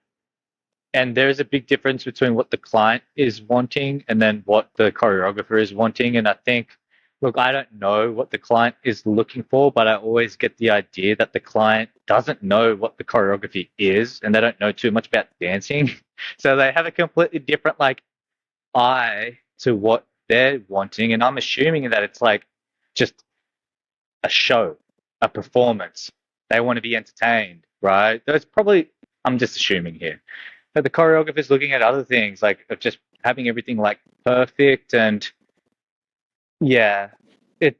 And there's a big difference between what the client is wanting and then what the choreographer is wanting. And I think, look, I don't know what the client is looking for, but I always get the idea that the client doesn't know what the choreography is and they don't know too much about dancing. So they have a completely different like eye to what they're wanting. And I'm assuming that it's like just a show, a performance. They want to be entertained, right? That's probably, I'm just assuming here. But the choreographer's looking at other things, like of just having everything like perfect, and yeah, it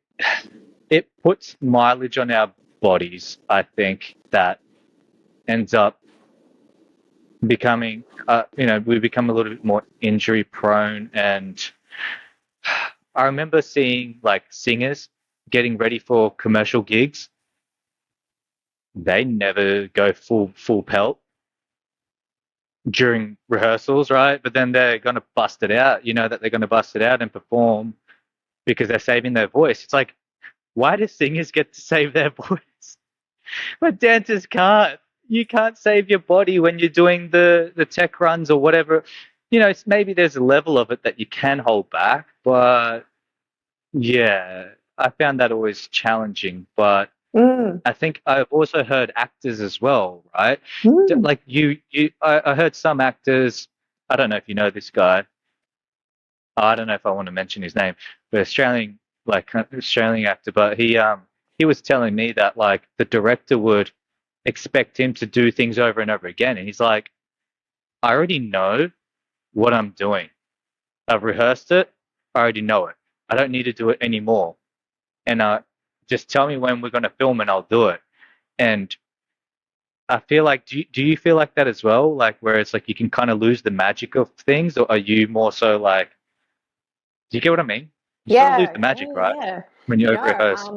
it puts mileage on our bodies. I think that ends up becoming, we become a little bit more injury prone. And I remember seeing like singers getting ready for commercial gigs. They never go full pelt during rehearsals, right? But then they're going to bust it out. You know that they're going to bust it out and perform because they're saving their voice. It's like, why do singers get to save their voice, but dancers can't? You can't save your body when you're doing the tech runs or whatever. Maybe there's a level of it that you can hold back, but yeah, I found that always challenging. But
Mm,
I think I've also heard actors as well, right?
mm.
Like I heard some actors. I don't know if you know this guy. I don't know if I want to mention his name, but Australian actor. But he was telling me that like the director would expect him to do things over and over again, and he's like, I already know what I'm doing. I've rehearsed it. I already know it. I don't need to do it anymore. And just tell me when we're going to film, and I'll do it. And I feel like, do you feel like that as well? Like where it's like you can kind of lose the magic of things, or are you more so like, do you get what I mean? You sort of lose
Yeah,
the magic, right?
yeah.
When you
You
over
know,
rehearse.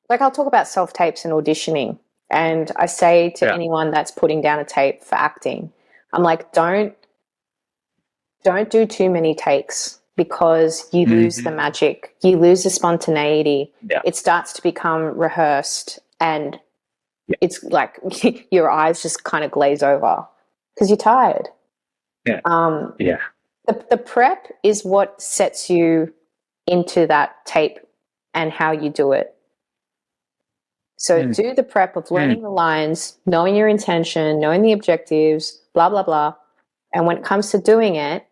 like I'll talk about self tapes and auditioning, and I say to
Yeah.
anyone that's putting down a tape for acting, I'm like, don't do too many takes because you lose the
Hmm.
magic, you lose the spontaneity.
Yeah.
It starts to become rehearsed, and
Yeah.
it's like your eyes just kind of glaze over because you're tired.
Yeah.
Um,
Yeah.
the prep is what sets you into that tape and how you do it. So
Mm.
do the prep of
Mm.
learning the lines, knowing your intention, knowing the objectives, blah, blah, blah. And when it comes to doing it,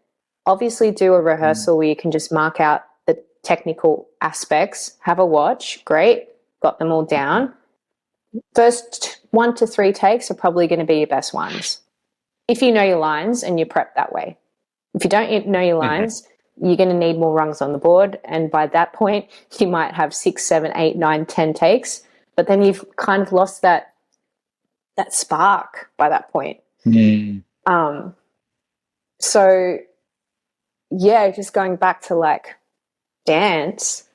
obviously do a
Mm.
rehearsal where you can just mark out the technical aspects, have a watch, great, got them all down. First 1 to 3 takes are probably going to be your best ones. If you know your lines and you prep that way. If you don't know your
Mhm.
lines, you're going to need more rungs on the board. And by that point, you might have 6, 7, 8, 9, 10 takes. But then you've kind of lost that spark by that point.
Mm.
Um, so yeah, just going back to like dance,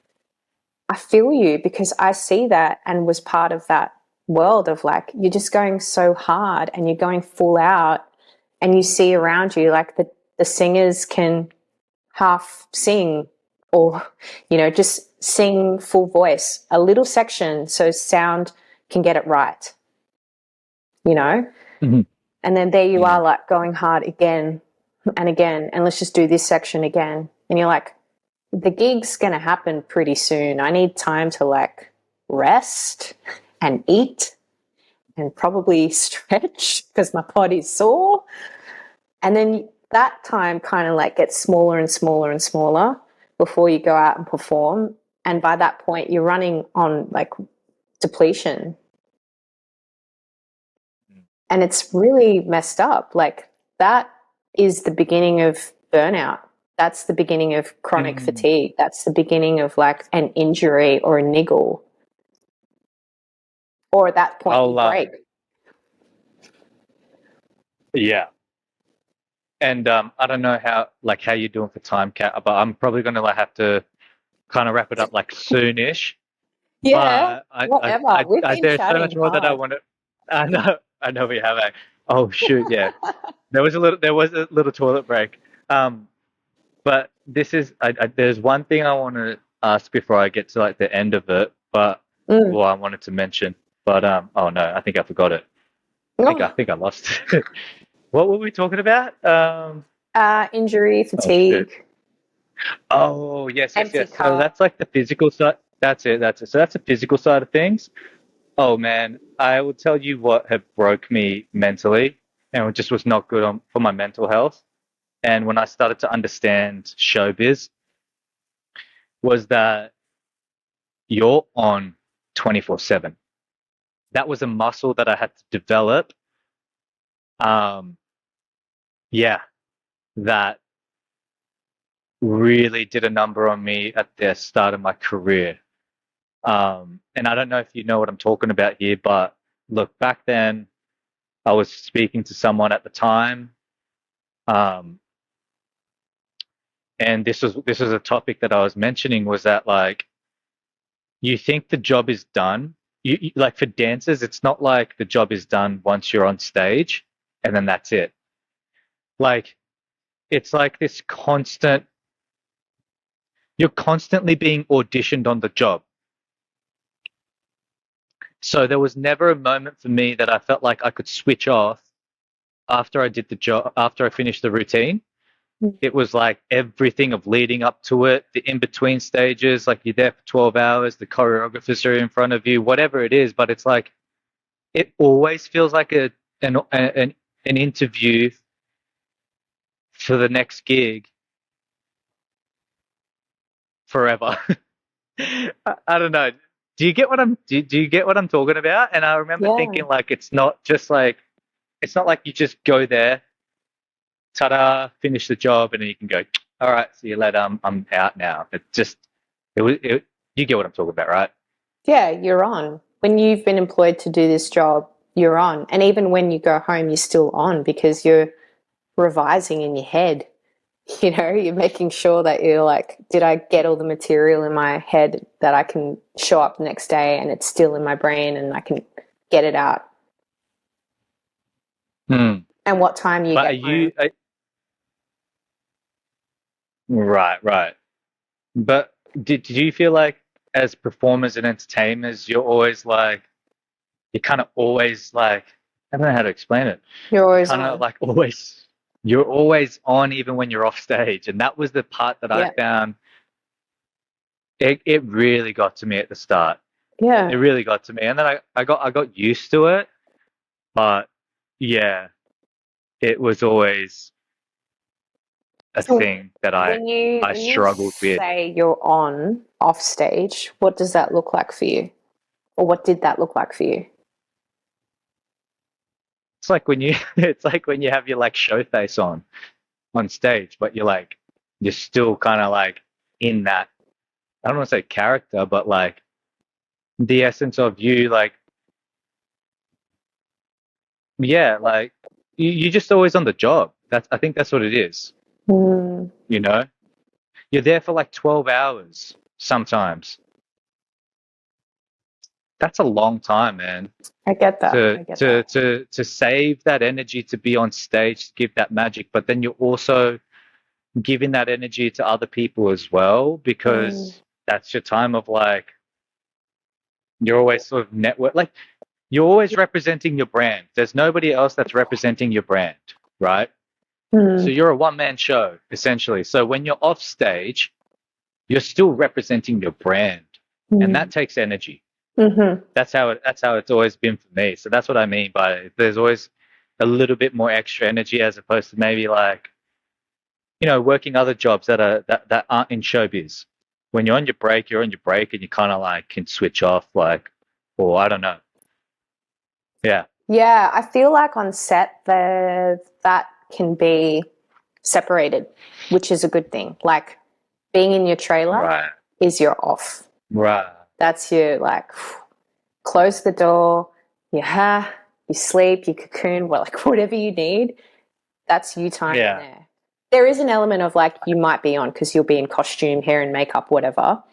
I feel you because I see that and was part of that world of like you're just going so hard and you're going full out and you see around you like the singers can half sing or just sing full voice a little section so sound can get it right you know
Mhm.
and then there you
Mm.
are like going hard again and again and let's just do this section again and you're like the gig's going to happen pretty soon. I need time to like rest and eat and probably stretch because my body's sore. And then that time kind of like gets smaller and smaller and smaller before you go out and perform. And by that point, you're running on like depletion. And it's really messed up. Like that is the beginning of burnout. That's the beginning of chronic
Mm.
fatigue. That's the beginning of like an injury or a niggle. Or at that point, you
I'll
break.
yeah. And I don't know how you're doing for time, Kat, but I'm probably gonna like have to kind of wrap it up like soonish.
Yeah,
But
whatever. We've been
there's so much
chatting
more that I
hard.
want to. I know we have. Oh shoot, yeah. There was a little toilet break. Um, but there's one thing I want to ask before I get to like the end of it. But
Mm.
well, I wanted to mention. But oh no, I think I forgot it. I
Oh,
think I lost it. What were we talking about?
injury,
Oh shit.
fatigue,
Oh, yes, yes,
empty
yes. So
cup.
that's like the physical side. That's it. That's it. So that's the physical side of things. Oh man, I will tell you what had broke me mentally, and it just was not good for my mental health. And when I started to understand showbiz, was that you're on 24/7. That was a muscle that I had to develop. Um, yeah, that really did a number on me at the start of my career. And I don't know if you know what I'm talking about here, but look, back then I was speaking to someone at the time, um, and this was a topic that I was mentioning was that like you think the job is done. Like for dancers, it's not like the job is done once you're on stage and then that's it. Like it's like this constant. You're constantly being auditioned on the job. So there was never a moment for me that I felt like I could switch off after I did the job, after I finished the routine. It was like everything of leading up to it, the in between stages, like you're there for 12 hours, the choreographers are in front of you, whatever it is. But it's like, it always feels like an interview for the next gig forever. I don't know. Do you get what I'm talking about? And I remember
Yeah.
thinking like, it's not like you just go there, ta-da, finish the job, and then you can go, all right, see you later. I'm out now. You get what I'm talking about, right?
Yeah, you're on. When you've been employed to do this job, you're on. And even when you go home, you're still on because you're revising in your head. You know, you're making sure that you're like, did I get all the material in my head that I can show up the next day and it's still in my brain and I can get it out?
Hmm.
And what time you
But
get home?
right. But did you feel like as performers and entertainers, you're kind of always like, I don't know how to explain it.
You're
You're
always
kind of
on.
like you're always on even when you're off stage. And that was the part that I
Yeah.
found it really got to me at the start. It
Yeah.
really got to me. And then I got used to it. But yeah, it was always a
So
thing that I
when you
struggled with.
say you're on off stage, what does that look like for you? Or what did that look like for you?
It's like when you it's like when you have your like show face on stage, but you're still kind of like in that, I don't want to say character, but like the essence of you, like, yeah, like you're just always on the job. I think that's what it is,
Mm,
you know? You're there for like 12 hours sometimes. That's a long time, man.
I get that.
To
I get
to
that.
to to save that energy to be on stage, to give that magic, but then you're also giving that energy to other people as well,
Mm,
because that's your time of like, you're always sort of network, like you're always representing your brand. There's nobody else that's representing your brand, right? So
mm,
you're a one-man show essentially. So when you're off stage, you're still representing your brand, and
mm,
that takes energy.
mm-hmm.
That's how it's always been for me. So that's what I mean by there's always a little bit more extra energy as opposed to maybe like, working other jobs that aren't in showbiz. When you're on your break, you're on your break, and you kind of like can switch off, like, or I don't know. Yeah.
Yeah, I feel like on set that can be separated, which is a good thing. Like being in your trailer
Right.
is your off.
Right.
That's your like close the door, you sleep, you cocoon, well, like whatever you need. That's you time in
Yeah.
there. There is an element of like you might be on because you'll be in costume, hair and makeup, whatever.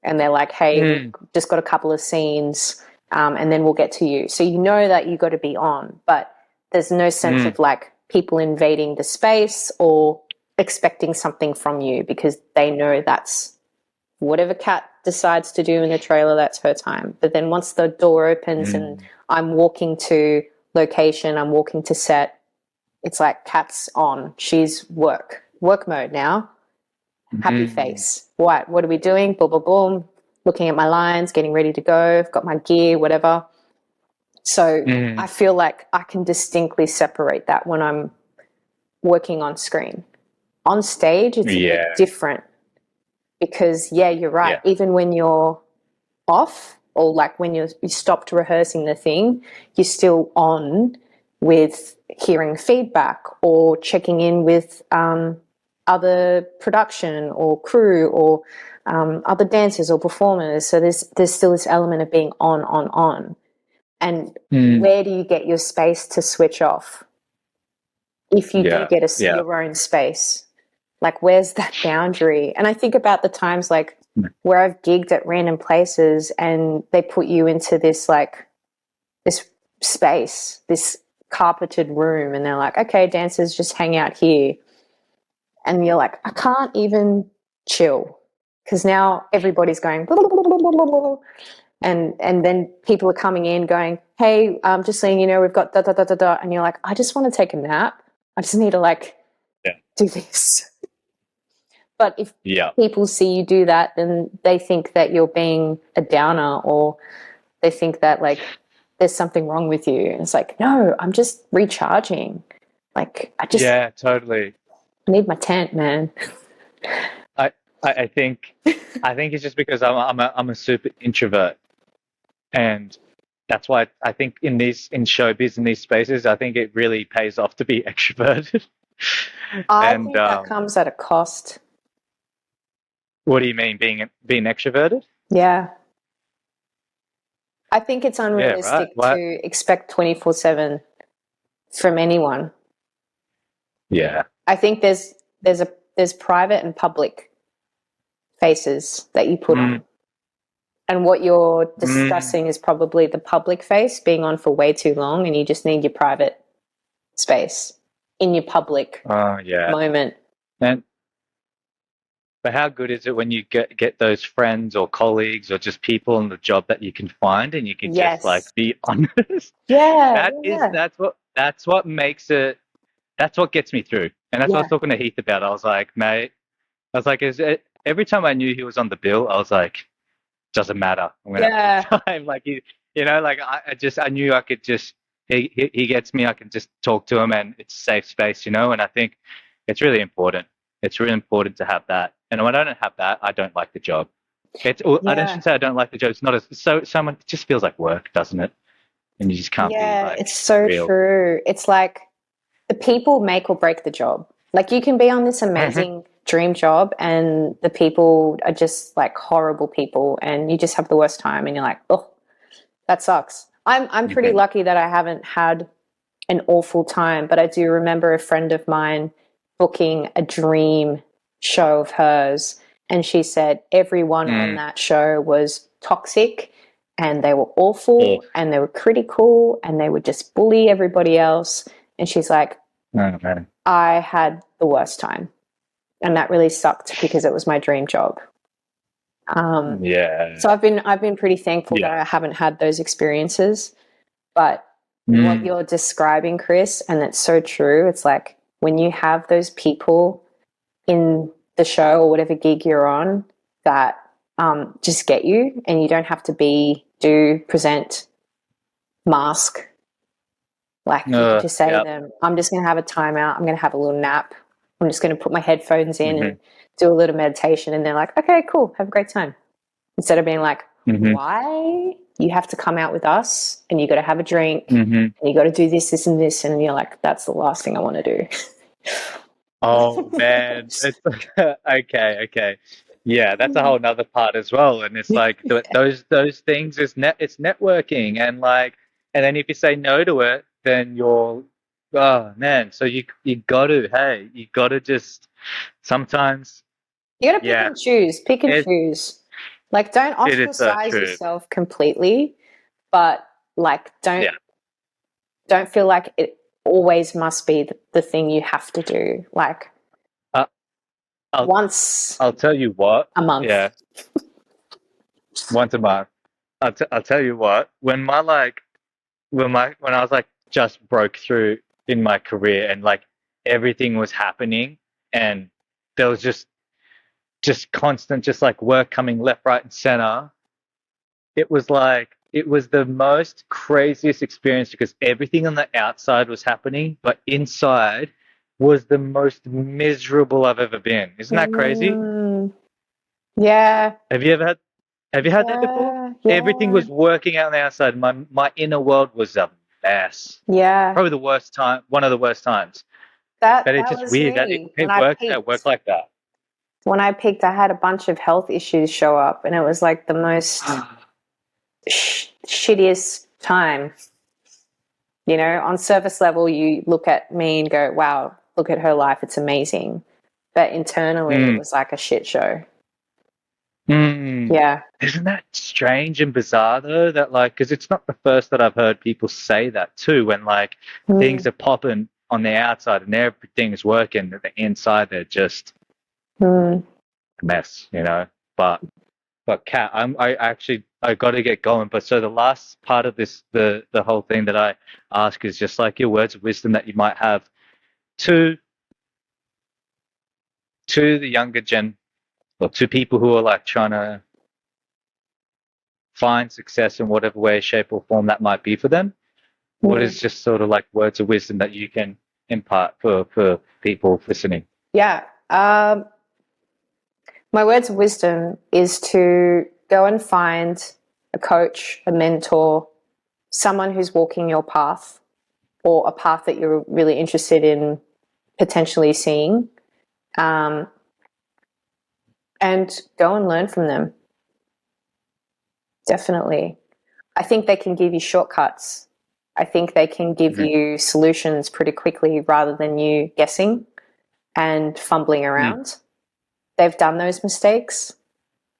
And they're like, hey, we've
Mm.
just got a couple of scenes and then we'll get to you. So you know that you got to be on, but there's no sense
Mm.
of like people invading the space or expecting something from you because they know that's whatever Kat decides to do in the trailer, that's her time. But then once the door opens and
Mm.
I'm walking to location, I'm walking to set, it's like Kat's on. She's work mode now. Happy
Mm.
face. What are we doing? Boom, boom, boom. Looking at my lines, getting ready to go. I've got my gear, whatever. So I
Mm.
feel like I can distinctly separate that when I'm working on screen. On stage, it's a bit
Yeah.
different because, yeah, you're right.
Yeah.
Even when you're off or like when you stopped rehearsing the thing, you're still on with hearing feedback or checking in with other production or crew or other dancers or performers. So there's still this element of being on. And
Mm.
where do you get your space to switch off? If you do
Yeah.
get
Yeah.
your own space, like where's that boundary? And I think about the times like where I've gigged at random places and they put you into this like this space, this carpeted room, and they're like, okay, dancers just hang out here. And you're like, I can't even chill because now everybody's going and then people are coming in going, hey, just letting you know we've got da da da da da, and you're like, I just want to take a nap. I just need to like
Yeah.
do this. But if
Yeah.
people see you do that, then they think that you're being a downer or they think that like there's something wrong with you. And it's like, no, I'm just recharging. Like I just
Yeah. Totally.
need my tent, man.
I I think it's just because I'm a super introvert, and that's why I think in showbiz, in these spaces, I think it really pays off to be extroverted.
I
And
think that comes at a cost.
what do you mean being extroverted?
Yeah. I think it's
Yeah, right.
unrealistic
What?
to expect 24/7 from anyone.
Yeah.
I think there's private and public faces that you put
Mm,
on. And what you're
mm,
discussing is probably the public face being on for way too long, and you just need your private space in your public
oh, yeah.
moment.
And but how good is it when you get those friends or colleagues or just people on the job that you can find and you can just like
Yes.
be honest?
Yeah,
That is
yeah,
that's what makes it. That's what gets me through. And that's what I
yeah,
was talking to Heath about. I was like, mate, I was like, every time I knew he was on the bill, I was like, doesn't matter. I'm gonna have a
yeah,
good time. Like like I knew I could just he gets me. I can just talk to him, and it's a safe space, And I think it's really important. It's really important to have that. And when I don't have that, I don't like the job. I don't
yeah.
shouldn't say I don't like the job. It's not as so much. It just feels like work, doesn't it? And you just can't be
Yeah,
like
it's so
real.
true. It's like the people make or break the job. Like you can be on this
Hmm.
amazing dream job and the people are just like horrible people and you just have the worst time and you're like, "Oh, that sucks." I'm pretty
Hmm.
lucky that I haven't had an awful time, but I do remember a friend of mine booking a dream show of hers, and she said everyone on
Mm.
that show was toxic and they were
Oh,
awful and they were critical and they would just bully everybody else. And she's like,
oh man.
I had the worst time. And that really sucked because it was my dream job.
Yeah.
So I've been pretty thankful that
Yeah.
I haven't had those experiences. But what
Mm.
you're describing, Chris, and it's so true. It's like when you have those people in the show or whatever gig you're on that just get you, and you don't have to present, mask. Like you can just say to
Yep.
them, I'm just going to have a timeout. I'm going to have a little nap. I'm just going to put my headphones in
Hmm.
and do a little meditation. And they're like, okay, cool. Have a great time. Instead of being like,
Hmm.
why? You have to come out with us and you got to have a drink
Hmm.
and you got to do this, this, and this. And you're like, that's the last thing I want to do.
Oh man, it's okay, okay. Yeah, that's a whole nother part as well. And it's like those things is it's networking and and then if you say no to it, then you're oh man. So you gotta just sometimes
You got to pick
yeah,
and choose, pick and
it
choose. Like, don't
it is so
ostracize
true.
yourself completely, but like, don't
Yeah.
don't feel like it always must be the thing you have to do. Like
Uh, I'll
once
I'll tell you what.
a month.
Yeah, once a month. I'll tell you what. When I was like just broke through in my career and like everything was happening and there was just constant just like work coming left, right, and center. It was the most craziest experience because everything on the outside was happening, but inside was the most miserable I've ever been. Isn't that crazy?
Mm, yeah,
Have you ever had have you had that before?
yeah,
Everything
yeah,
was working out on the outside. My inner world was a mess.
yeah.
Probably the worst time, one of the worst times.
That
But it's
that
just
was
weird that
me when
it
I
works at work
peaked.
like that.
When I peaked, I had a bunch of health issues show up, and it was like the most shittiest time. You know, on surface level, you look at me and go, "Wow, look at her life; it's amazing." But internally, it
Mm,
was like a shit show.
mm.
Yeah.
Isn't that strange and bizarre though? That because it's not the first that I've heard people say that too. When things
Mm,
are popping on the outside and everything's working, at the inside they're just
mm.
a mess. But Kat, I got to get going. But so the last part of this, the whole thing that I ask is just like your words of wisdom that you might have to the younger gen or to people who are like trying to find success in whatever way, shape, or form that might be for them. What
Mm.
is just sort of like words of wisdom that you can impart for people listening?
Yeah. My words of wisdom is to go and find a coach, a mentor, someone who's walking your path or a path that you're really interested in potentially seeing, um, and go and learn from them. Definitely. I think they can give you shortcuts. I think they can give you solutions pretty quickly rather than you guessing and fumbling around. They've done those mistakes,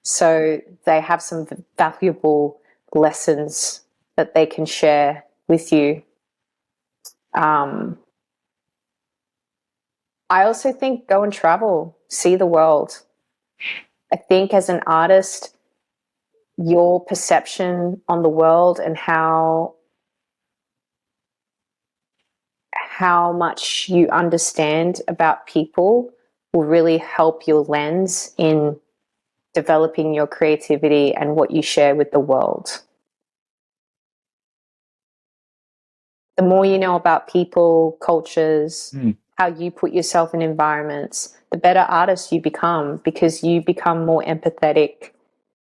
so they have some valuable lessons that they can share with you. I also think go and travel, see the world. I think as an artist, your perception on the world and how much you understand about people will really help your lens in developing your creativity and what you share with the world. The more you know about people, cultures, how you put yourself in environments, the better artist you become, because you become more empathetic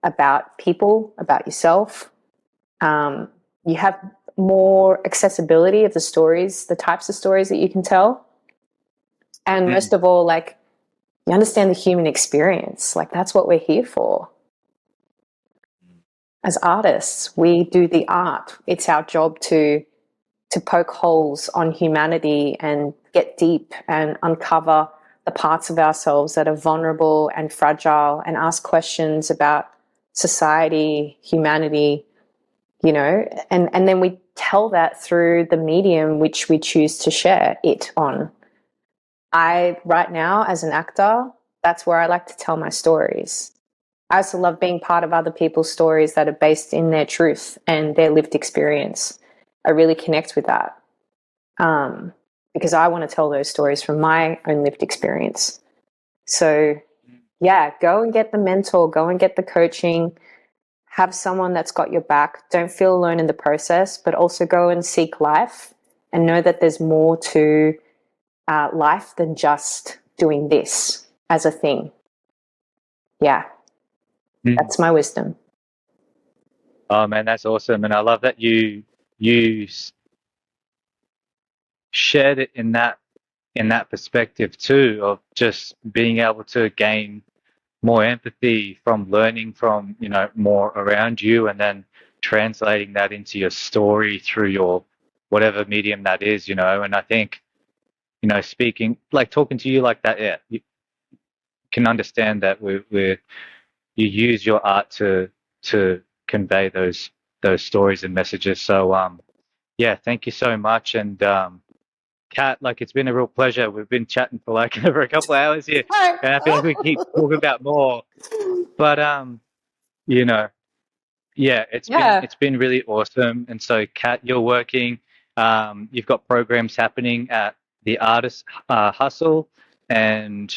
about people, about yourself. You have more accessibility of the stories, the types of stories that you can tell. And most of all, like, you understand the human experience. Like, that's what we're here for. As artists, we do the art. It's our job to poke holes on humanity and get deep and uncover the parts of ourselves that are vulnerable and fragile, and ask questions about society, humanity, you know, and then we tell that through the medium which we choose to share it on. Right now, as an actor, that's where I like to tell my stories. I also love being part of other people's stories that are based in their truth and their lived experience. I really connect with that because I want to tell those stories from my own lived experience. So, yeah, go and get the mentor, go and get the coaching, have someone that's got your back. Don't feel alone in the process, but also go and seek life and know that there's more to life than just doing this as a thing. Yeah, that's my wisdom.
Oh man, that's awesome. And I love that you shared it in that perspective too, of just being able to gain more empathy from learning from, you know, more around you, and then translating that into your story through your whatever medium that is, you know. And I think, you know, speaking, like talking to you like that, yeah, you can understand that you use your art to convey those stories and messages. So yeah, thank you so much. And Kat, like, it's been a real pleasure. We've been chatting for like over a couple of hours here, and I feel like we keep talking about more. But you know, yeah, it's been really awesome. And so, Kat, you're working. You've got programs happening at the Artist Hustle, and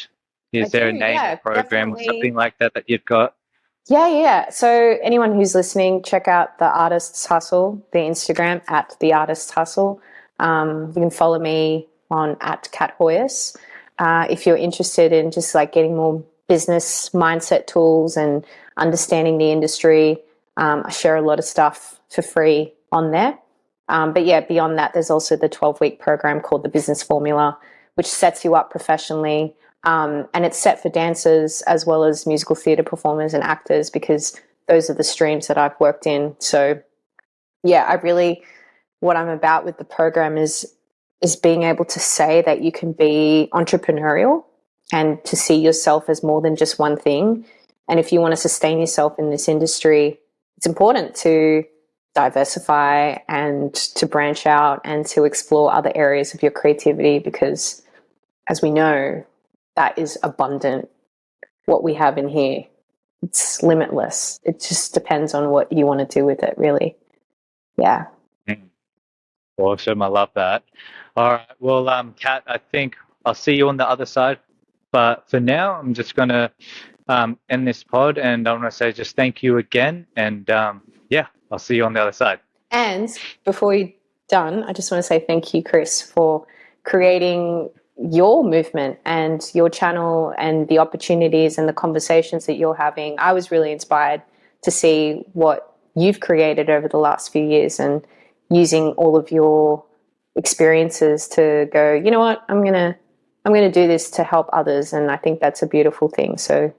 is there a name or program
definitely.
or something like that you've got?
Yeah. So anyone who's listening, check out the Artist's Hustle, the Instagram at the Artist's Hustle. You can follow me on at Kat Hoyos. If you're interested in just like getting more business mindset tools and understanding the industry, I share a lot of stuff for free on there. But yeah, beyond that, there's also the 12-week program called the Business Formula, which sets you up professionally. And it's set for dancers as well as musical theatre performers and actors, because those are the streams that I've worked in. So yeah, what I'm about with the program is being able to say that you can be entrepreneurial and to see yourself as more than just one thing. And if you want to sustain yourself in this industry, it's important to diversify and to branch out and to explore other areas of your creativity, because as we know, that is abundant. What we have in here, it's limitless. It just depends on what you want to do with it, really. Yeah.
Awesome. I love that. All right. Well, Kat, I think I'll see you on the other side. But for now, I'm just going to end this pod, and I want to say just thank you again. And yeah, I'll see you on the other side.
And before we're done, I just want to say thank you, Chris, for creating your movement and your channel and the opportunities and the conversations that you're having. I was really inspired to see what you've created over the last few years, and using all of your experiences to go, you know what, I'm gonna do this to help others. And I think that's a beautiful thing. So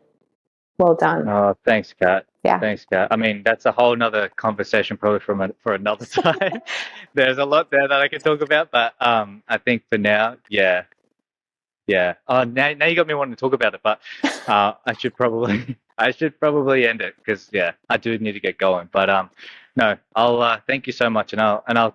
well done.
Oh, thanks, Kat.
Yeah.
Thanks, Kat. I mean, that's a whole nother conversation probably for another time. There's a lot there that I can talk about, but I think for now, yeah. Oh, now you got me wanting to talk about it, but I should probably end it because I do need to get going. But no, I'll thank you so much, and I'll